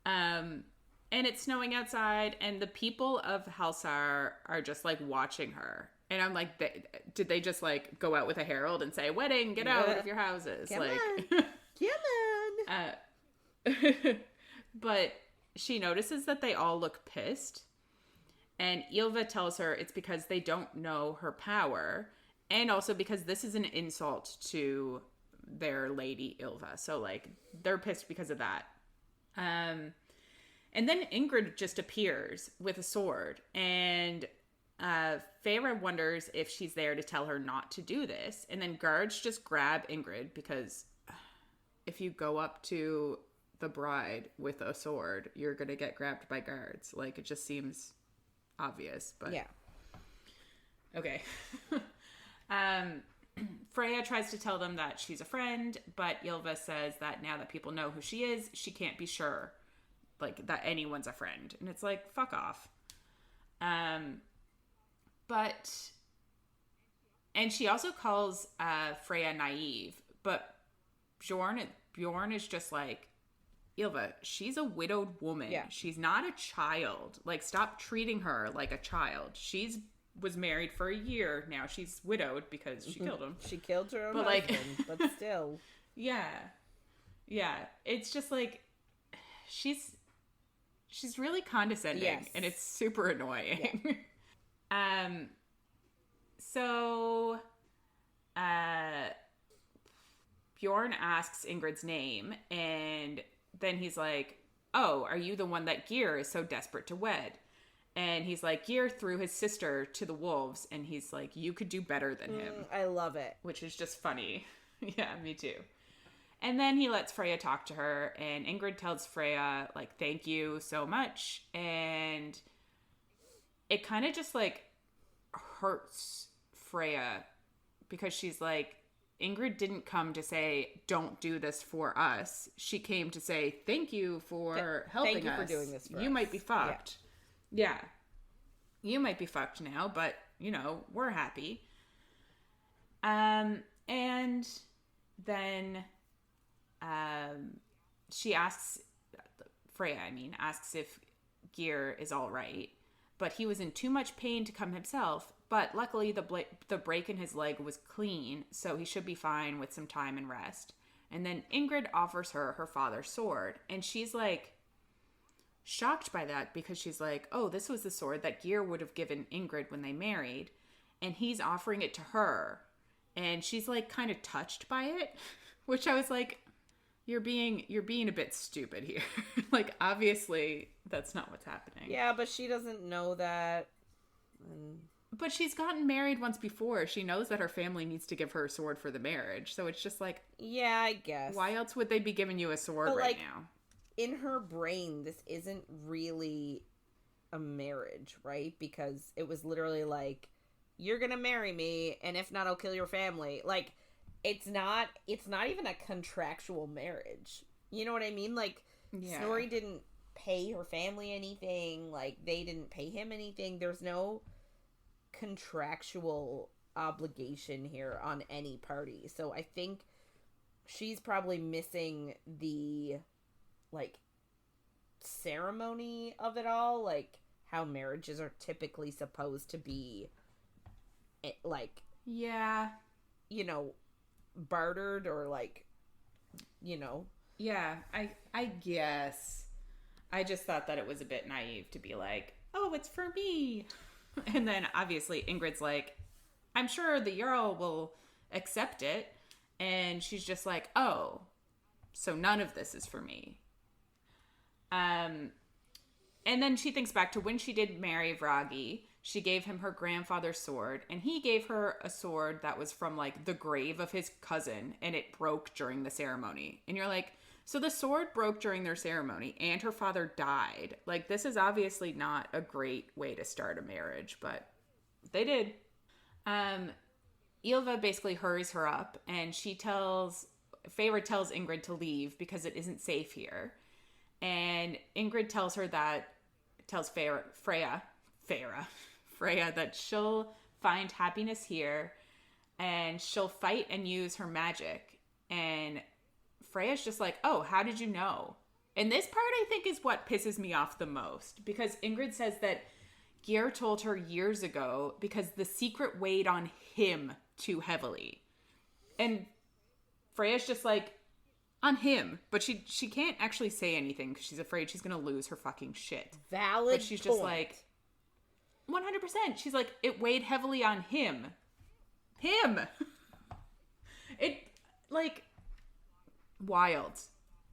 And it's snowing outside, and the people of Halsar are just, like, watching her. And I'm like, did they just, like, go out with a herald and say, wedding, get out of your houses? Come like, on. Come on. But she notices that they all look pissed. And Ylva tells her it's because they don't know her power. And also because this is an insult to their lady Ylva. So, like, they're pissed because of that. And then Ingrid just appears with a sword, and Feyre wonders if she's there to tell her not to do this. And then guards just grab Ingrid, because if you go up to the bride with a sword, you're going to get grabbed by guards. Like, it just seems obvious, but... Yeah. Okay. Freya tries to tell them that she's a friend, but Ylva says that now that people know who she is, she can't be sure, like, that anyone's a friend. And it's like, fuck off. And she also calls Freya naive, but Bjorn is just like, Ylva, she's a widowed woman. Yeah. She's not a child. Like, stop treating her like a child. She's was married for a year. Now she's widowed because she killed him. She killed her own husband, but still. Yeah. Yeah. It's just like, she's really condescending, yes. And it's super annoying. Yeah. So Bjorn asks Ingrid's name, and then he's like, oh, are you the one that Geir is so desperate to wed? And he's like, Geir threw his sister to the wolves, and he's like, you could do better than him. I love it. Which is just funny. Yeah, me too. And then he lets Freya talk to her, and Ingrid tells Freya, like, thank you so much. And it kind of just, like, hurts Freya, because she's like, Ingrid didn't come to say, don't do this for us. She came to say, thank you for helping us. Thank you for doing this for us. You might be fucked. Yeah. You might be fucked now, but, you know, we're happy. And then she asks, Freya, asks if Geir is all right. But he was in too much pain to come himself. But luckily, the break in his leg was clean, so he should be fine with some time and rest. And then Ingrid offers her her father's sword, and she's like shocked by that, because she's like, oh, this was the sword that Geir would have given Ingrid when they married, and he's offering it to her. And she's like kind of touched by it, which I was like, you're being a bit stupid here. Like, obviously, that's not what's happening. Yeah, but she doesn't know that. But she's gotten married once before. She knows that her family needs to give her a sword for the marriage. So it's just like... Yeah, I guess. Why else would they be giving you a sword right now? In her brain, this isn't really a marriage, right? Because it was literally like, you're gonna marry me, and if not, I'll kill your family. Like, it's not even a contractual marriage. You know what I mean? Like, Snorri didn't pay her family anything. Like, they didn't pay him anything. There's no contractual obligation here on any party. So I think she's probably missing the, like, ceremony of it all. Like, how marriages are typically supposed to be, like... Yeah. You know, bartered or, like, you know... Yeah, I guess. I just thought that it was a bit naive to be like, oh, it's for me. And then, obviously, Ingrid's like, I'm sure the Jarl will accept it. And she's just like, oh, so none of this is for me. And then she thinks back to when she did marry Vragi. She gave him her grandfather's sword. And he gave her a sword that was from, like, the grave of his cousin. And it broke during the ceremony. And you're like... So the sword broke during their ceremony, and her father died. Like, this is obviously not a great way to start a marriage, but they did. Ylva basically hurries her up, and Feyre tells Ingrid to leave because it isn't safe here. And Ingrid tells Freya that she'll find happiness here, and she'll fight and use her magic. And Freya's just like, oh, how did you know? And this part, I think, is what pisses me off the most. Because Ingrid says that Geir told her years ago because the secret weighed on him too heavily. And Freya's just like, on him. But she can't actually say anything because she's afraid she's going to lose her fucking shit. Valid. But she's just like, 100%. She's like, it weighed heavily on him. Him! It, like... Wild.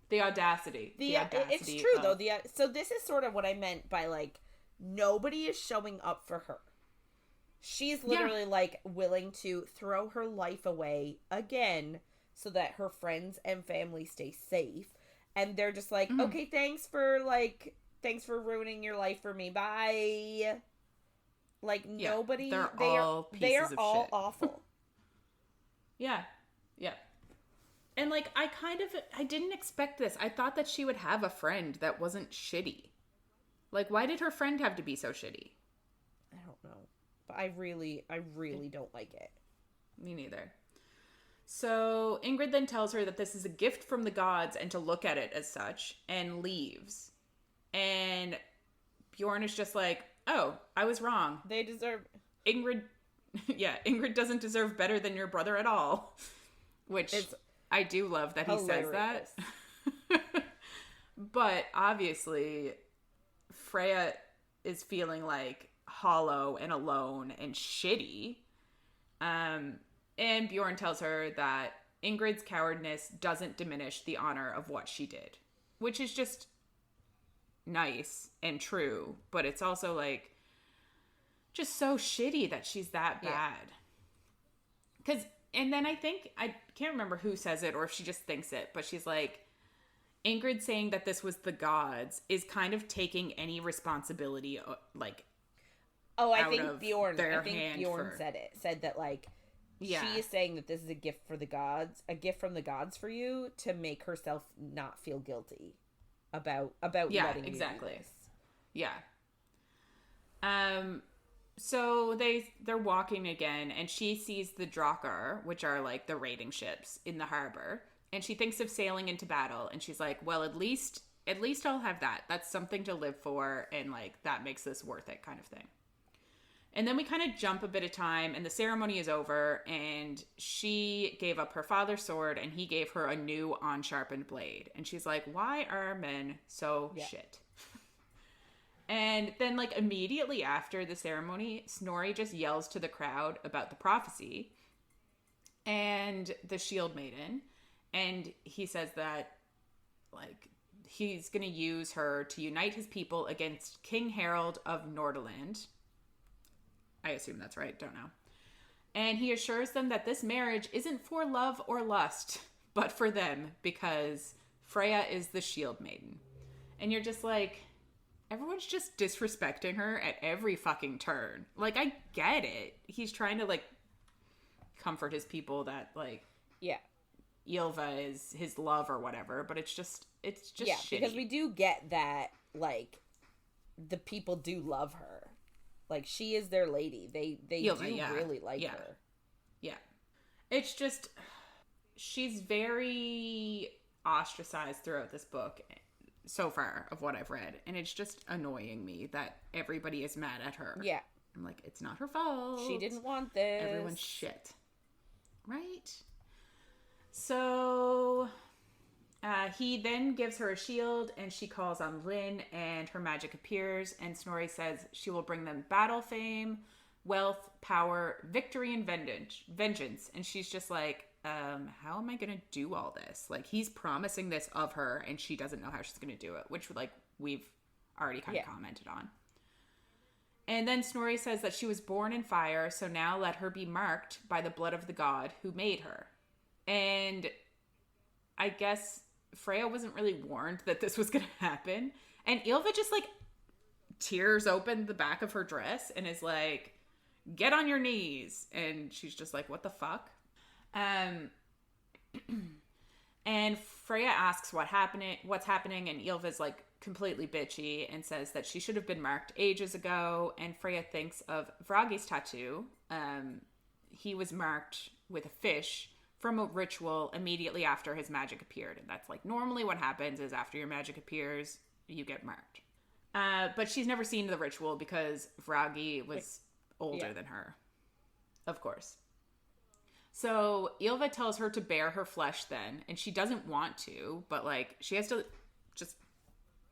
The audacity. It's true, though. So this is sort of what I meant by, like, nobody is showing up for her. She's literally, like, willing to throw her life away again so that her friends and family stay safe. And they're just like, okay, thanks for ruining your life for me. Bye. Like, nobody... They are all awful. Yeah. Yeah. And, like, I didn't expect this. I thought that she would have a friend that wasn't shitty. Like, why did her friend have to be so shitty? I don't know. But I really don't like it. Me neither. So, Ingrid then tells her that this is a gift from the gods and to look at it as such, and leaves. And Bjorn is just like, oh, I was wrong. They deserve... Ingrid doesn't deserve better than your brother at all. Which... I do love that hilarious. He says that. But obviously, Freya is feeling like hollow and alone and shitty. And Bjorn tells her that Ingrid's cowardness doesn't diminish the honor of what she did. Which is just nice and true. But it's also like, just so shitty that she's that bad. Because... And then I can't remember who says it or if she just thinks it, but she's like, Ingrid saying that this was the gods is kind of taking any responsibility, like, I think Bjorn said that, like, she is saying that this is a gift from the gods for you to make herself not feel guilty about letting you do this. Yeah. So they're walking again, and she sees the Drakkar, which are, like, the raiding ships in the harbor, and she thinks of sailing into battle, and she's like, well, at least I'll have that. That's something to live for, and, like, that makes this worth it, kind of thing. And then we kind of jump a bit of time, and the ceremony is over, and she gave up her father's sword, and he gave her a new unsharpened blade. And she's like, why are men so shit? And then, like, immediately after the ceremony, Snorri just yells to the crowd about the prophecy and the shield maiden. And he says that like he's going to use her to unite his people against King Harold of Norderland. I assume that's right. Don't know. And he assures them that this marriage isn't for love or lust, but for them, because Freya is the shield maiden. And you're just like, everyone's just disrespecting her at every fucking turn. Like, I get it. He's trying to, like, comfort his people that, like, yeah, Ylva is his love or whatever, but it's just yeah, shitty. because we do get that, like, the people do love her. Like, she is their lady. They Ylva, do really like her. Yeah. It's just, she's very ostracized throughout this book so far of what I've read. And it's just annoying me that everybody is mad at her. Yeah. I'm like, it's not her fault. She didn't want this. Everyone's shit. Right? So he then gives her a shield, and she calls on Lynn, and her magic appears, and Snorri says she will bring them battle fame, wealth, power, victory, and vengeance. And she's just like, how am I going to do all this? Like, he's promising this of her, and she doesn't know how she's going to do it, which, like, we've already kind of commented on. And then Snorri says that she was born in fire, so now let her be marked by the blood of the god who made her. And I guess Freya wasn't really warned that this was going to happen. And Ylva just, like, tears open the back of her dress and is like, get on your knees. And she's just like, what the fuck? And Freya asks what's happening, and Ylva's, like, completely bitchy and says that she should have been marked ages ago. And Freya thinks of Vragi's tattoo. He was marked with a fish from a ritual immediately after his magic appeared. And that's, like, normally what happens is after your magic appears, you get marked. But she's never seen the ritual because Vragi was older than her. Of course. So Ylva tells her to bare her flesh then, and she doesn't want to, but, like, she has to just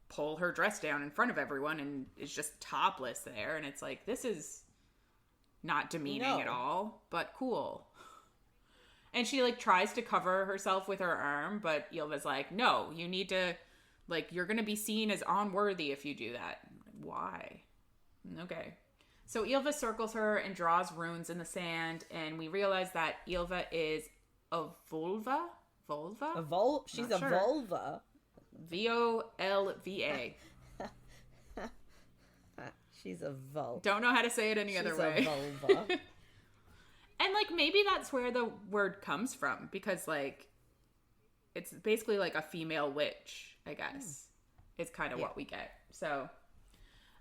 pull her dress down in front of everyone and is just topless there. And it's like, this is not demeaning at all, but cool. And she, like, tries to cover herself with her arm, but Ylva's like, no, you need to, like, you're going to be seen as unworthy if you do that. Why? Okay. So Ylva circles her and draws runes in the sand, and we realize that Ylva is a vulva? Vulva? She's a vulva. Volva. She's a vulva. Don't know how to say it any other way. She's a vulva. And, like, maybe that's where the word comes from, because, like, it's basically like a female witch, I guess. It's kind of what we get. So,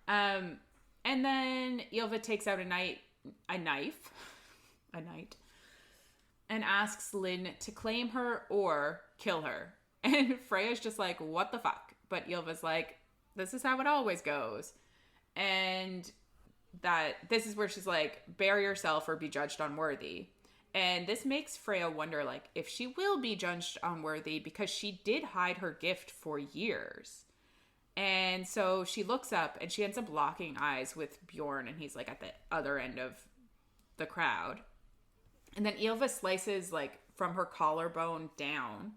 and then Ylva takes out a knife, and asks Lynn to claim her or kill her. And Freya's just like, what the fuck? But Ylva's like, this is how it always goes. And that this is where she's like, bury yourself or be judged unworthy. And this makes Freya wonder, like, if she will be judged unworthy, because she did hide her gift for years. And so she looks up and she ends up locking eyes with Bjorn, and he's, like, at the other end of the crowd. And then Ylva slices, like, from her collarbone down,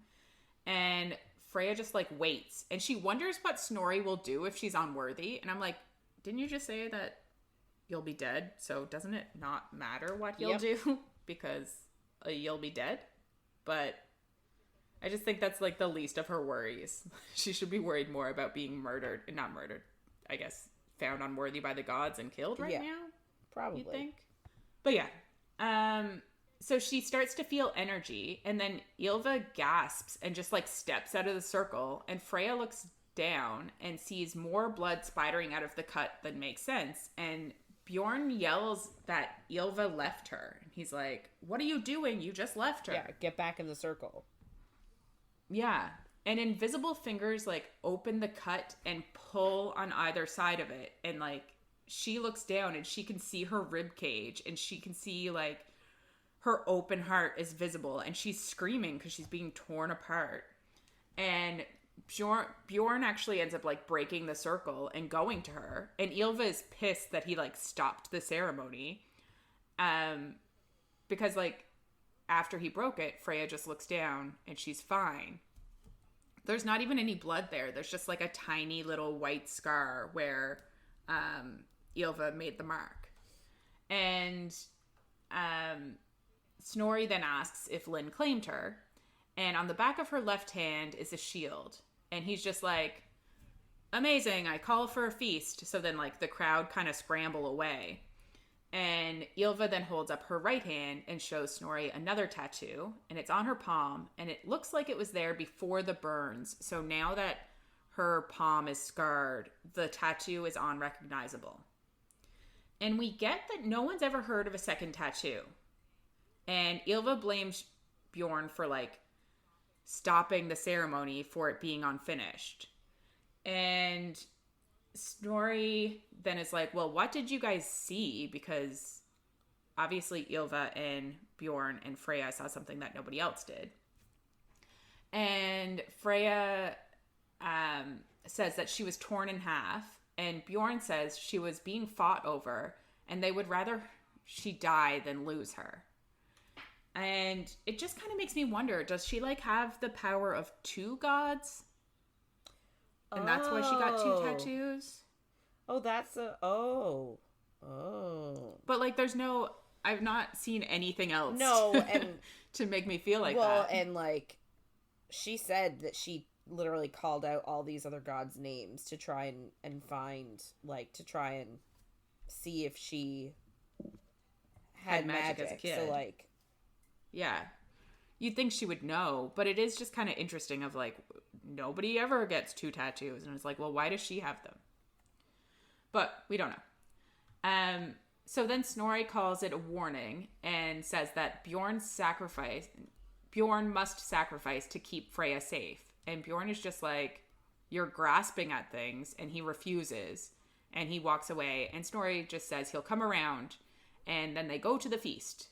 and Freya just, like, waits. And she wonders what Snorri will do if she's unworthy. And I'm like, didn't you just say that you'll be dead? So doesn't it not matter what he'll do? Because you'll be dead? But I just think that's, like, the least of her worries. She should be worried more about being not murdered, I guess, found unworthy by the gods and killed now? Probably. You think? But yeah. So she starts to feel energy, and then Ylva gasps and just, like, steps out of the circle, and Freya looks down and sees more blood spidering out of the cut than makes sense, and Bjorn yells that Ylva left her. He's like, what are you doing? You just left her. Yeah, get back in the circle. Yeah. And invisible fingers, like, open the cut and pull on either side of it. And, like, she looks down and she can see her rib cage, and she can see, like, her open heart is visible, and she's screaming because she's being torn apart. And Bjorn actually ends up, like, breaking the circle and going to her, and Ylva is pissed that he, like, stopped the ceremony, because, like, after he broke it, Freya just looks down and she's fine. there's not even any blood there. There's just like a tiny little white scar where Ylva made the mark. And Snorri then asks if Lynn claimed her. And on the back of her left hand is a shield. And he's just like, amazing, I call for a feast. So then like the crowd kind of scramble away. And Ylva then holds up her right hand and shows Snorri another tattoo. And it's on her palm. And it looks like it was there before the burns. So now that her palm is scarred, the tattoo is unrecognizable. And we get that no one's ever heard of a second tattoo. And Ylva blames Bjorn for like stopping the ceremony for it being unfinished. And Snorri then is like, well, what did you guys see? Because obviously Ylva and Bjorn and Freya saw something that nobody else did. And Freya says that she was torn in half. And Bjorn says she was being fought over and they would rather she die than lose her. And it just kind of makes me wonder, does she like have the power of two gods? And that's why she got two tattoos? Oh, that's a... Oh. But like there's no... I've not seen anything else. No, and... to make me feel like that. Well, and like, she said that she literally called out all these other gods' names to try and find, like, to try and see if she had magic as a kid. So, like... Yeah. You'd think she would know, but it is just kind of interesting of, like, nobody ever gets two tattoos. And it's like, well, why does she have them? But we don't know. So then Snorri calls it a warning and says that Bjorn must sacrifice to keep Freya safe. And Bjorn is just like, you're grasping at things, and he refuses. And he walks away, and Snorri just says he'll come around, and then they go to the feast.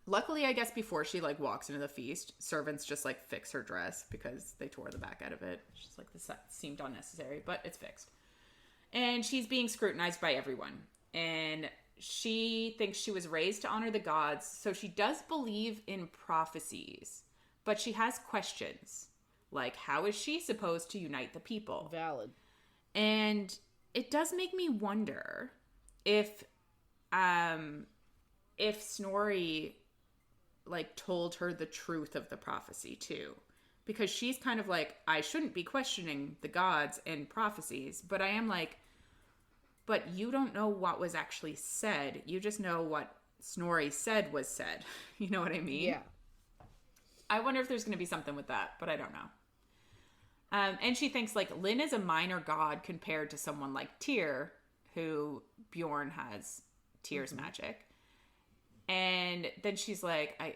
Luckily, I guess before she like walks into the feast, servants just like fix her dress because they tore the back out of it. She's like, this seemed unnecessary, but it's fixed. And she's being scrutinized by everyone. And she thinks she was raised to honor the gods, so she does believe in prophecies, but she has questions. Like, how is she supposed to unite the people? Valid. And it does make me wonder if Snorri like told her the truth of the prophecy too, because she's kind of like, I shouldn't be questioning the gods and prophecies, but I am like, but you don't know what was actually said. You just know what Snorri said was said. You know what I mean? Yeah. I wonder if there's going to be something with that, but I don't know. And she thinks like Lynn is a minor god compared to someone like Tyr, who Bjorn has Tyr's magic. And then she's like, I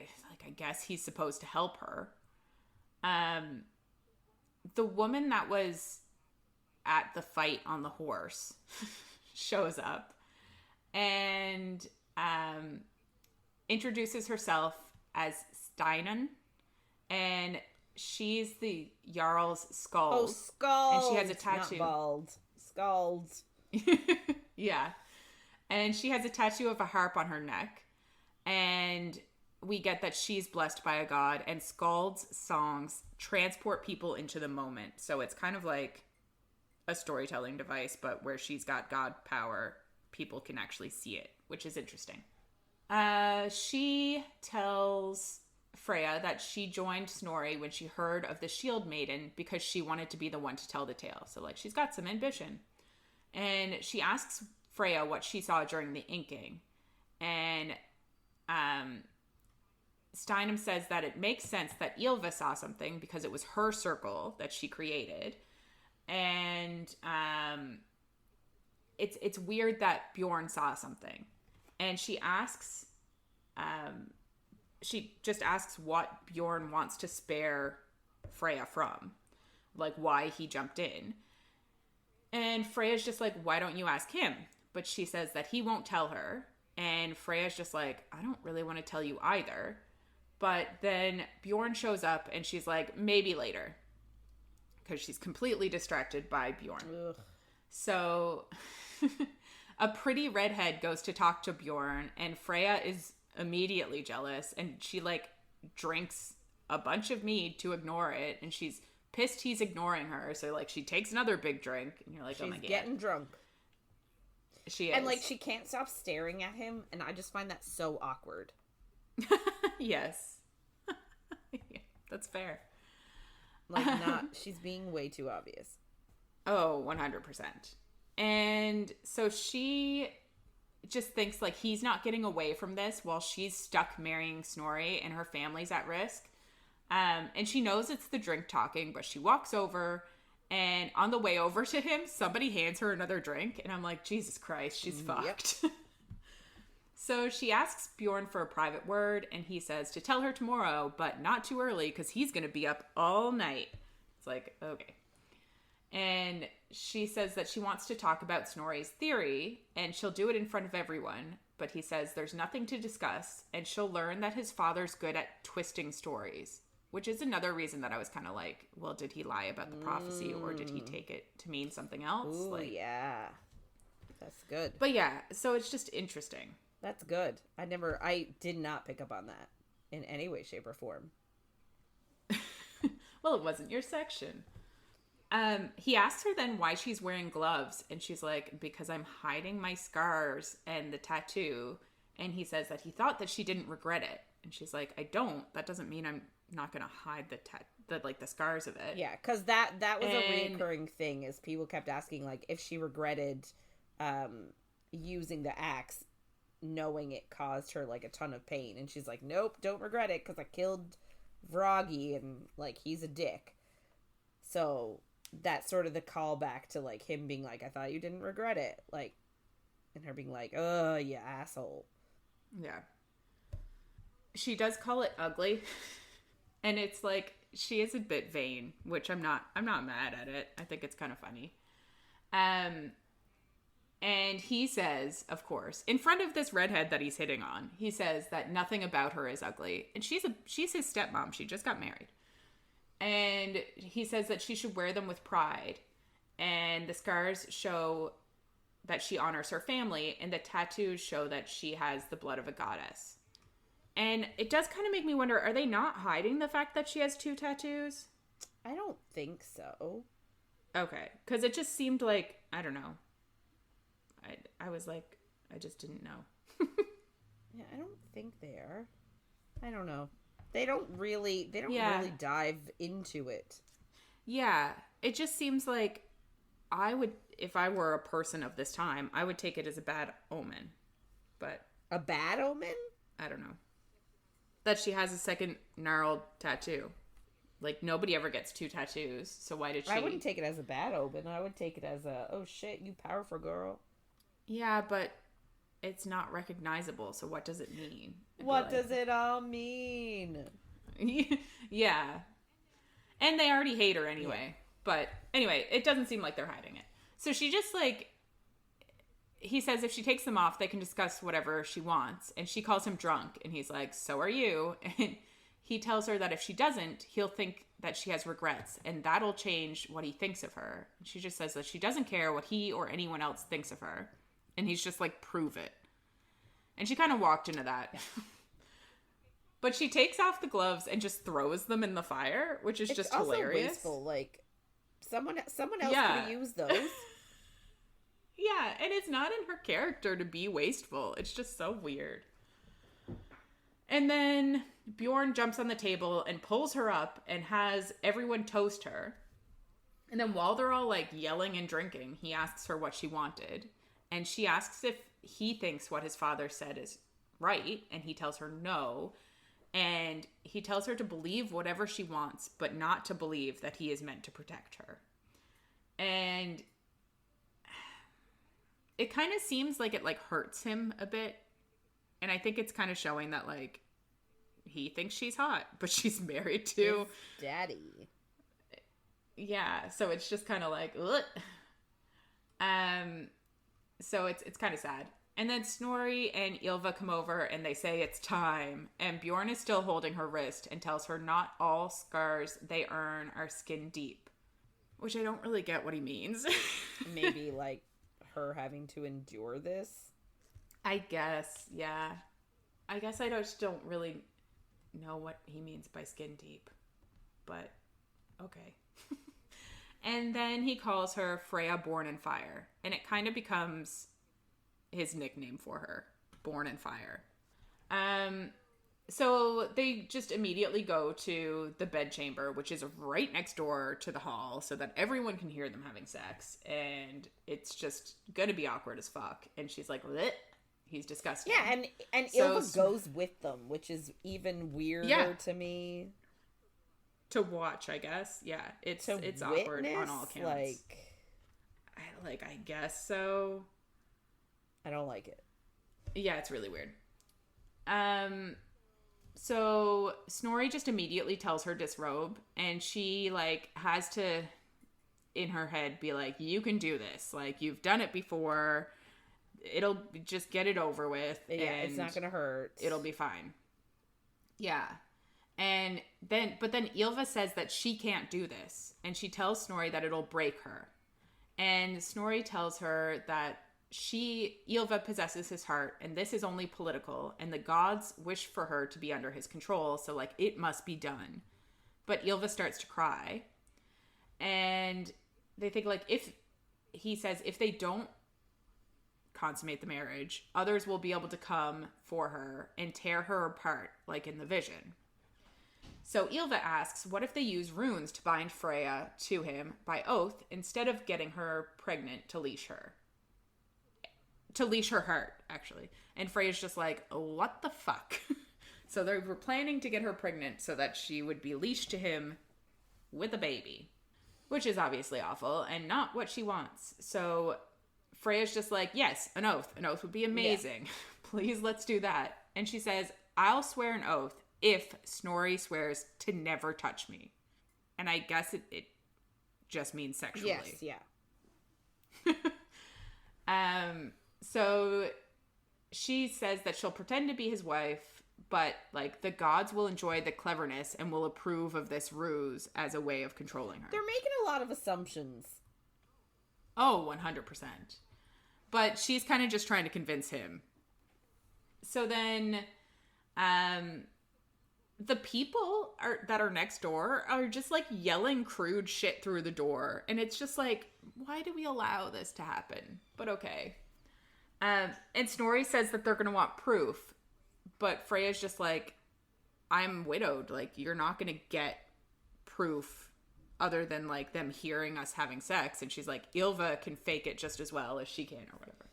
guess he's supposed to help her. The woman that was at the fight on the horse shows up and introduces herself as Steinan, and she's the Jarl's Skald. Oh, Skald! And she has a tattoo. Not bald. Skald. Yeah. And she has a tattoo of a harp on her neck. And we get that she's blessed by a god, and Skald's songs transport people into the moment. So it's kind of like a storytelling device, but where she's got god power, people can actually see it, which is interesting. She tells Freya that she joined Snorri when she heard of the Shield Maiden because she wanted to be the one to tell the tale. So like she's got some ambition. And she asks Freya what she saw during the inking. And Steinem says that it makes sense that Ylva saw something because it was her circle that she created. And it's weird that Bjorn saw something. And she asks, she just asks what Bjorn wants to spare Freya from. Like why he jumped in. And Freya's just like, why don't you ask him? But she says that he won't tell her. And Freya's just like, I don't really want to tell you either. But then Bjorn shows up and she's like, maybe later. Because she's completely distracted by Bjorn. Ugh. So a pretty redhead goes to talk to Bjorn, and Freya is immediately jealous. And she like drinks a bunch of mead to ignore it. And she's pissed he's ignoring her. So, like, she takes another big drink, and you're like, oh my God. She's getting drunk. She is. And, like, she can't stop staring at him, and I just find that so awkward. Yes. Yeah, that's fair. Like, she's being way too obvious. Oh, 100%. And so she just thinks, like, he's not getting away from this while she's stuck marrying Snorri and her family's at risk. And she knows it's the drink talking, but she walks over, and on the way over to him, somebody hands her another drink, and I'm like, Jesus Christ, she's fucked. So she asks Bjorn for a private word, and he says to tell her tomorrow, but not too early, because he's going to be up all night. It's like, okay. And she says that she wants to talk about Snorri's theory, and she'll do it in front of everyone, but he says there's nothing to discuss, and she'll learn that his father's good at twisting stories, which is another reason that I was kind of like, well, did he lie about the prophecy, or did he take it to mean something else? Ooh, yeah. That's good. But yeah, so it's just interesting. That's good. I did not pick up on that in any way, shape, or form. Well, it wasn't your section. He asks her then why she's wearing gloves, and she's like, because I'm hiding my scars and the tattoo. And he says that he thought that she didn't regret it. And she's like, I don't. That doesn't mean I'm not going to hide the scars of it. Yeah, because that was a reoccurring thing, is people kept asking, like, if she regretted using the axe, knowing it caused her, like, a ton of pain. And she's like, nope, don't regret it, because I killed Vroggy, and, like, he's a dick. So that's sort of the callback to, like, him being like, I thought you didn't regret it. Like, and her being like, oh, you asshole. Yeah. She does call it ugly. And it's like, she is a bit vain, which I'm not mad at it. I think it's kind of funny. And he says, of course, in front of this redhead that he's hitting on, he says that nothing about her is ugly. And she's his stepmom. She just got married. And he says that she should wear them with pride. And the scars show that she honors her family, and the tattoos show that she has the blood of a goddess. And it does kind of make me wonder, are they not hiding the fact that she has 2 tattoos? I don't think so. Okay. Because it just seemed like, I don't know. I was like, I just didn't know. Yeah, I don't think they are. I don't know. They don't really dive into it. Yeah. It just seems like I would, if I were a person of this time, I would take it as a bad omen. But. A bad omen? I don't know. That she has a second gnarled tattoo. Like, nobody ever gets 2 tattoos, so why did she? I wouldn't take it as a bad omen. I would take it as a, oh shit, you powerful girl. Yeah, but it's not recognizable, so what does it mean? What does it all mean? Yeah. And they already hate her anyway. Yeah. But anyway, it doesn't seem like they're hiding it. So she just, like, he says if she takes them off, they can discuss whatever she wants. And she calls him drunk, and he's like, so are you. And he tells her that if she doesn't, he'll think that she has regrets, and that'll change what he thinks of her. And she just says that she doesn't care what he or anyone else thinks of her. And he's just like, prove it. And she kind of walked into that. But she takes off the gloves and just throws them in the fire, which is just hilarious. It's also wasteful. Like, someone else could have used those. Yeah, and it's not in her character to be wasteful. It's just so weird. And then Bjorn jumps on the table and pulls her up and has everyone toast her. And then while they're all, like, yelling and drinking, he asks her what she wanted. And she asks if he thinks what his father said is right, and he tells her no. And he tells her to believe whatever she wants, but not to believe that he is meant to protect her. And it kind of seems like it, like, hurts him a bit. And I think it's kind of showing that, like, he thinks she's hot, but she's married to his daddy. Yeah, so it's just kind of like, ugh. So it's kind of sad. And then Snorri and Ylva come over and they say it's time. And Bjorn is still holding her wrist and tells her not all scars they earn are skin deep. Which I don't really get what he means. Maybe, like, her having to endure this? I guess, yeah. I guess I just don't really know what he means by skin deep. But okay. And then he calls her Freya Born in Fire. And it kind of becomes his nickname for her. Born in Fire. So they just immediately go to the bedchamber, which is right next door to the hall, so that everyone can hear them having sex. And it's just gonna be awkward as fuck. And she's like, bleh. He's disgusting. Yeah, and Ilva goes with them, which is even weirder to me. To watch, I guess. Yeah, it's awkward on all counts. I guess so. I don't like it. Yeah, it's really weird. So Snorri just immediately tells her disrobe, and she has to, in her head, be like, you can do this. Like, you've done it before. It'll just get it over with. Yeah, and it's not gonna hurt. It'll be fine. Yeah. And then Ylva says that she can't do this. And she tells Snorri that it'll break her. And Snorri tells her that Ylva possesses his heart, and this is only political, and the gods wish for her to be under his control, so, it must be done. But Ylva starts to cry. And they think, if they don't consummate the marriage, others will be able to come for her and tear her apart, like in the vision. So Ylva asks, what if they use runes to bind Freya to him by oath instead of getting her pregnant to leash her? To leash her heart, actually. And Freya's just like, what the fuck? So they were planning to get her pregnant so that she would be leashed to him with a baby, which is obviously awful and not what she wants. So Freya's just like, yes, an oath. An oath would be amazing. Yeah. Please, let's do that. And she says, I'll swear an oath if Snorri swears to never touch me. And I guess it just means sexually. Yes, yeah. So she says that she'll pretend to be his wife, but the gods will enjoy the cleverness and will approve of this ruse as a way of controlling her. They're making a lot of assumptions. Oh, 100%. But she's kind of just trying to convince him. So then, the people that are next door are just yelling crude shit through the door. And it's just why do we allow this to happen? But okay. And Snorri says that they're going to want proof. But Freya's just I'm widowed. You're not going to get proof other than them hearing us having sex. And she's like, Ylva can fake it just as well as she can or whatever.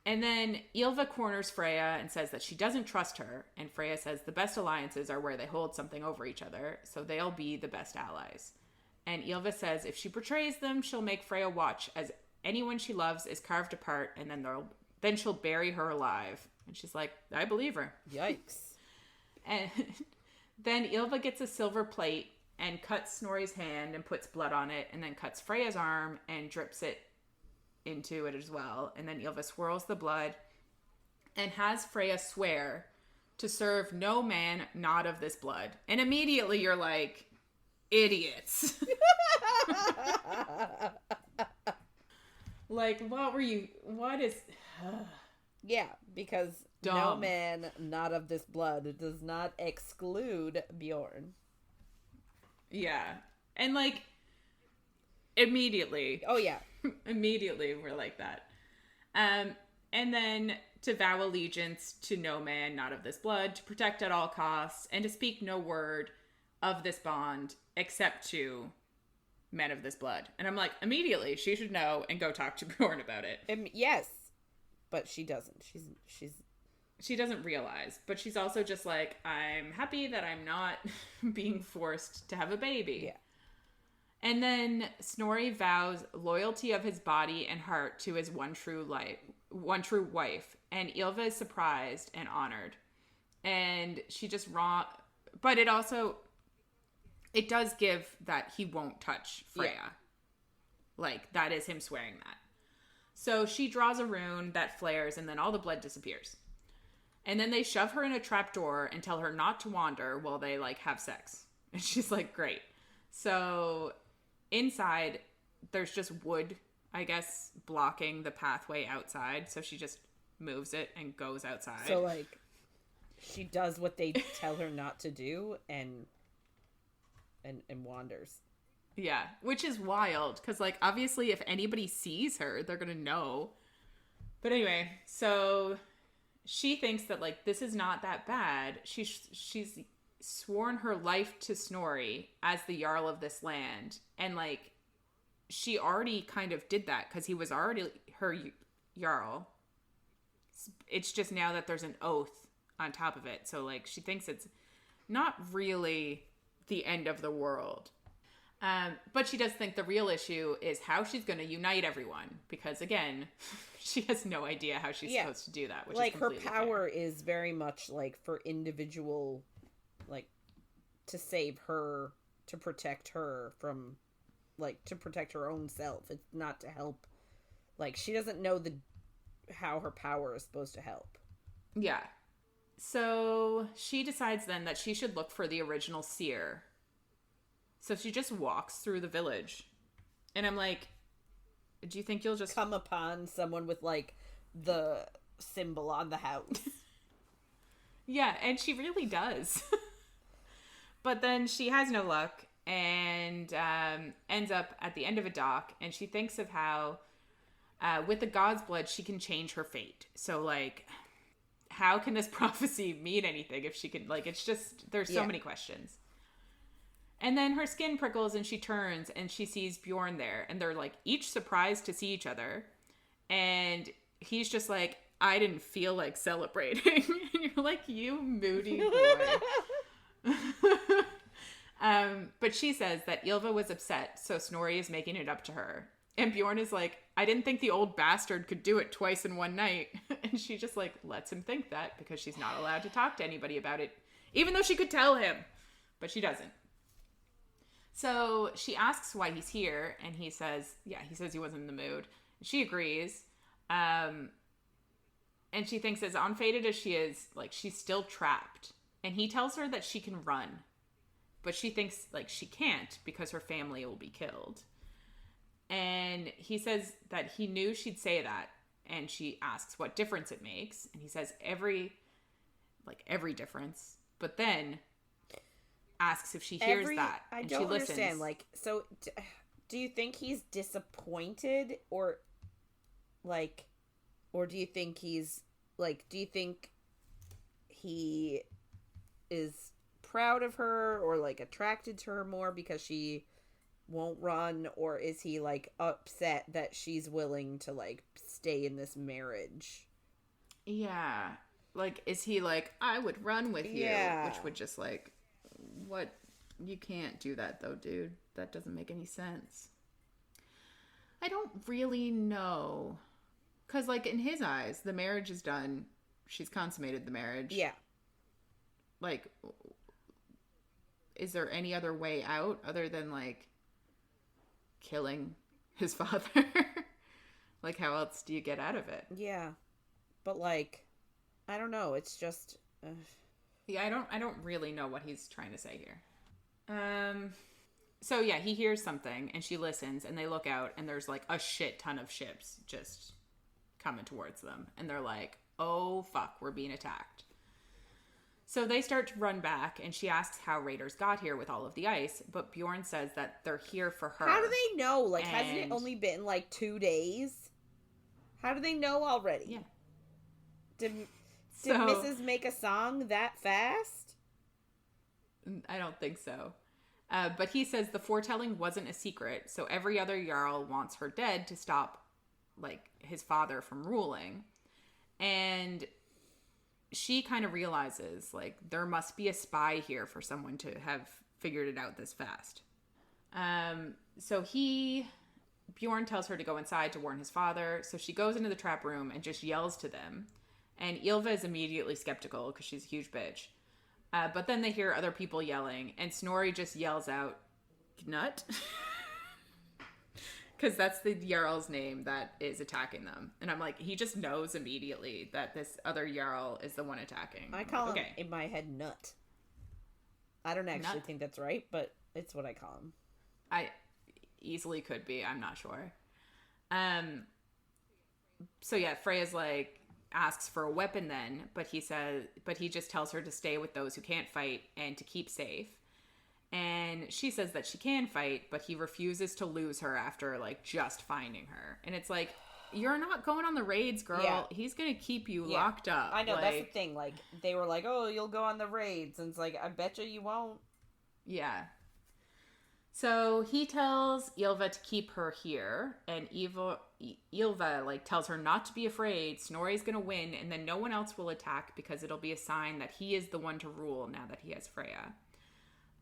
And then Ylva corners Freya and says that she doesn't trust her. And Freya says the best alliances are where they hold something over each other. So they'll be the best allies. And Ylva says if she betrays them, she'll make Freya watch as anyone she loves is carved apart. And then she'll bury her alive. And she's like, I believe her. Yikes. And then Ylva gets a silver plate and cuts Snorri's hand and puts blood on it, and then cuts Freya's arm and drips it into it as well. And then Ylva swirls the blood and has Freya swear to serve no man not of this blood. And immediately you're like, idiots. What is... Yeah, because dumb. No man not of this blood does not exclude Bjorn. Yeah. And immediately. Oh yeah. Immediately we're like that. And then to vow allegiance to no man not of this blood, to protect at all costs, and to speak no word of this bond except to men of this blood. And I'm like, immediately she should know and go talk to Bjorn about it. Yes. But she doesn't. She doesn't realize, but she's also just like, I'm happy that I'm not being forced to have a baby. Yeah. And then Snorri vows loyalty of his body and heart to his one true wife. And Ylva is surprised and honored. And she just but it does give that he won't touch Freya. Yeah. That is him swearing that. So she draws a rune that flares, and then all the blood disappears. And then they shove her in a trapdoor and tell her not to wander while they have sex. And she's like, great. So inside, there's just wood, I guess, blocking the pathway outside. So she just moves it and goes outside. So she does what they tell her not to do and wanders. Yeah, which is wild because, like, obviously if anybody sees her, they're gonna know. But anyway, so she thinks that, like, this is not that bad. She's sworn her life to Snorri as the Jarl of this land. And, like, she already kind of did that because he was already her Jarl. It's just now that there's an oath on top of it. So, like, she thinks it's not really the end of the world. But she does think the real issue is how she's going to unite everyone. Because, again, she has no idea how she's supposed to do that. Which like, is her power is very much, like, for individual, like, to save her, to protect her from, like, to protect her own self. It's not to help. Like, she doesn't know how her power is supposed to help. Yeah. So she decides then that she should look for the original seer. So she just walks through the village. And I'm like, do you think you'll just come upon someone with, like, the symbol on the house? Yeah, and she really does. But then she has no luck and ends up at the end of a dock. And she thinks of how with the god's blood, she can change her fate. So, like, how can this prophecy mean anything if she can, like, it's just, there's so many questions. And then her skin prickles and she turns and she sees Bjorn there. And they're, like, each surprised to see each other. And he's just like, I didn't feel like celebrating. And you're like, you moody boy. But she says that Ylva was upset, so Snorri is making it up to her. And Bjorn is like, I didn't think the old bastard could do it twice in one night. And she just, like, lets him think that because she's not allowed to talk to anybody about it, even though she could tell him. But she doesn't. So she asks why he's here, and he says he wasn't in the mood. She agrees. And she thinks, as unfated as she is, like, she's still trapped. And he tells her that she can run. But she thinks, like, she can't because her family will be killed. And he says that he knew she'd say that. And she asks what difference it makes. And he says every difference. But then asks if she hears that. I and don't she listens. understand. Like, so do you think he's disappointed or, like, or do you think he's, like, do you think he is proud of her or, like, attracted to her more because she won't run, or is he, like, upset that she's willing to, like, stay in this marriage? Yeah. Like, is he like, I would run with you? Yeah. Which would just, like, what? You can't do that, though, dude. That doesn't make any sense. I don't really know. Because, like, in his eyes, the marriage is done. She's consummated the marriage. Yeah. Like, is there any other way out other than, like, killing his father? Like, how else do you get out of it? Yeah. But, like, I don't know. It's just... Yeah, I don't really know what he's trying to say here. So, yeah, he hears something, and she listens, and they look out, and there's, like, a shit ton of ships just coming towards them. And they're like, oh, fuck, we're being attacked. So they start to run back, and she asks how raiders got here with all of the ice, but Bjorn says that they're here for her. How do they know? Like, hasn't it only been, like, 2 days? How do they know already? Yeah. Did Mrs. make a song that fast? I don't think so. But he says the foretelling wasn't a secret, so every other Jarl wants her dead to stop, like, his father from ruling. And she kind of realizes, like, there must be a spy here for someone to have figured it out this fast. So Bjorn tells her to go inside to warn his father, so she goes into the trap room and just yells to them. And Ylva is immediately skeptical because she's a huge bitch. But then they hear other people yelling, and Snorri just yells out, Gnut? Because that's the Jarl's name that is attacking them. And I'm like, he just knows immediately that this other Jarl is the one attacking. I call him, in my head, Nut. I don't actually think that's right, but it's what I call him. I easily could be. I'm not sure. So yeah, Freya's like, asks for a weapon then, but he just tells her to stay with those who can't fight and to keep safe. And she says that she can fight, but he refuses to lose her after, like, just finding her. And it's like, you're not going on the raids, girl. Yeah. He's going to keep you locked up. I know, like, that's the thing. Like, they were like, oh, you'll go on the raids. And it's like, I bet you won't. Yeah. So he tells Ylva to keep her here, and Ylva, like, tells her not to be afraid. Snorri's gonna win, and then no one else will attack because it'll be a sign that he is the one to rule now that he has Freya.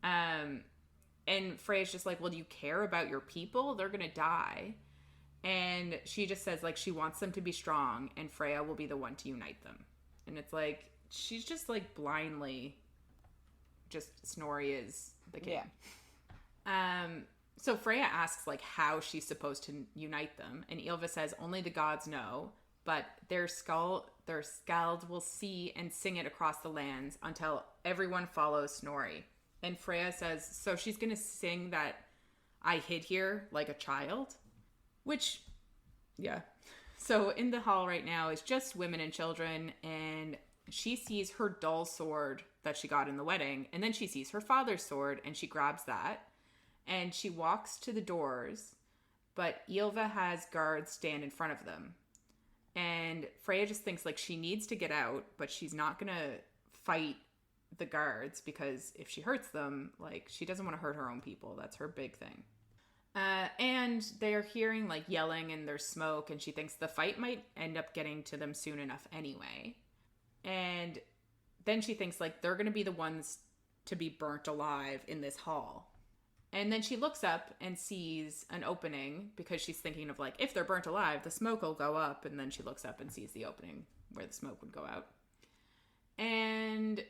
And Freya's just like, well, do you care about your people? They're gonna die. And she just says, like, she wants them to be strong, and Freya will be the one to unite them. And it's like, she's just, like, blindly, just Snorri is the king. Yeah. So Freya asks, like, how she's supposed to unite them, and Ylva says only the gods know, but their skalds will see and sing it across the lands until everyone follows Snorri. And Freya says, so she's gonna sing that I hid here like a child? Which, yeah. So in the hall right now is just women and children, and she sees her dull sword that she got in the wedding, and then she sees her father's sword, and she grabs that. And she walks to the doors, but Ylva has guards stand in front of them. And Freya just thinks, like, she needs to get out, but she's not going to fight the guards because if she hurts them, like, she doesn't want to hurt her own people. That's her big thing. And they're hearing, like, yelling and there's smoke, and she thinks the fight might end up getting to them soon enough anyway. And then she thinks, like, they're going to be the ones to be burnt alive in this hall. And then she looks up and sees an opening because she's thinking of, like, if they're burnt alive, the smoke will go up. And then she looks up and sees the opening where the smoke would go out. And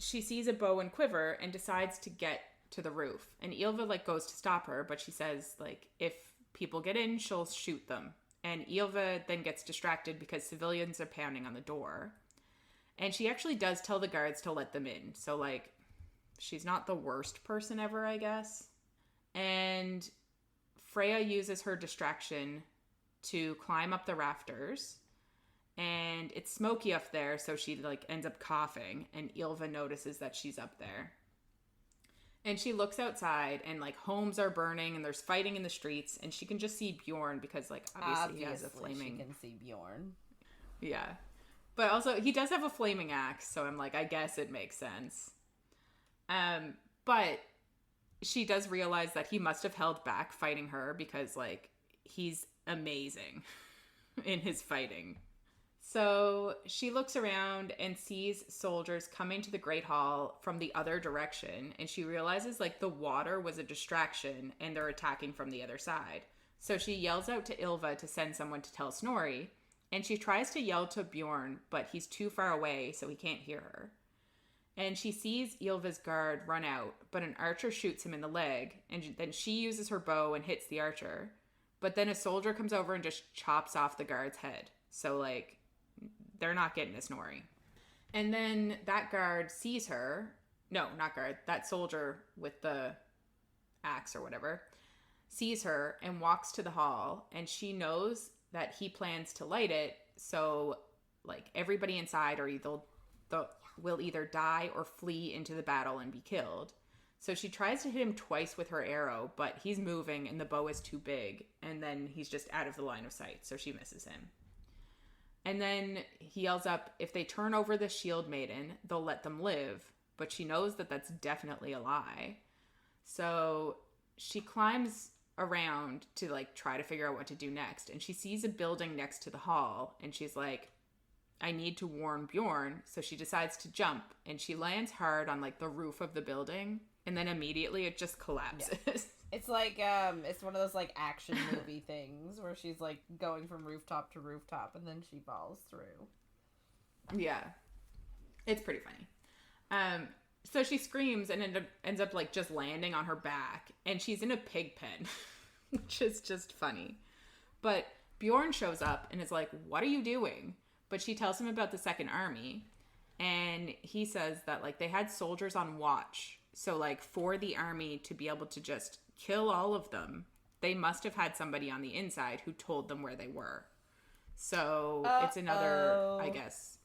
she sees a bow and quiver and decides to get to the roof. And Ylva, like, goes to stop her, but she says, like, if people get in, she'll shoot them. And Ylva then gets distracted because civilians are pounding on the door. And she actually does tell the guards to let them in. So, like, she's not the worst person ever, I guess. And Freya uses her distraction to climb up the rafters. And it's smoky up there, so she, like, ends up coughing. And Ylva notices that she's up there. And she looks outside, and, like, homes are burning, and there's fighting in the streets. And she can just see Bjorn because, like, obviously he has a flaming... she can see Bjorn. Yeah. But also, he does have a flaming axe, so I'm like, I guess it makes sense. But she does realize that he must have held back fighting her because, like, he's amazing in his fighting. So she looks around and sees soldiers coming to the Great Hall from the other direction, and she realizes, like, the water was a distraction and they're attacking from the other side. So she yells out to Ylva to send someone to tell Snorri, and she tries to yell to Bjorn, but he's too far away, so he can't hear her. And she sees Ylva's guard run out, but an archer shoots him in the leg, and then she uses her bow and hits the archer. But then a soldier comes over and just chops off the guard's head. So, like, they're not getting to Snorri. And then that guard sees her. No, not guard. That soldier with the axe or whatever sees her and walks to the hall, and she knows that he plans to light it. So, like, everybody inside will either die or flee into the battle and be killed. So she tries to hit him twice with her arrow, but he's moving and the bow is too big, and then he's just out of the line of sight, so she misses him. And then he yells up, if they turn over the shield maiden, they'll let them live, but she knows that that's definitely a lie. So she climbs around to, like, try to figure out what to do next, and she sees a building next to the hall, and she's like, I need to warn Bjorn. So she decides to jump, and she lands hard on, like, the roof of the building, and then immediately it just collapses. Yeah. It's like, it's one of those, like, action movie things where she's, like, going from rooftop to rooftop, and then she falls through. Yeah. It's pretty funny. So she screams and ends up, like, just landing on her back, and she's in a pig pen, which is just funny. But Bjorn shows up and is like, what are you doing? But she tells him about the Second Army, and he says that, like, they had soldiers on watch. So, like, for the army to be able to just kill all of them, they must have had somebody on the inside who told them where they were. So it's another, I guess,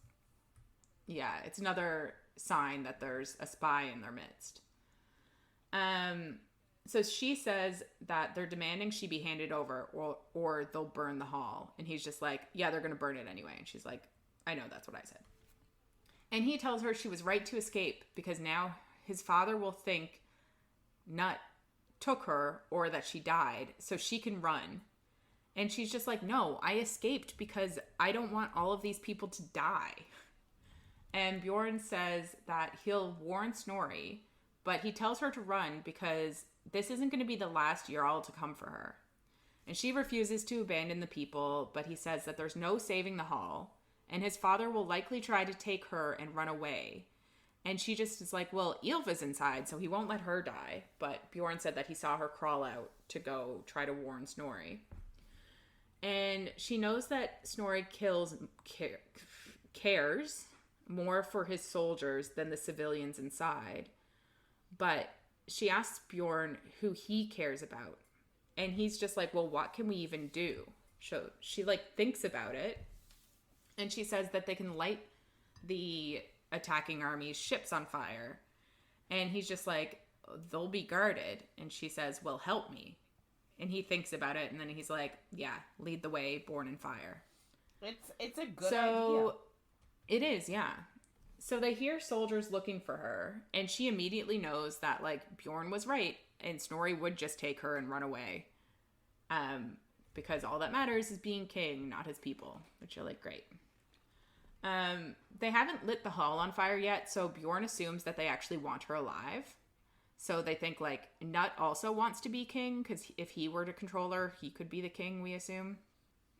yeah, it's another sign that there's a spy in their midst. So she says that they're demanding she be handed over or they'll burn the hall. And he's just like, yeah, they're going to burn it anyway. And she's like, I know, that's what I said. And he tells her she was right to escape because now his father will think Nut took her or that she died so she can run. And she's just like, no, I escaped because I don't want all of these people to die. And Bjorn says that he'll warn Snorri, but he tells her to run because this isn't going to be the last Jarl to come for her. And she refuses to abandon the people, but he says that there's no saving the hall, and his father will likely try to take her and run away. And she just is like, well, Ylva's inside, so he won't let her die. But Bjorn said that he saw her crawl out to go try to warn Snorri. And she knows that Snorri cares more for his soldiers than the civilians inside. But she asks Bjorn who he cares about. And he's just like, well, what can we even do? So she thinks about it. And she says that they can light the attacking army's ships on fire. And he's just like, they'll be guarded. And she says, well, help me. And he thinks about it, and then he's like, yeah, lead the way, born in fire. It's a good idea. It is, yeah. So they hear soldiers looking for her, and she immediately knows that, Bjorn was right, and Snorri would just take her and run away. Because all that matters is being king, not his people, which are, great. They haven't lit the hall on fire yet, so Bjorn assumes that they actually want her alive. So they think, Nut also wants to be king, because if he were to control her, he could be the king, we assume.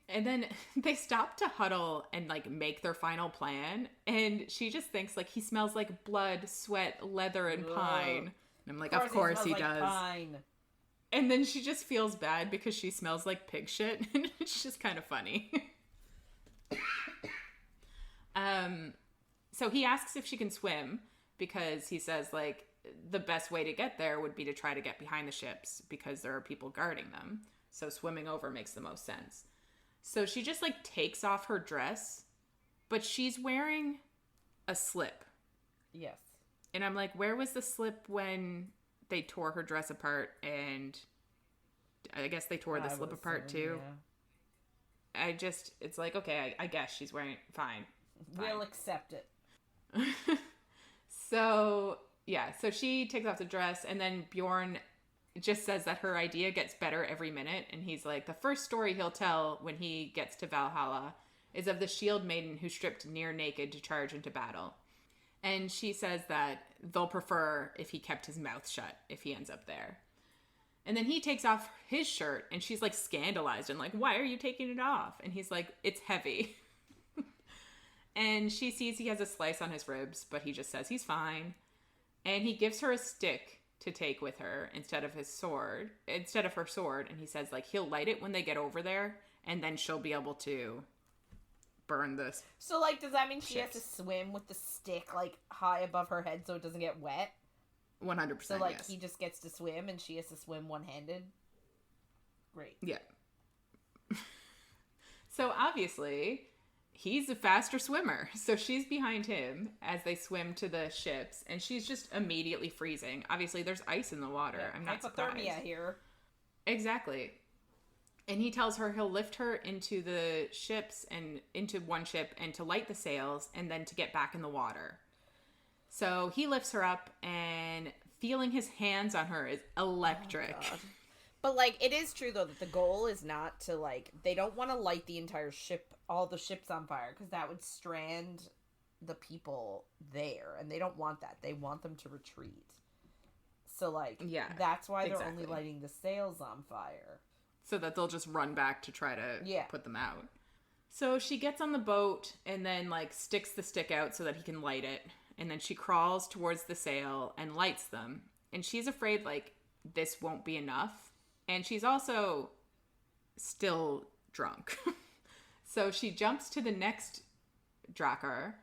And then they stop to huddle and, make their final plan. And she just thinks, he smells like blood, sweat, leather, and pine. And I'm like, of course he does. Pine. And then she just feels bad because she smells like pig shit. And it's just kind of funny. So he asks if she can swim, because he says, the best way to get there would be to try to get behind the ships because there are people guarding them. So swimming over makes the most sense. So she just takes off her dress, but she's wearing a slip. Yes. And I'm like, where was the slip when they tore her dress apart? And I guess they tore the slip apart too. Yeah. It's like, okay, I guess she's wearing it. Fine. We'll accept it. So she takes off the dress, and then Bjorn just says that her idea gets better every minute. And he's like, the first story he'll tell when he gets to Valhalla is of the shield maiden who stripped near naked to charge into battle. And she says that they'll prefer if he kept his mouth shut if he ends up there. And then he takes off his shirt, and she's scandalized and why are you taking it off? And he's like, it's heavy. And she sees he has a slice on his ribs, but he just says he's fine. And he gives her a stick to take with her instead of her sword. And he says he'll light it when they get over there, and then she'll be able to burn this. So does that mean she has to swim with the stick high above her head so it doesn't get wet? 100%. So yes. He just gets to swim and she has to swim one-handed? Great. Yeah. So obviously he's a faster swimmer. So she's behind him as they swim to the ships, and she's just immediately freezing. Obviously, there's ice in the water. Yeah, I'm not hypothermia surprised. here. Exactly. And he tells her he'll lift her into the ships and into one ship and to light the sails and then to get back in the water. So he lifts her up, and feeling his hands on her is electric. Oh, but it is true though that the goal is not to they don't want to light the entire ship, all the ships on fire, because that would strand the people there, and they don't want that. They want them to retreat. So that's why they're only lighting the sails on fire, so that they'll just run back to try to put them out. So she gets on the boat and then sticks the stick out so that he can light it, and then she crawls towards the sail and lights them, and she's afraid this won't be enough. And she's also still drunk. So she jumps to the next drakkar,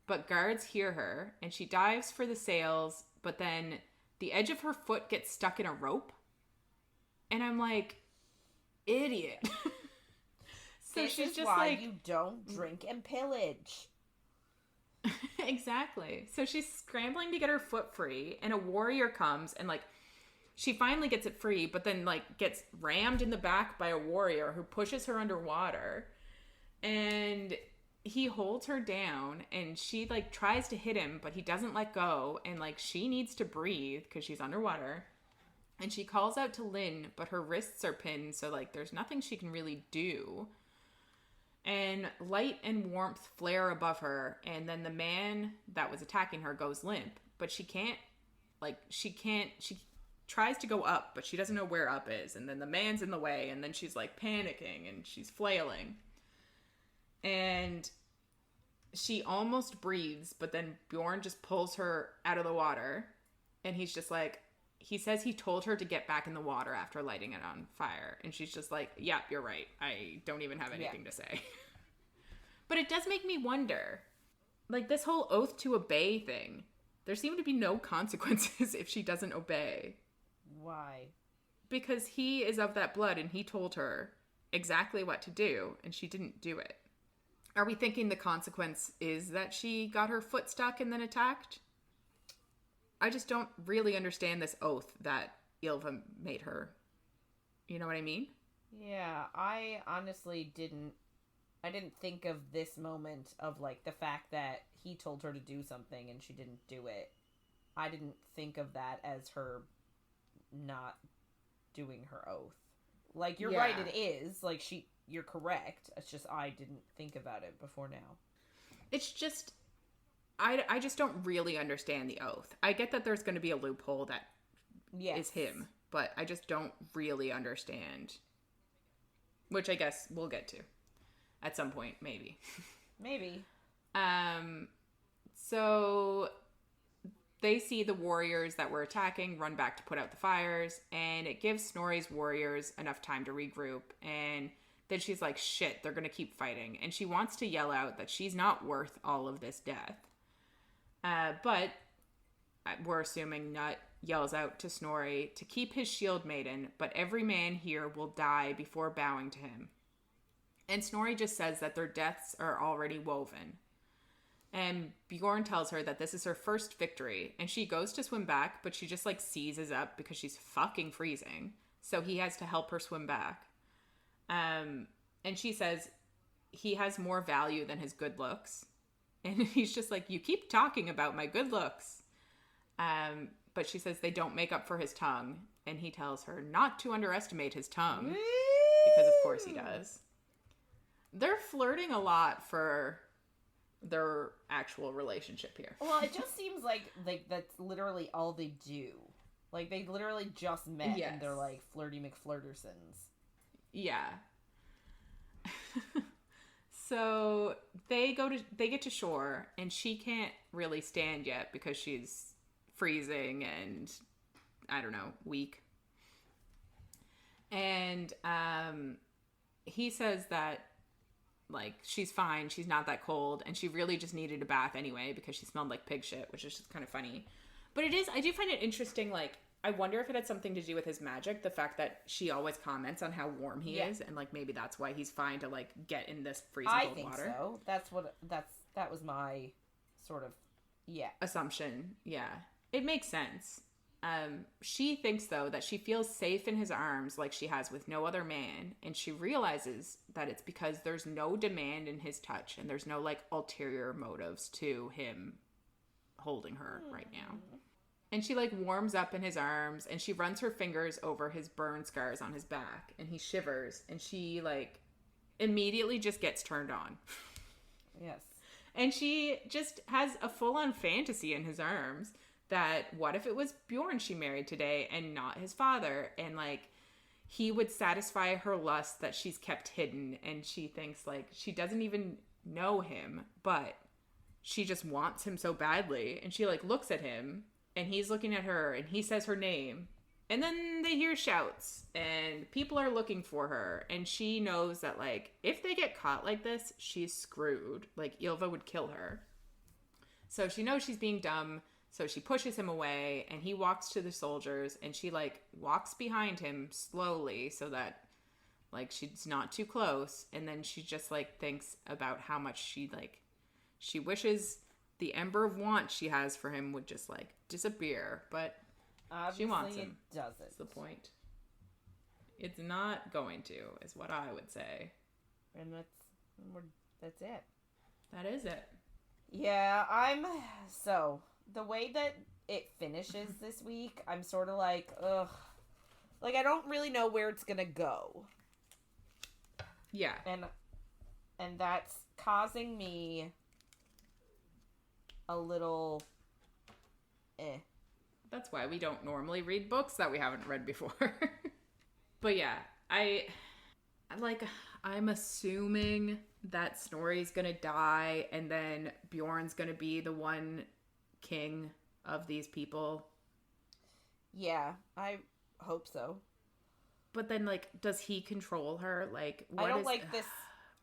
but guards hear her, and she dives for the sails, but then the edge of her foot gets stuck in a rope. And I'm like, idiot. So this she's is just why you don't drink and pillage. Exactly. So she's scrambling to get her foot free, and a warrior comes and she finally gets it free, but then like gets rammed in the back by a warrior who pushes her underwater. And he holds her down, and she like tries to hit him, but he doesn't let go, and like she needs to breathe because she's underwater. And she calls out to Lynn, but her wrists are pinned, so like there's nothing she can really do. And light and warmth flare above her, and then the man that was attacking her goes limp, but she tries to go up, but she doesn't know where up is, and then the man's in the way, and then she's like panicking and she's flailing. And she almost breathes, but then Bjorn just pulls her out of the water, and he's just like, he says he told her to get back in the water after lighting it on fire. And she's just like, yep, you're right. I don't even have anything to say. But it does make me wonder, like this whole oath to obey thing, there seem to be no consequences if she doesn't obey. Why? Because he is of that blood, and he told her exactly what to do, and she didn't do it. Are we thinking the consequence is that she got her foot stuck and then attacked? I just don't really understand this oath that Ylva made her. You know what I mean? Yeah, I honestly didn't think of this moment of like the fact that he told her to do something and she didn't do it. I didn't think of that as her not doing her oath. Like, you're right, it is. Like, you're correct. It's just I didn't think about it before now. It's just, I just don't really understand the oath. I get that there's going to be a loophole that is him, but I just don't really understand. Which I guess we'll get to at some point, maybe. Maybe. So they see the warriors that were attacking run back to put out the fires, and it gives Snorri's warriors enough time to regroup, and then she's like, shit, they're gonna keep fighting, and she wants to yell out that she's not worth all of this death. But we're assuming Nut yells out to Snorri to keep his shield maiden, but every man here will die before bowing to him. And Snorri just says that their deaths are already woven. And Bjorn tells her that this is her first victory, and she goes to swim back, but she just like seizes up because she's fucking freezing. So he has to help her swim back. And she says he has more value than his good looks. And he's just like, you keep talking about my good looks. But she says they don't make up for his tongue. And he tells her not to underestimate his tongue. Because of course he does. They're flirting a lot for their actual relationship here. Well, it just seems like that's literally all they do. Like, they literally just met and they're like flirty McFlirtersons. Yeah. So they get to shore, and she can't really stand yet because she's freezing and, I don't know, weak. And he says that, like, she's fine, she's not that cold, and she really just needed a bath anyway because she smelled like pig shit, which is just kind of funny. But I do find it interesting, like, I wonder if it had something to do with his magic, the fact that she always comments on how warm he is, and like maybe that's why he's fine to like get in this freezing cold water. I think so. That was my sort of assumption. Yeah, it makes sense. She thinks though that she feels safe in his arms like she has with no other man, and she realizes that it's because there's no demand in his touch, and there's no like ulterior motives to him holding her right now. And she, like, warms up in his arms, and she runs her fingers over his burn scars on his back, and he shivers, and she, like, immediately just gets turned on. Yes. And she just has a full-on fantasy in his arms that what if it was Bjorn she married today and not his father? And, like, he would satisfy her lust that she's kept hidden, and she thinks, like, she doesn't even know him, but she just wants him so badly. And she, like, looks at him, and he's looking at her, and he says her name. And then they hear shouts, and people are looking for her. And she knows that, like, if they get caught like this, she's screwed. Like, Ylva would kill her. So she knows she's being dumb, so she pushes him away, and he walks to the soldiers, and she, like, walks behind him slowly so that, like, she's not too close. And then she just, like, thinks about how much she wishes the ember of want she has for him would just, like, disappear. But Obviously, she wants him. It doesn't. That's the point. It's not going to, is what I would say. And that's it. That is it. Yeah, so the way that it finishes this week, I'm sort of like, ugh. Like, I don't really know where it's gonna go. Yeah. And that's causing me a little That's why we don't normally read books that we haven't read before. But yeah, I'm assuming that Snorri's gonna die and then Bjorn's gonna be the one king of these people. Yeah, I hope so. But then, like, does he control her? Like, I don't like this.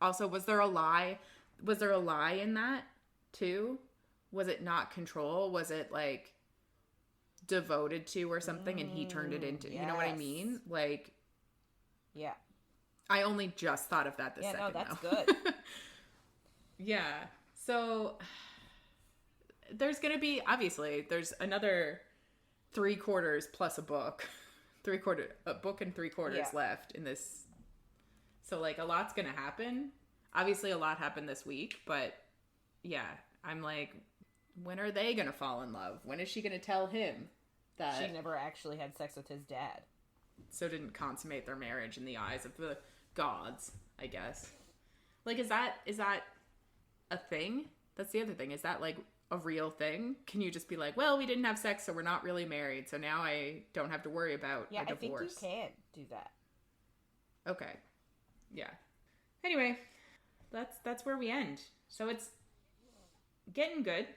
Also, was there a lie? Was there a lie in that too? Was it not control? Was it like devoted to or something and he turned it into, yes. You know what I mean? Like, yeah. I only just thought of that this second. Yeah, no, that's though. good. Yeah. So there's going to be, obviously, there's another 3/4 plus a book. A book and 3/4 left in this. So, like, a lot's going to happen. Obviously, a lot happened this week, but yeah, I'm like, when are they going to fall in love? When is she going to tell him that she never actually had sex with his dad? So didn't consummate their marriage in the eyes of the gods, I guess. Like, is that a thing? That's the other thing. Is that, like, a real thing? Can you just be like, well, we didn't have sex, so we're not really married, so now I don't have to worry about a divorce? I think you can do that. Okay. Yeah. Anyway, that's where we end. So it's getting good.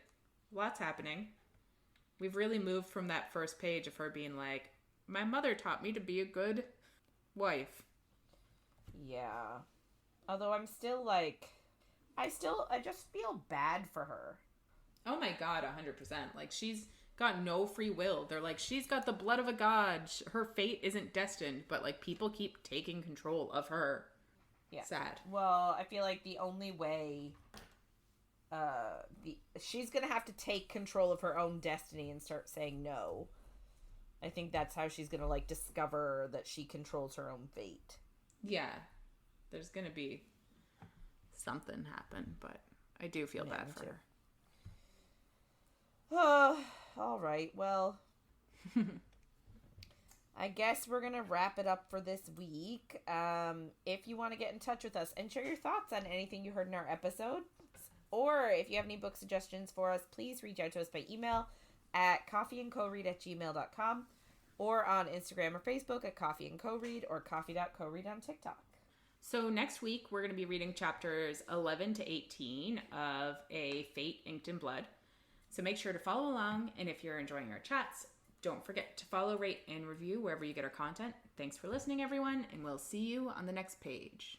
Lots happening. We've really moved from that first page of her being like, my mother taught me to be a good wife. Yeah. Although I'm still like, I just feel bad for her. Oh my God, 100%. Like, she's got no free will. They're like, she's got the blood of a god. Her fate isn't destined. But, like, people keep taking control of her. Yeah. Sad. Well, I feel like the only way she's going to have to take control of her own destiny and start saying no. I think that's how she's going to, like, discover that she controls her own fate. Yeah. There's going to be something happen, but I do feel bad for her. All right. Well, I guess we're going to wrap it up for this week. If you want to get in touch with us and share your thoughts on anything you heard in our episodes, or if you have any book suggestions for us, please reach out to us by email at coffeeandcoread@gmail.com or on Instagram or Facebook at coffeeandcoread or coffee.coread on TikTok. So next week, we're going to be reading chapters 11 to 18 of A Fate Inked in Blood. So make sure to follow along, and if you're enjoying our chats, don't forget to follow, rate, and review wherever you get our content. Thanks for listening, everyone, and we'll see you on the next page.